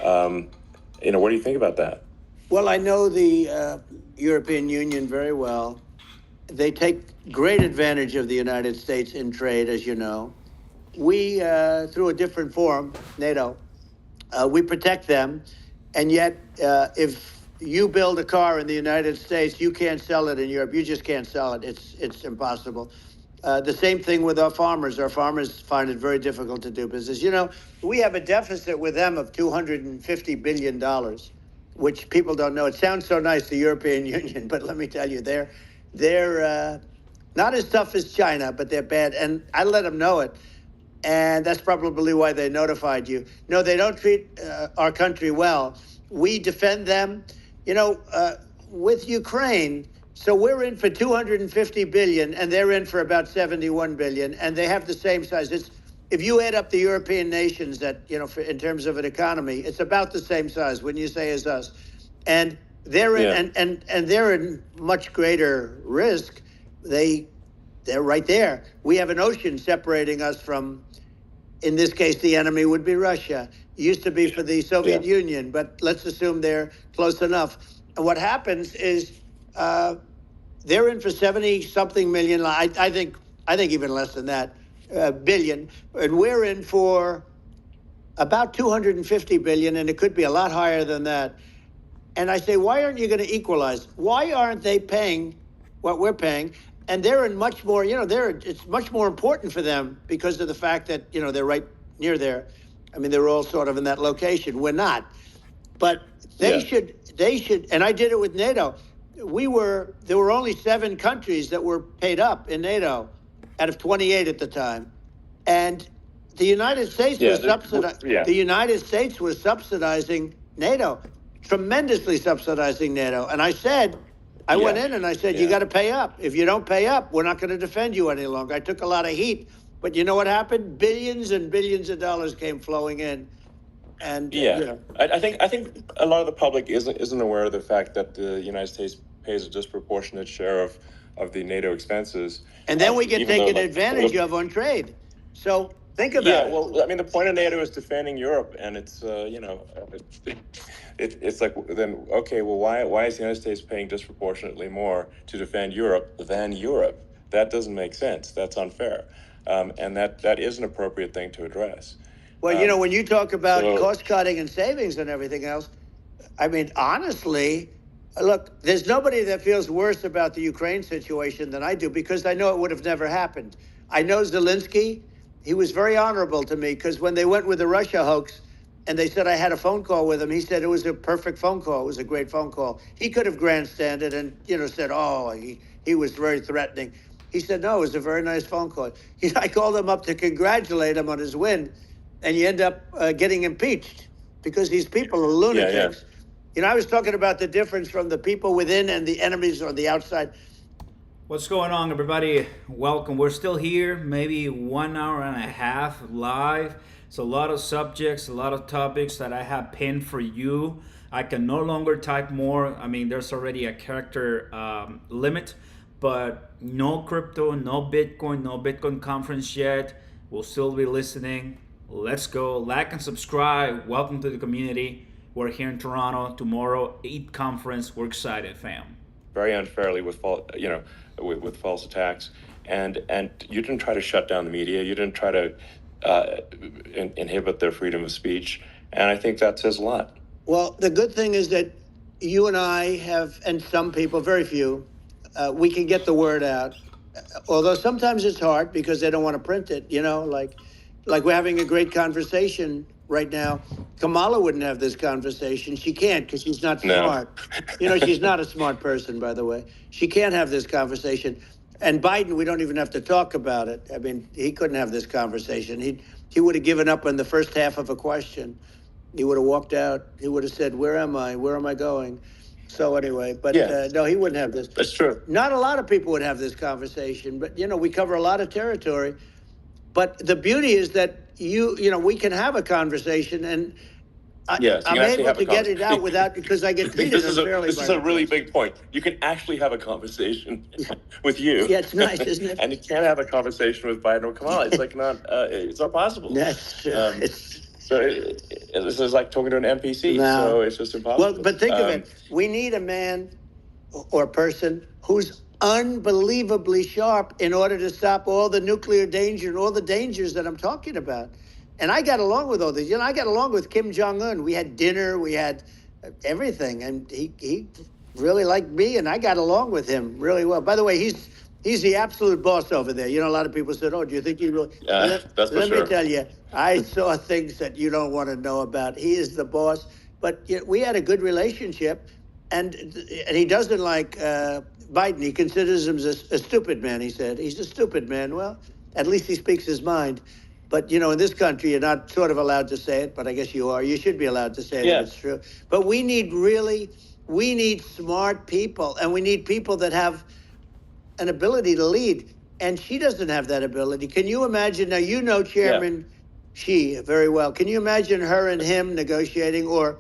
what do you think about that? Well, I know the European Union very well. They take great advantage of the United States in trade, as you know. We, through a different forum, NATO, we protect them. And yet, if you build a car in the United States, you can't sell it in Europe. You just can't sell it. It's impossible. The same thing with our farmers. Our farmers find it very difficult to do business. We have a deficit with them of $250 billion, which people don't know. It sounds so nice, the European Union, but let me tell you, they're not as tough as China, but they're bad. And I let them know it. And that's probably why they notified you. No, they don't treat our country well. We defend them, with Ukraine. So we're in for 250 billion, and they're in for about 71 billion, and they have the same size. If you add up the European nations that, in terms of an economy, it's about the same size, wouldn't you say, as us? And they're in, and they're in much greater risk. They're right there. We have an ocean separating us from, in this case, the enemy would be Russia. It used to be for the Soviet Union, but let's assume they're close enough. And what happens is they're in for 70-something million. I think even less than that, billion, and we're in for about 250 billion, and it could be a lot higher than that. And I say, why aren't you going to equalize? Why aren't they paying what we're paying? And they're in much more, it's much more important for them because of the fact that, they're right near there. I mean, they're all sort of in that location. We're not. But they should, and I did it with NATO. There were only 7 countries that were paid up in NATO out of 28 at the time. And the United States the United States was subsidizing NATO, tremendously subsidizing NATO. And I said, I went in and I said, you got to pay up. If you don't pay up, we're not going to defend you any longer. I took a lot of heat, but you know what happened? Billions and billions of dollars came flowing in. And I think a lot of the public isn't aware of the fact that the United States pays a disproportionate share of the NATO expenses. And then we get taken advantage of on trade. So think about it. Yeah, well, I mean, the point of NATO is defending Europe, and it's it's like, then okay, well, why is the United States paying disproportionately more to defend Europe than Europe? That doesn't make sense. That's unfair, and that is an appropriate thing to address. Well, when you talk about cost cutting and savings and everything else, I mean, honestly, look, there's nobody that feels worse about the Ukraine situation than I do, because I know it would have never happened. I know Zelensky. He was very honorable to me, because when they went with the Russia hoax and they said I had a phone call with him, he said it was a perfect phone call. It was a great phone call. He could have grandstanded and, said, he was very threatening. He said, no, it was a very nice phone call. I called him up to congratulate him on his win, and you end up getting impeached because these people are lunatics. I was talking about the difference from the people within and the enemies on the outside. What's going on, everybody? Welcome. We're still here, maybe 1 hour and a half live. It's a lot of subjects, a lot of topics that I have pinned for you. I can no longer type more. I mean, there's already a character limit, but no crypto, no Bitcoin conference yet. We'll still be listening. Let's go. Like and subscribe. Welcome to the community. We're here in Toronto tomorrow, 8th conference. We're excited, fam. Very unfairly with with false attacks, and you didn't try to shut down the media. You didn't try to inhibit their freedom of speech, and I think that says a lot. Well, the good thing is that you and I have, and some people, very few, we can get the word out. Although sometimes it's hard because they don't want to print it, like we're having a great conversation right now. Kamala wouldn't have this conversation. She can't because she's not smart. No. She's not a smart person, by the way. She can't have this conversation. And Biden, we don't even have to talk about it. I mean, he couldn't have this conversation. He would have given up on the first half of a question. He would have walked out. He would have said, where am I? Where am I going? So anyway, but no, he wouldn't have this. That's true. Not a lot of people would have this conversation, but, we cover a lot of territory. But the beauty is that we can have a conversation, and I'm able to get it out because I get treated unfairly. This is a really big point. You can actually have a conversation with you. Yeah, it's nice, isn't it? And you can't have a conversation with Biden or Kamala. It's like it's not possible. That's true. So this is like talking to an NPC. No. So it's just impossible. Well, but think of it. We need a man or person who's unbelievably sharp in order to stop all the nuclear danger and all the dangers that I'm talking about. And I got along with all these. I got along with Kim Jong-un. We had dinner. We had everything. And he really liked me, and I got along with him really well. By the way, he's the absolute boss over there. A lot of people said, oh, do you think he really... That's for sure. Let me tell you, I saw things that you don't want to know about. He is the boss. But we had a good relationship, and he doesn't like Biden. He considers him a stupid man, he said. He's a stupid man. Well, at least he speaks his mind. But, in this country, you're not sort of allowed to say it, but I guess you are. You should be allowed to say it if it's true. But we need smart people, and we need people that have an ability to lead. And she doesn't have that ability. Can you imagine? Now, Chairman Xi very well. Can you imagine her and him negotiating or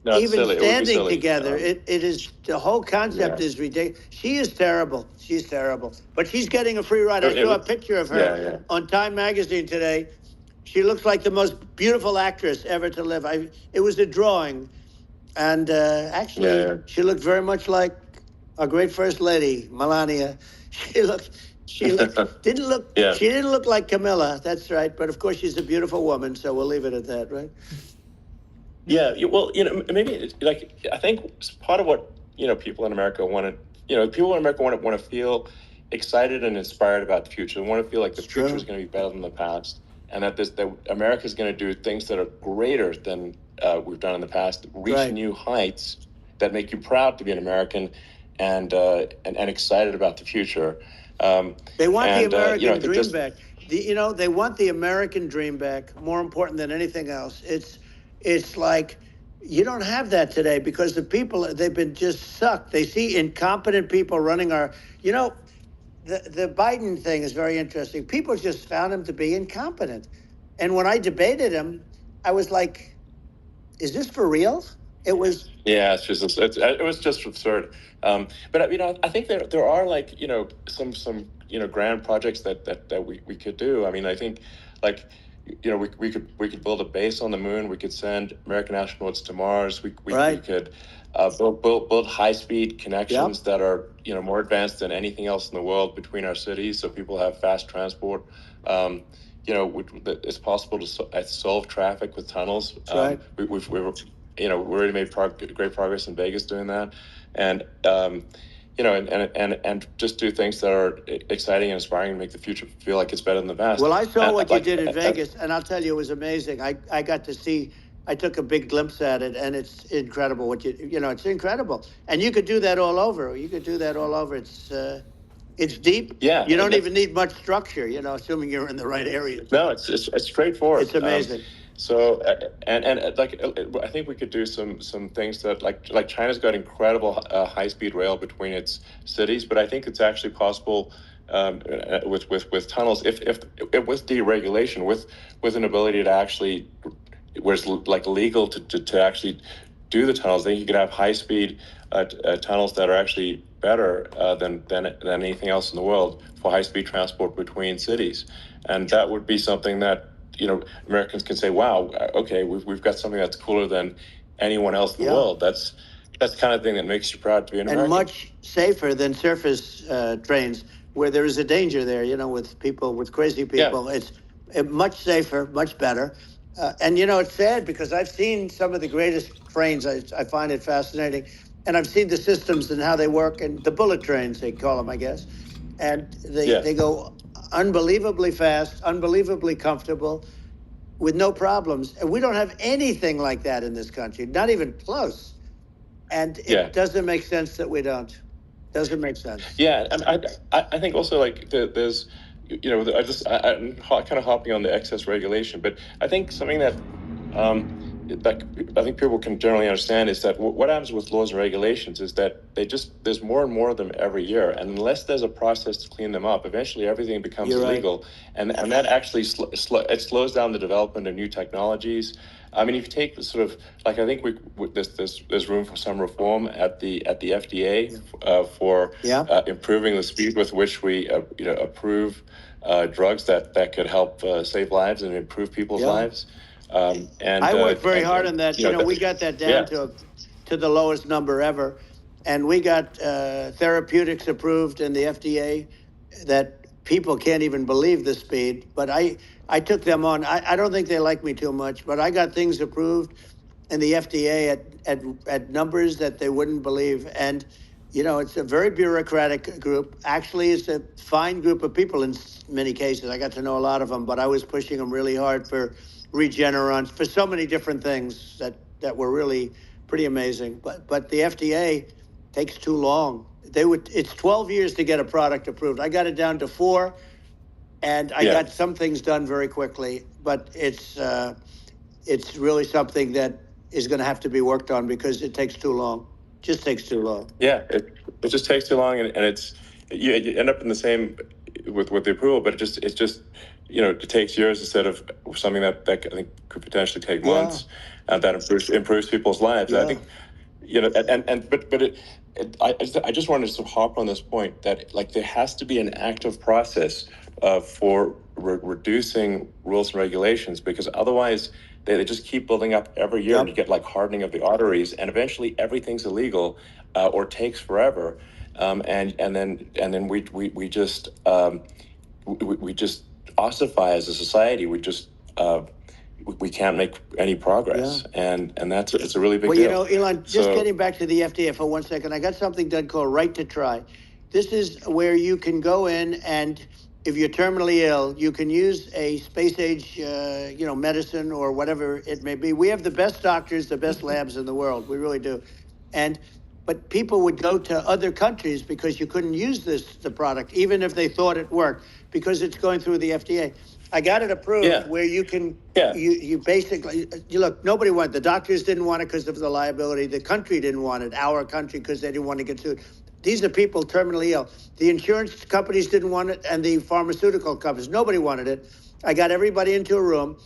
even standing together? It is, the whole concept is ridiculous. She is terrible. She's terrible. But she's getting a free ride. I saw a picture of her on Time Magazine today. She looks like the most beautiful actress ever to live. It was a drawing. And actually, she looked very much like our great First Lady, Melania. She didn't look like Camilla. That's right. But of course, she's a beautiful woman. So we'll leave it at that, right? Yeah, well, maybe I think part of what people in America want to feel excited and inspired about the future. They want to feel like the future is going to be better than the past, and that America is going to do things that are greater than we've done in the past, reach new heights that make you proud to be an American, and excited about the future. They want the American dream back. They want the American dream back. More important than anything else. It's like you don't have that today because the people, they've been just sucked. They see incompetent people running our, the Biden thing is very interesting. People just found him to be incompetent. And when I debated him, I was like, is this for real? It was. Yeah, it was just absurd. But I think there are some grand projects that we could do. I mean, I think we could build a base on the moon. We could send American astronauts to Mars. We could build high-speed connections that are more advanced than anything else in the world between our cities, so people have fast transport. It's possible to solve traffic with tunnels. We've already made great progress in Vegas doing that, and and just do things that are exciting and inspiring and make the future feel like it's better than the past. Well, I saw what you did in Vegas, and I'll tell you, it was amazing. I got to see. I took a big glimpse at it, and it's incredible. It's incredible, and you could do that all over. It's deep. Yeah. You don't even need much structure, assuming you're in the right area. No, it's straightforward. It's amazing. So I think we could do some things that like China's got incredible high-speed rail between its cities, but I think it's actually possible with tunnels if with deregulation, with an ability to actually where it's legal to actually do the tunnels. Then you could have high-speed tunnels that are actually better than anything else in the world for high-speed transport between cities. and that would be something that, you know, Americans can say, wow, okay, we've got something that's cooler than anyone else in the world. That's the kind of thing that makes you proud to be an American. And much safer than surface trains, where there is a danger there, you know, with people, with crazy people. It's much safer, much better. And, you know, it's sad because I've seen some of the greatest trains. I find it fascinating. And I've seen the systems and how they work, and the bullet trains, they call them, I guess. And they go unbelievably fast, unbelievably comfortable, with no problems. And we don't have anything like that in this country, not even close. And it doesn't make sense that we don't. Doesn't make sense. Yeah, and I think also, like, there's, you know, I'm kind of hopping on the excess regulation, but I think something that that I think people can generally understand is that what happens with laws and regulations is that there's more and more of them every year, and unless there's a process to clean them up, eventually everything becomes illegal, and that actually it slows down the development of new technologies. I mean, if you take the sort of, like, I think there's room for some reform at the FDA for improving the speed with which we approve drugs that could help save lives and improve people's lives. And I worked very hard on that. You know, we got that down to the lowest number ever, and we got therapeutics approved in the FDA that people can't even believe the speed. But I took them on. I don't think they like me too much, but I got things approved in the FDA at numbers that they wouldn't believe. And, you know, it's a very bureaucratic group. Actually, it's a fine group of people in many cases. I got to know a lot of them, but I was pushing them really hard for Regeneron, for so many different things that were really pretty amazing. But the FDA takes too long. It's 12 years to get a product approved. I got it down to 4, and I got some things done very quickly. But it's really something that is going to have to be worked on because it takes too long. Just takes too long. Yeah, it just takes too long, and it's you end up in the same with the approval, but it's just you know, it takes years instead of something that I think could potentially take months, and that improves people's lives. I think, you know, I just wanted to hop on this point that, like, there has to be an active process for reducing rules and regulations, because otherwise they just keep building up every year, and you get like hardening of the arteries, and eventually everything's illegal or takes forever, and then we just ossify as a society. We can't make any progress, and it's a really big deal. Well, you know, Elon, just getting back to the FDA for 1 second, I got something done called Right to Try. This is where you can go in, and if you're terminally ill, you can use a space age, medicine or whatever it may be. We have the best doctors, the best labs in the world. We really do. But people would go to other countries because you couldn't use the product, even if they thought it worked, because it's going through the FDA. I got it approved where you can, you basically, look, nobody wanted, the doctors didn't want it because of the liability. The country didn't want it, our country, because they didn't want to get sued. These are people terminally ill. The insurance companies didn't want it, and the pharmaceutical companies, nobody wanted it. I got everybody into a room,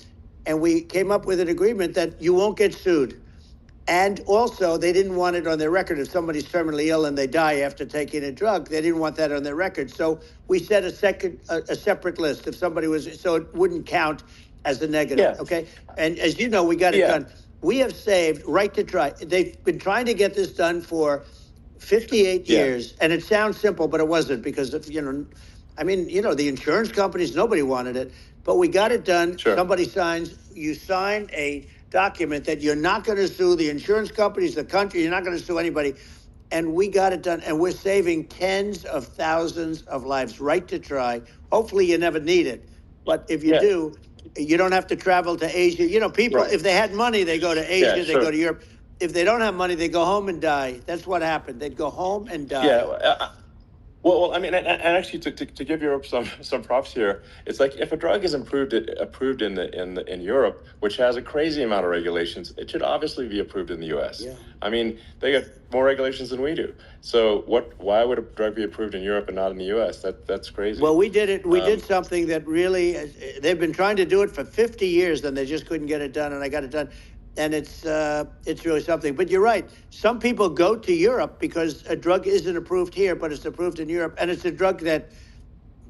and we came up with an agreement that you won't get sued. And also, they didn't want it on their record. If somebody's terminally ill and they die after taking a drug, they didn't want that on their record. So we set a separate list if somebody was, so it wouldn't count as a negative. Okay. And as you know, we got it done. We have saved Right to Try. They've been trying to get this done for 58 years, and it sounds simple, but it wasn't, because the insurance companies, nobody wanted it, but we got it done. Somebody you sign a document that you're not going to sue the insurance companies, the country, you're not going to sue anybody. And we got it done, and we're saving tens of thousands of lives. Right to Try. Hopefully you never need it, but if you do, you don't have to travel to Asia. You know, people, if they had money, they go to Asia, they go to Europe. If they don't have money, they go home and die. That's what happened. They'd go home and die. Well, I mean, and actually, to give Europe some props here, it's like if a drug is approved in Europe, which has a crazy amount of regulations, it should obviously be approved in the U.S. I mean, they got more regulations than we do. So why would a drug be approved in Europe and not in the U.S.? That's crazy. Well, we did it. We did something that really, they've been trying to do it for 50 years, and they just couldn't get it done, and I got it done. And it's really something. But you're right. Some people go to Europe because a drug isn't approved here, but it's approved in Europe. And it's a drug that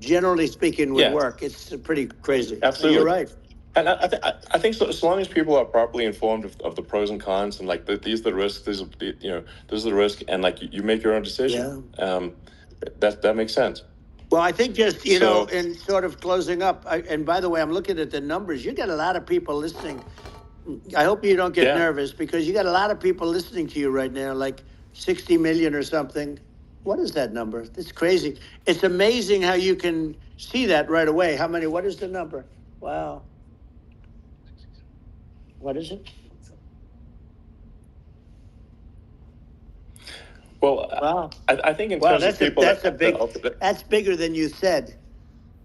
generally speaking, would Yeah. work. It's pretty crazy. Absolutely. You're right. And I think so long as people are properly informed of the pros and cons and like these are the risks, this is the risk, and like you make your own decision. That makes sense. Well, I think just, in sort of closing up, and by the way, I'm looking at the numbers. You got a lot of people listening. I hope you don't get nervous, because you got a lot of people listening to you right now, like 60 million or something. What is that number? It's crazy. It's amazing how you can see that right away. How many? What is the number? Wow. What is it? Well, wow. I think in terms of people, that's bigger than you said.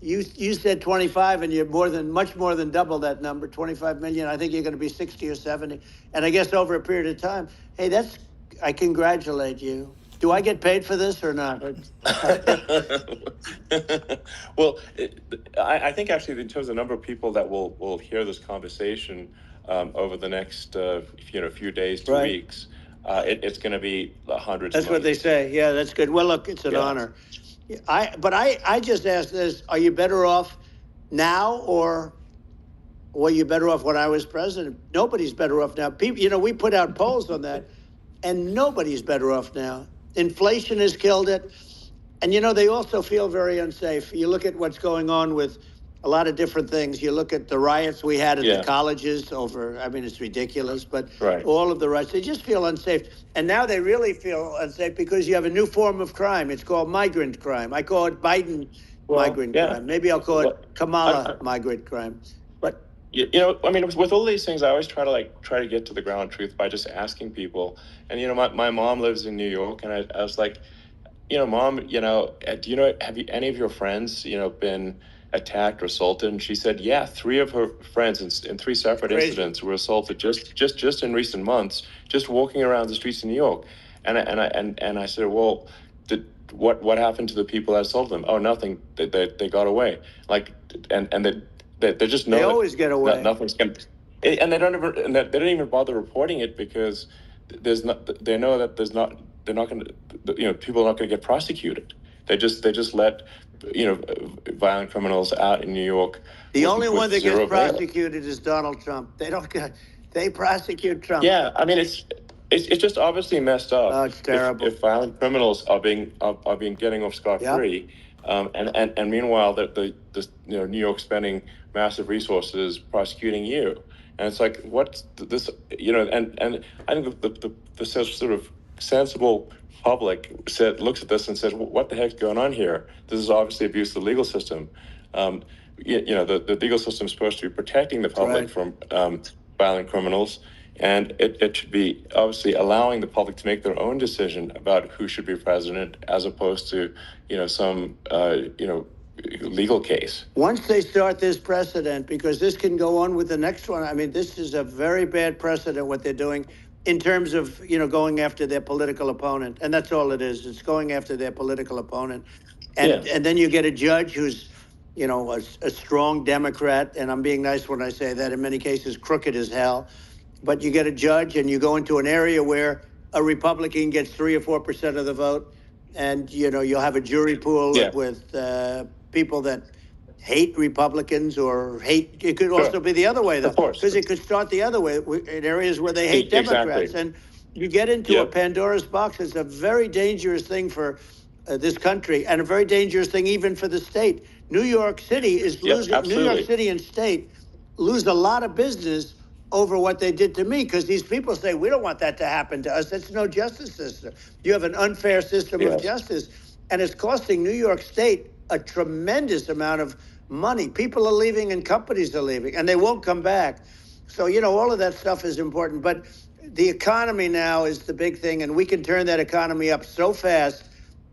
You said 25, and you're much more than double that number, 25 million. I think you're going to be 60 or 70, and I guess over a period of time. Hey, I congratulate you. Do I get paid for this or not? Well, I think actually in terms of the number of people that will hear this conversation over the next few days to weeks, it's going to be hundreds. That's what they say. Yeah, that's good. Well, look, it's an honor. I just asked this: are you better off now, or were you better off when I was president? Nobody's better off now. People, we put out polls on that, and nobody's better off now. Inflation has killed it. And, they also feel very unsafe. You look at what's going on with a lot of different things. You look at the riots we had at the colleges it's ridiculous, but all of the riots, they just feel unsafe. And now they really feel unsafe because you have a new form of crime. It's called migrant crime. I call it Biden migrant crime. Maybe I'll call it Kamala migrant crime. But with all these things, I always try to get to the ground truth by just asking people. And my mom lives in New York, and I was like, Mom, have any of your friends been attacked or assaulted? And she said, yeah, 3 of her friends in 3 separate incidents were assaulted just in recent months, just walking around the streets of New York. And I said, well, what happened to the people that assaulted them? Oh, nothing. They got away. They just know they always get away. Nothing's going. And they don't even bother reporting it because they know that they're not going to, people are not going to get prosecuted. They just let, violent criminals out in New York. The only one that gets prosecuted is Donald Trump. They prosecute Trump. Yeah, it's just obviously messed up. Oh, it's terrible. If violent criminals are being getting off scot-free, and meanwhile the New York spending massive resources prosecuting you, and it's like what's this? And I think the sort of sensible public looks at this and says, what the heck's going on here? This is obviously abuse of the legal system. The legal system is supposed to be protecting the public from violent criminals, and it should be obviously allowing the public to make their own decision about who should be president, as opposed to some legal case. Once they start this precedent, because this can go on with the next one. This is a very bad precedent what they're doing in terms of going after their political opponent, and that's all it is. It's going after their political opponent, and then you get a judge who's a strong Democrat, and I'm being nice when I say that. In many cases, crooked as hell. But you get a judge, and you go into an area where a Republican gets 3 or 4% of the vote, and you'll have a jury pool with people that hate Republicans or hate. It could also be the other way, though, because it could start the other way in areas where they hate Democrats, and you get into a Pandora's box. It's a very dangerous thing for this country, and a very dangerous thing even for the state. New York City is losing. New York City and state lose a lot of business over what they did to me, because these people say, we don't want that to happen to us. That's no justice system. You have an unfair system of justice, and it's costing New York State a tremendous amount of money. People are leaving and companies are leaving, and they won't come back. So, all of that stuff is important. But the economy now is the big thing, and we can turn that economy up so fast,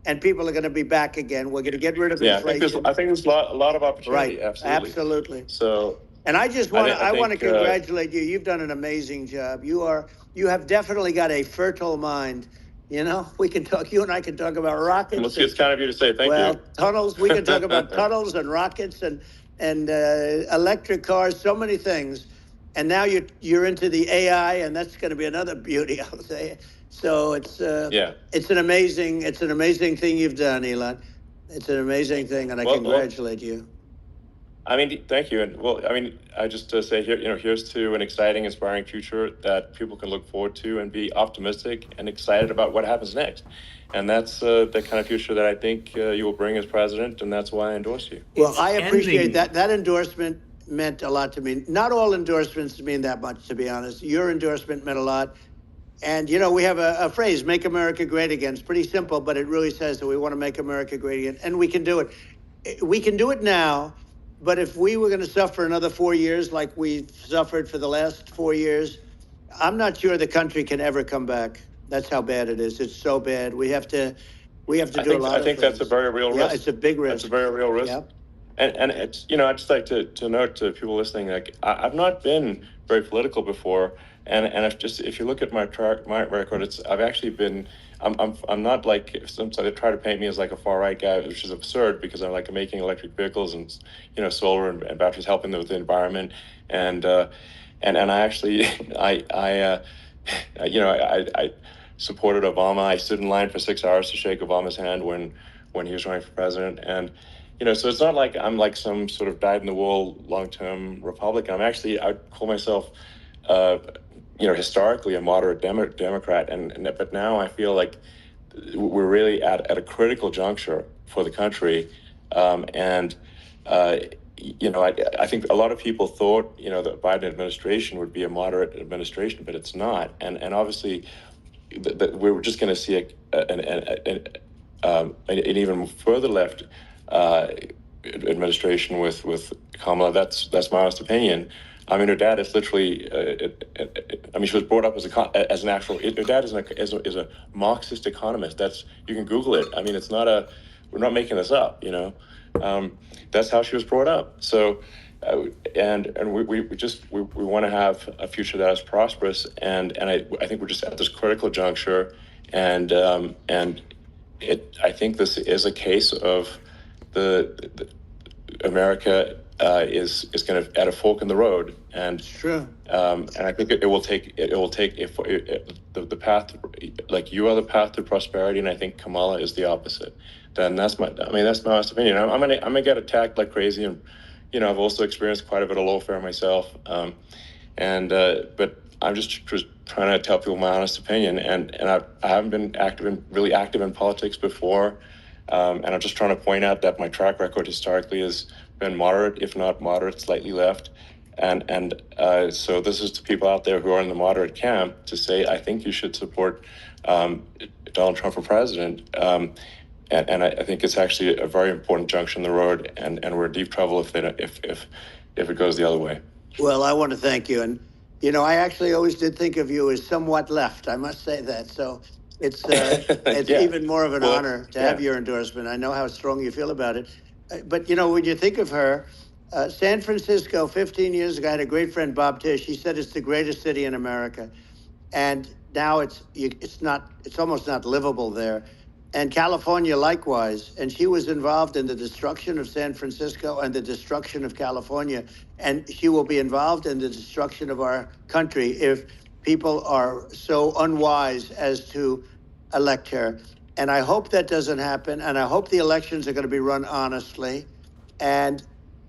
and people are going to be back again. We're going to get rid of inflation. I think there's a lot of opportunity. Right, absolutely. So, and I just want to congratulate you. You've done an amazing job. You have definitely got a fertile mind. We can talk. You and I can talk about rockets. It's kind of you to say thank you. Tunnels. We can talk about tunnels and rockets and electric cars. So many things. And now you're into the AI, and that's going to be another beauty, I'll say. So it's an amazing thing you've done, Elon. It's an amazing thing, and I Well, congratulate you. I mean, thank you. And well, I mean, I just say here, here's to an exciting, inspiring future that people can look forward to and be optimistic and excited about what happens next. And that's the kind of future that I think you will bring as president, and that's why I endorse you. Well, It's I appreciate ending. that. That endorsement meant a lot to me. Not all endorsements mean that much, to be honest. Your endorsement meant a lot. And, we have a phrase, make America great again. It's pretty simple, but it really says that we want to make America great again. And we can do it. We can do it now. But if we were going to suffer another 4 years like we've suffered for the last 4 years, I'm not sure the country can ever come back. That's how bad it is. It's so bad. We have to do a lot of things. I think that's a very real risk. Yeah, it's a big risk. It's a very real risk. Yep. And it's, I'd just like to note to people listening, like, I've not been very political before. And if you look at my record, I've actually been, I'm not like, sometimes they try to paint me as like a far right guy, which is absurd because I'm like making electric vehicles and, solar and batteries, helping with the environment. And I actually, I supported Obama. I stood in line for 6 hours to shake Obama's hand when he was running for president. And, so it's not like I'm like some sort of dyed-in-the-wool long-term Republican. I call myself, historically a moderate Democrat. But now I feel like we're really at a critical juncture for the country. I think a lot of people thought, the Biden administration would be a moderate administration, but it's not. And obviously, we're just going to see an even further left administration with Kamala. That's my honest opinion. I mean, her dad is literally. She was brought up as an actual. Her dad is a Marxist economist. You can Google it. I mean, it's not we're not making this up. That's how she was brought up. So, and we want to have a future that is prosperous. And I think we're just at this critical juncture, and I think this is a case of the America is going to at a fork in the road, and True. And I think it will take if the path, like you are the path to prosperity, and I think Kamala is the opposite. Then that's my honest opinion. I'm gonna get attacked like crazy, and I've also experienced quite a bit of lawfare myself, but I'm just trying to tell people my honest opinion, and I haven't been really active in politics before. And I'm just trying to point out that my track record historically has been moderate, if not moderate, slightly left. And so this is to people out there who are in the moderate camp to say, I think you should support Donald Trump for president. And I think it's actually a very important junction in the road, and we're in deep trouble if it goes the other way. Well, I want to thank you. And, I actually always did think of you as somewhat left. I must say that. So it's Yeah. even more of an honor to have your endorsement. I know how strong you feel about it. But, when you think of her, San Francisco, 15 years ago, I had a great friend, Bob Tish. He said it's the greatest city in America. And now it's almost not livable there. And California likewise. And she was involved in the destruction of San Francisco and the destruction of California. And she will be involved in the destruction of our country if people are so unwise as to elect her. And I hope that doesn't happen. And I hope the elections are going to be run honestly. And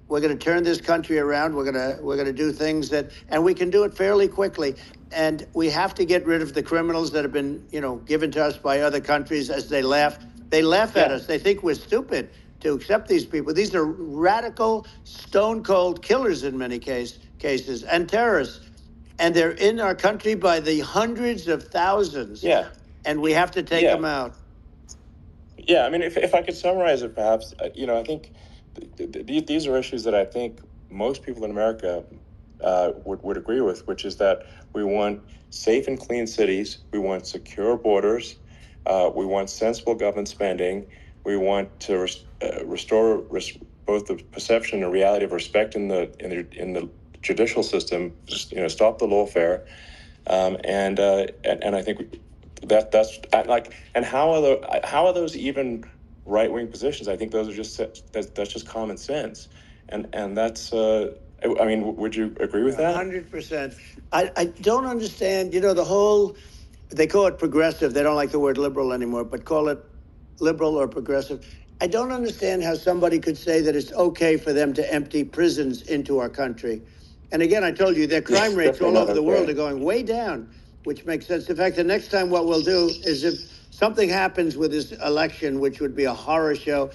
we're going to turn this country around. We're going to do things and we can do it fairly quickly. And we have to get rid of the criminals that have been, given to us by other countries as they laugh. They laugh at us. They think we're stupid to accept these people. These are radical, stone cold killers in many cases and terrorists. And they're in our country by the hundreds of thousands. Yeah. And we have to take them out. Yeah. I mean, if I could summarize it, perhaps, I think these are issues that I think most people in America would agree with, which is that we want safe and clean cities, we want secure borders, we want sensible government spending, we want to restore both the perception and reality of respect in the judicial system, just stop the lawfare, and I think that's like, and how are those even right-wing positions? I think those are that's just common sense, and that's. I mean, would you agree with that? 100%. I don't understand, the whole, they call it progressive. They don't like the word liberal anymore, but call it liberal or progressive. I don't understand how somebody could say that it's okay for them to empty prisons into our country. And again, I told you their crime rates all over the world are going way down, which makes sense. In fact, the next time what we'll do is if something happens with this election, which would be a horror show,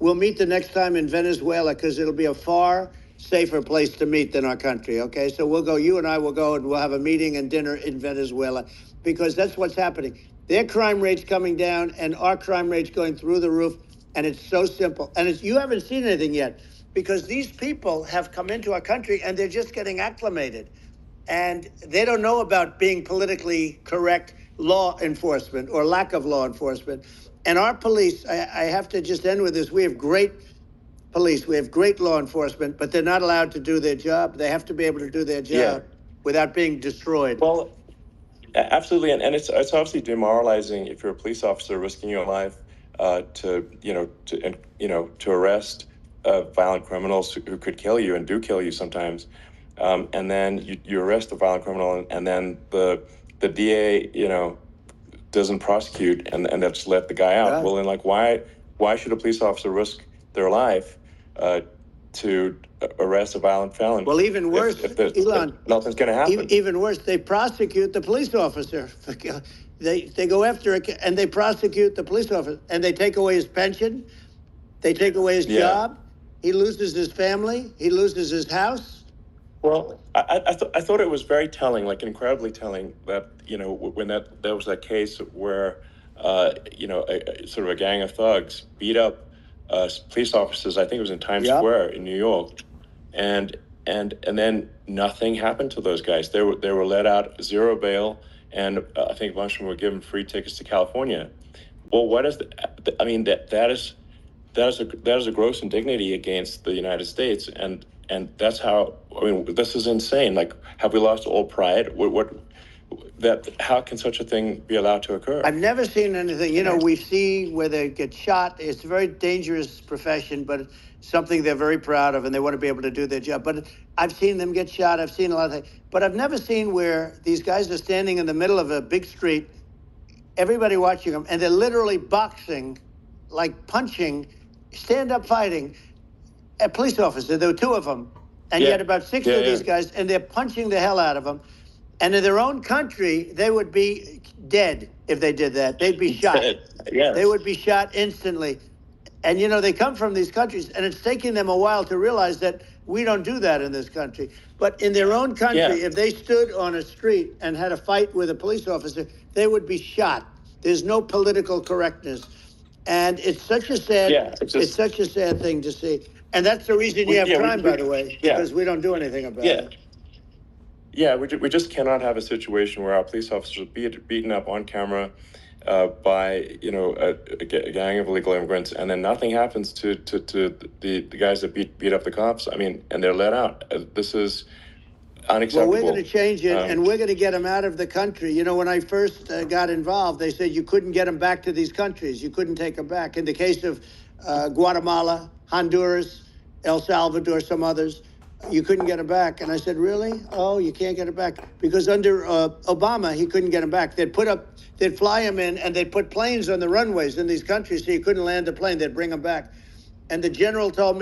we'll meet the next time in Venezuela because it'll be a far safer place to meet than our country, okay? So we'll go, you and I will go and we'll have a meeting and dinner in Venezuela because that's what's happening. Their crime rate's coming down and our crime rate's going through the roof. And it's so simple. And you haven't seen anything yet because these people have come into our country and they're just getting acclimated. And they don't know about being politically correct law enforcement or lack of law enforcement. And our police, I have to just end with this. We have great police. We have great law enforcement, but they're not allowed to do their job. They have to be able to do their job without being destroyed. Well, absolutely. And it's obviously demoralizing if you're a police officer risking your life to arrest violent criminals who could kill you and do kill you sometimes, and then you arrest the violent criminal and then the DA doesn't prosecute and they just let the guy out. Well, then why should a police officer risk their life to arrest a violent felon? Well, even worse, Elon, if nothing's going to happen. Even worse, they prosecute the police officer. They go after it and they prosecute the police officer and they take away his pension. They take away his job. He loses his family. He loses his house. Well, I thought it was very telling, like incredibly telling that, when there was that case where, sort of a gang of thugs beat up police officers. I think it was in Times Square in New York. And then nothing happened to those guys. They were let out, zero bail. And I think a bunch of them were given free tickets to California. Well, what is I mean, that is a gross indignity against the United States, and that's how. I mean, this is insane. Like, have we lost all pride? How can such a thing be allowed to occur? I've never seen anything. We see where they get shot. It's a very dangerous profession, but it's something they're very proud of, and they want to be able to do their job. But I've seen them get shot. I've seen a lot of things. But I've never seen where these guys are standing in the middle of a big street, everybody watching them, and they're literally boxing, like punching, stand-up fighting, a police officer. There were two of them, and you had about 60 of these guys, and they're punching the hell out of them. And in their own country, they would be dead if they did that. They'd be shot. They would be shot instantly. And, they come from these countries, and it's taking them a while to realize that we don't do that in this country. But in their own country, if they stood on a street and had a fight with a police officer, they would be shot. There's no political correctness. And it's such a sad, it's such a sad thing to see. And that's the reason you have crime, by the way, because we don't do anything about it. Yeah, we just cannot have a situation where our police officers are beaten up on camera by a gang of illegal immigrants, and then nothing happens to the guys that beat up the cops. I mean, and they're let out. This is unacceptable. Well, we're going to change it, and we're going to get them out of the country. When I first got involved, they said you couldn't get them back to these countries. You couldn't take them back. In the case of Guatemala, Honduras, El Salvador, some others, you couldn't get them back. And I said, really? Oh, you can't get them back? Because under Obama, he couldn't get them back. They'd fly them in, and they'd put planes on the runways in these countries so you couldn't land a plane. They'd bring them back. And the generals told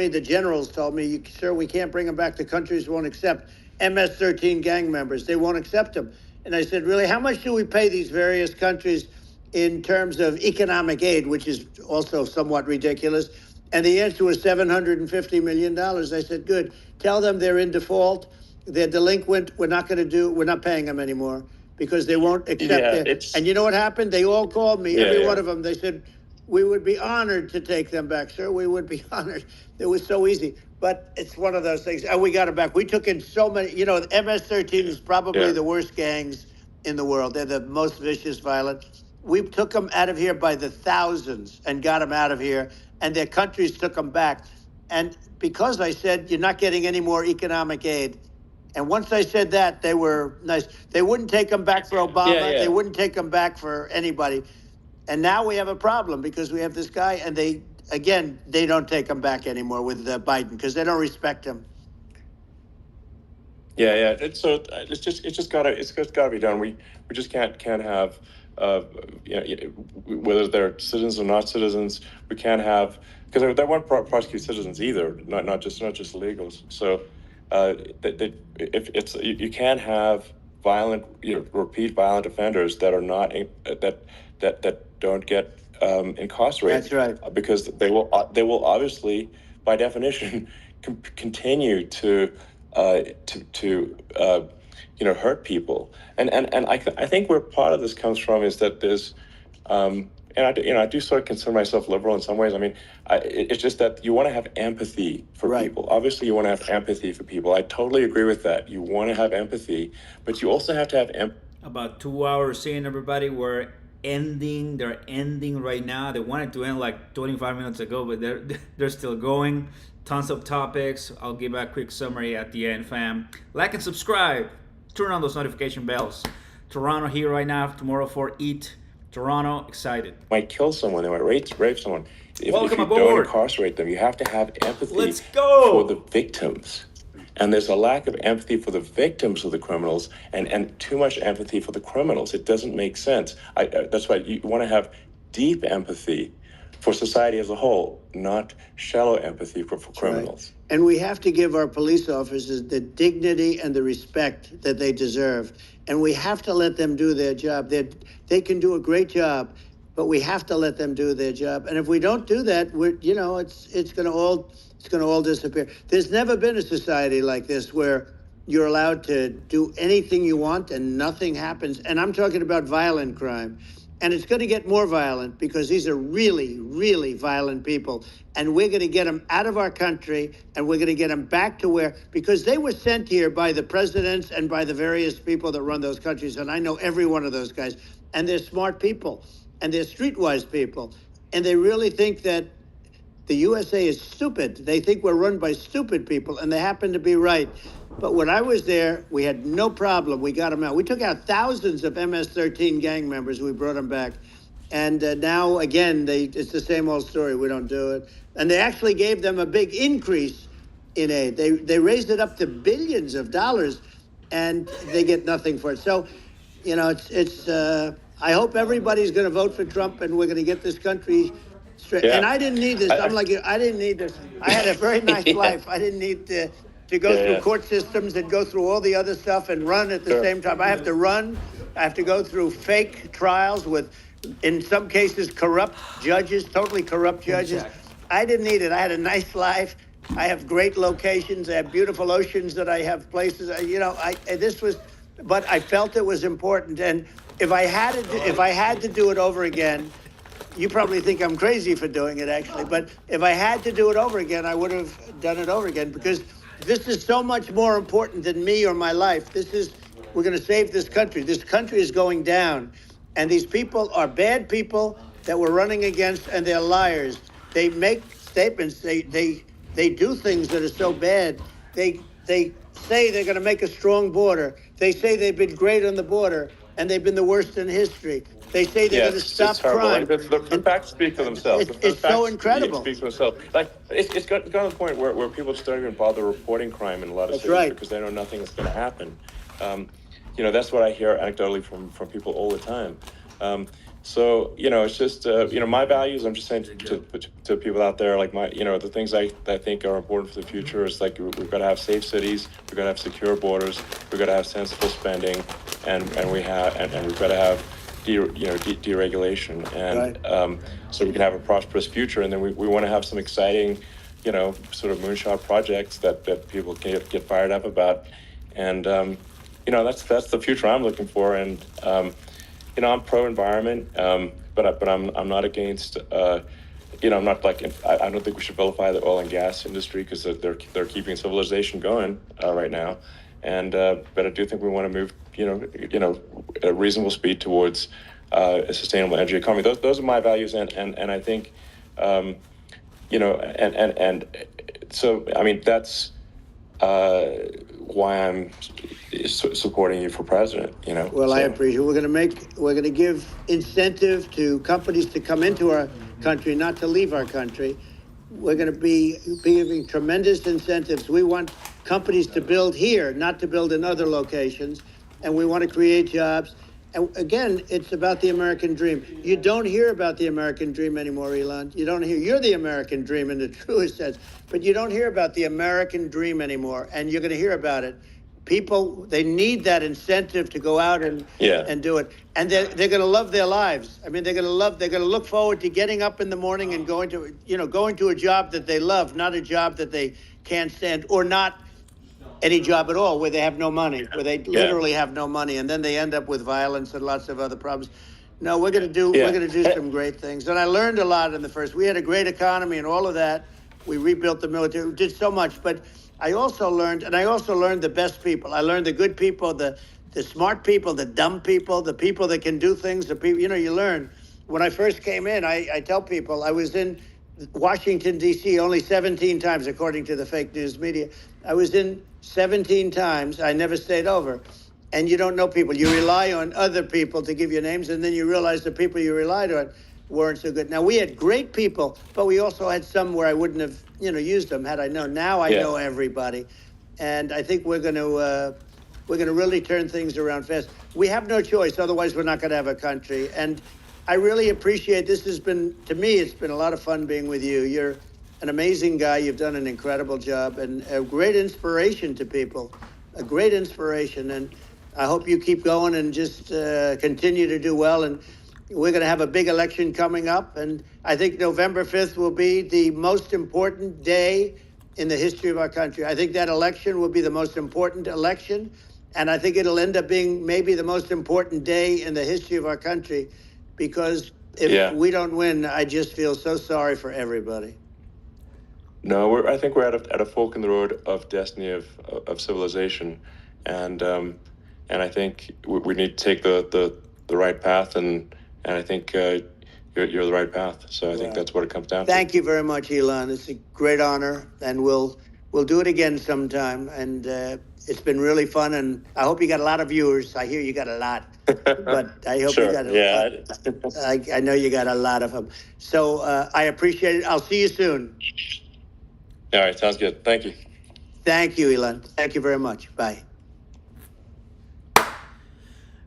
me, sir, we can't bring them back. The countries won't accept MS-13 gang members. They won't accept them. And I said, really, how much do we pay these various countries in terms of economic aid, which is also somewhat ridiculous? And the answer was $750 million. I said, good. Tell them they're in default. They're delinquent. We're not paying them anymore because they won't accept it. And you know what happened? They all called me, every one of them. They said, we would be honored to take them back, sir. We would be honored. It was so easy. But it's one of those things. And we got them back. We took in so many. The MS-13 is probably the worst gangs in the world. They're the most vicious, violent. We took them out of here by the thousands and got them out of here. And their countries took them back. And because I said, you're not getting any more economic aid. And once I said that, they were nice. They wouldn't take them back for Obama. They wouldn't take them back for anybody. And now we have a problem because we have this guy, and they don't take him back anymore with Biden because they don't respect him. It's just gotta be done. We just can't have you know, whether they're citizens or not citizens. We can't have, because they won't prosecute citizens either, not just illegals. So if it's you can't have violent, repeat violent offenders that are not that don't get incarcerated. That's right. Because they will obviously, by definition, continue to hurt people. And I think where part of this comes from is that there's and I do sort of consider myself liberal in some ways. I mean, it's just that you want to have empathy for Right. people. Obviously, you want to have empathy for people. I totally agree with that. You want to have empathy, but you also have to have empathy. About 2 hours seeing everybody. They're ending right now. They wanted to end like 25 minutes ago, but they're still going. Tons of topics. I'll give a quick summary at the end, fam. Like and subscribe. Turn on those notification bells. Toronto here right now. Tomorrow for EAT. Toronto, excited. Might kill someone. They might rape someone. If Welcome you aboard. don't incarcerate them, you have to have empathy Let's go. for the victims. And there's a lack of empathy for the victims of the criminals, and too much empathy for the criminals. It doesn't make sense. That's why you want to have deep empathy for society as a whole, not shallow empathy for criminals. Right. And we have to give our police officers the dignity and the respect that they deserve. And we have to let them do their job. They can do a great job, but we have to let them do their job. And if we don't do that, it's going to all disappear. There's never been a society like this where you're allowed to do anything you want and nothing happens. And I'm talking about violent crime. And it's going to get more violent because these are really, really violent people. And we're going to get them out of our country, and we're going to get them back to because they were sent here by the presidents and by the various people that run those countries. And I know every one of those guys. And they're smart people, and they're streetwise people. And they really think that the USA is stupid. They think we're run by stupid people, and they happen to be right. But when I was there, we had no problem. We got them out. We took out thousands of MS-13 gang members. We brought them back. And now, again, it's the same old story. We don't do it. And they actually gave them a big increase in aid. They raised it up to billions of dollars, and they get nothing for it. So, I hope everybody's going to vote for Trump, and we're going to get this country straight. Yeah. And I didn't need this. I'm like you. I didn't need this. I had a very nice life. I didn't need to go through court systems and go through all the other stuff and run at the same time. I have to run. I have to go through fake trials with, in some cases, corrupt judges, totally corrupt judges. Exactly. I didn't need it. I had a nice life. I have great locations. I have beautiful oceans that I have places. But I felt it was important. And if I had to do it over again, you probably think I'm crazy for doing it, actually. But if I had to do it over again, I would have done it over again, because this is so much more important than me or my life. We're going to save this country. This country is going down. And these people are bad people that we're running against, and they're liars. They make statements. They do things that are so bad. They say they're going to make a strong border. They say they've been great on the border, and they've been the worst in history. They say they're going to stop crime. Like, the facts speak for themselves. It's so incredible. Speak for themselves. Like it's got to the point where people just don't even bother reporting crime in a lot of cities because they know nothing is going to happen. That's what I hear anecdotally from people all the time. So it's just my values. I'm just saying to people out there, like the things I think are important for the future is like we've got to have safe cities, we've got to have secure borders, we've got to have sensible spending, and we've got to have deregulation, and so we can have a prosperous future. And then we want to have some exciting, sort of moonshot projects that people can get fired up about, and that's the future I'm looking for. And I'm pro-environment, but I'm not against. I'm not like I don't think we should vilify the oil and gas industry because they're keeping civilization going right now, and but I do think we want to move at a reasonable speed towards a sustainable energy economy. Those are my values, and I think and so I mean that's why I'm supporting you for president. Well, so. I appreciate it. We're going to give incentive to companies to come into our country, not to leave our country. We're going to be giving tremendous incentives. We want companies to build here, not to build in other locations, and we want to create jobs. And again, it's about the American dream. You don't hear about the American dream anymore, Elon. You don't hear. You're the American dream in the truest sense, but you don't hear about the American dream anymore, and you're going to hear about it. People, they need that incentive to go out and do it, and they're going to love their lives. I mean, they're going to look forward to getting up in the morning and going to a job that they love, not a job that they can't stand, or not any job at all where they have no money, where they literally have no money, and then they end up with violence and lots of other problems. No, we're going to do some great things. And I learned a lot in the first. We had a great economy and all of that. We rebuilt the military. We did so much, but I also learned the best people. I learned the good people, the smart people, the dumb people, the people that can do things. The people, you learn. When I first came in, I tell people I was in Washington, D.C. only 17 times, according to the fake news media. I was in 17 times. I never stayed over. And you don't know people. You rely on other people to give you names, and then you realize the people you relied on weren't so good. Now, we had great people, but we also had some where I wouldn't have, used them had I known. Now I know everybody. And I think we're going to really turn things around fast. We have no choice. Otherwise, we're not going to have a country. And I really appreciate this. To me, it's been a lot of fun being with you. You're an amazing guy. You've done an incredible job and a great inspiration to people, a great inspiration. And I hope you keep going and just continue to do well. And we're going to have a big election coming up. And I think November 5th will be the most important day in the history of our country. I think that election will be the most important election. And I think it'll end up being maybe the most important day in the history of our country, because if we don't win, I just feel so sorry for everybody. No, I think we're at a fork in the road of destiny of civilization, and I think we need to take the right path, and I think you're the right path. So I think that's what it comes down to. Thank you very much, Elon. It's a great honor, and we'll do it again sometime. And it's been really fun, and I hope you got a lot of viewers. I hear you got a lot, but I hope you got a lot. I know you got a lot of them. So I appreciate it. I'll see you soon. All right, sounds good. Thank you. Thank you, Elon. Thank you very much. Bye.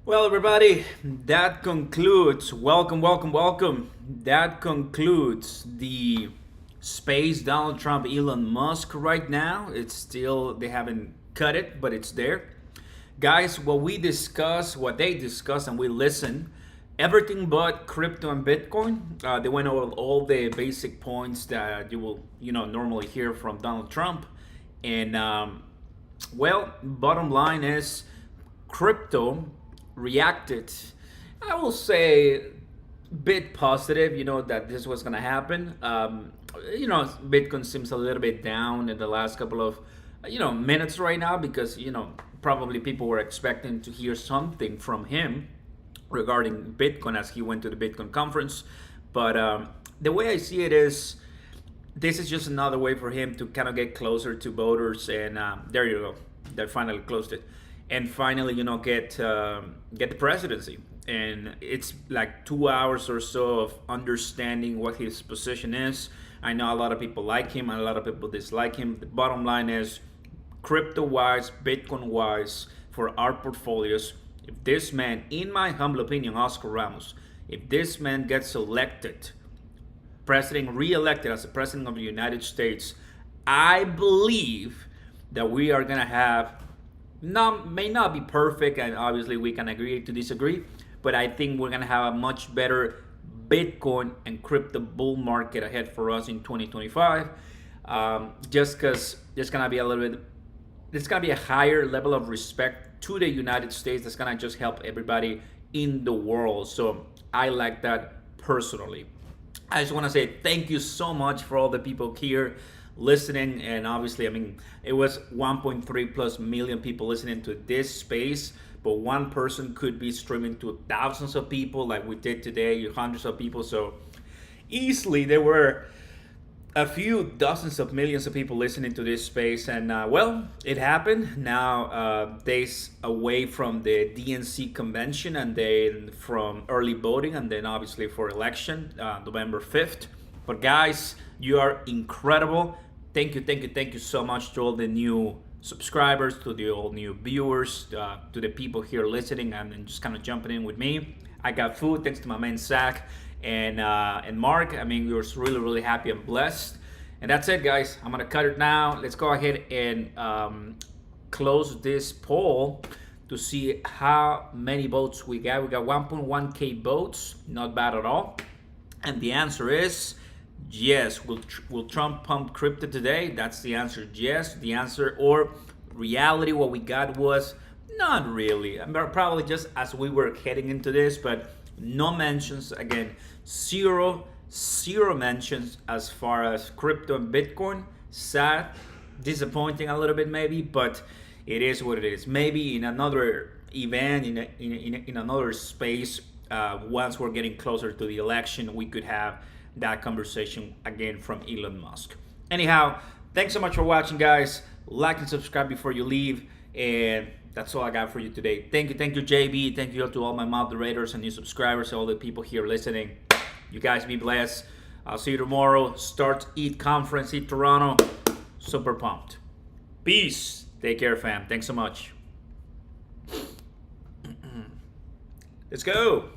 Well, everybody, that concludes. Welcome. That concludes the space Donald Trump, Elon Musk right now. It's still, they haven't cut it, but it's there. Guys, what they discuss, and we listen, everything but crypto and Bitcoin. They went over all the basic points that you will, normally hear from Donald Trump. And bottom line is crypto reacted, I will say, bit positive, that this was going to happen. Bitcoin seems a little bit down in the last couple of, minutes right now, because, probably people were expecting to hear something from him regarding Bitcoin as he went to the Bitcoin conference. But the way I see it is, this is just another way for him to kind of get closer to voters. And there you go. They finally closed it. And finally, get the presidency. And it's like 2 hours or so of understanding what his position is. I know a lot of people like him and a lot of people dislike him. The bottom line is, crypto-wise, Bitcoin-wise, for our portfolios, if this man, in my humble opinion, Oscar Ramos, if this man gets elected, re-elected as the president of the United States, I believe that we are going to have, may not be perfect, and obviously we can agree to disagree, but I think we're going to have a much better Bitcoin and crypto bull market ahead for us in 2025. Just because there's going to be a higher level of respect to the United States that's going to just help everybody in the world. So I like that personally. I just want to say thank you so much for all the people here listening. And obviously, it was 1.3 plus million people listening to this space, but one person could be streaming to thousands of people like we did today, hundreds of people. So easily there were a few dozens of millions of people listening to this space. And it happened. Now days away from the DNC convention, and then from early voting, and then obviously for election, November 5th. But guys, you are incredible. Thank you so much to all the new subscribers, to the all new viewers, to the people here listening and just kind of jumping in with me. I got food thanks to my man Zach and Mark. I mean, we were really, really happy and blessed. And that's it, guys. I'm gonna cut it now. Let's go ahead and close this poll to see how many votes we got. We got 1.1k votes, not bad at all. And the answer is yes. Will Trump pump crypto today? That's the answer, yes. The answer, or reality, what we got was not really. I mean, probably just as we were heading into this, but no mentions. Again, zero mentions as far as crypto and Bitcoin. Sad, disappointing a little bit maybe, but it is what it is. Maybe in another event, in another space, once we're getting closer to the election, we could have that conversation again from Elon Musk. Anyhow, thanks so much for watching, guys. Like and subscribe before you leave, and that's all I got for you today. Thank you, JB. Thank you to all my moderators and new subscribers, all the people here listening. You guys be blessed. I'll see you tomorrow. Start ETH conference in Toronto. Super pumped. Peace. Take care, fam. Thanks so much. Let's go.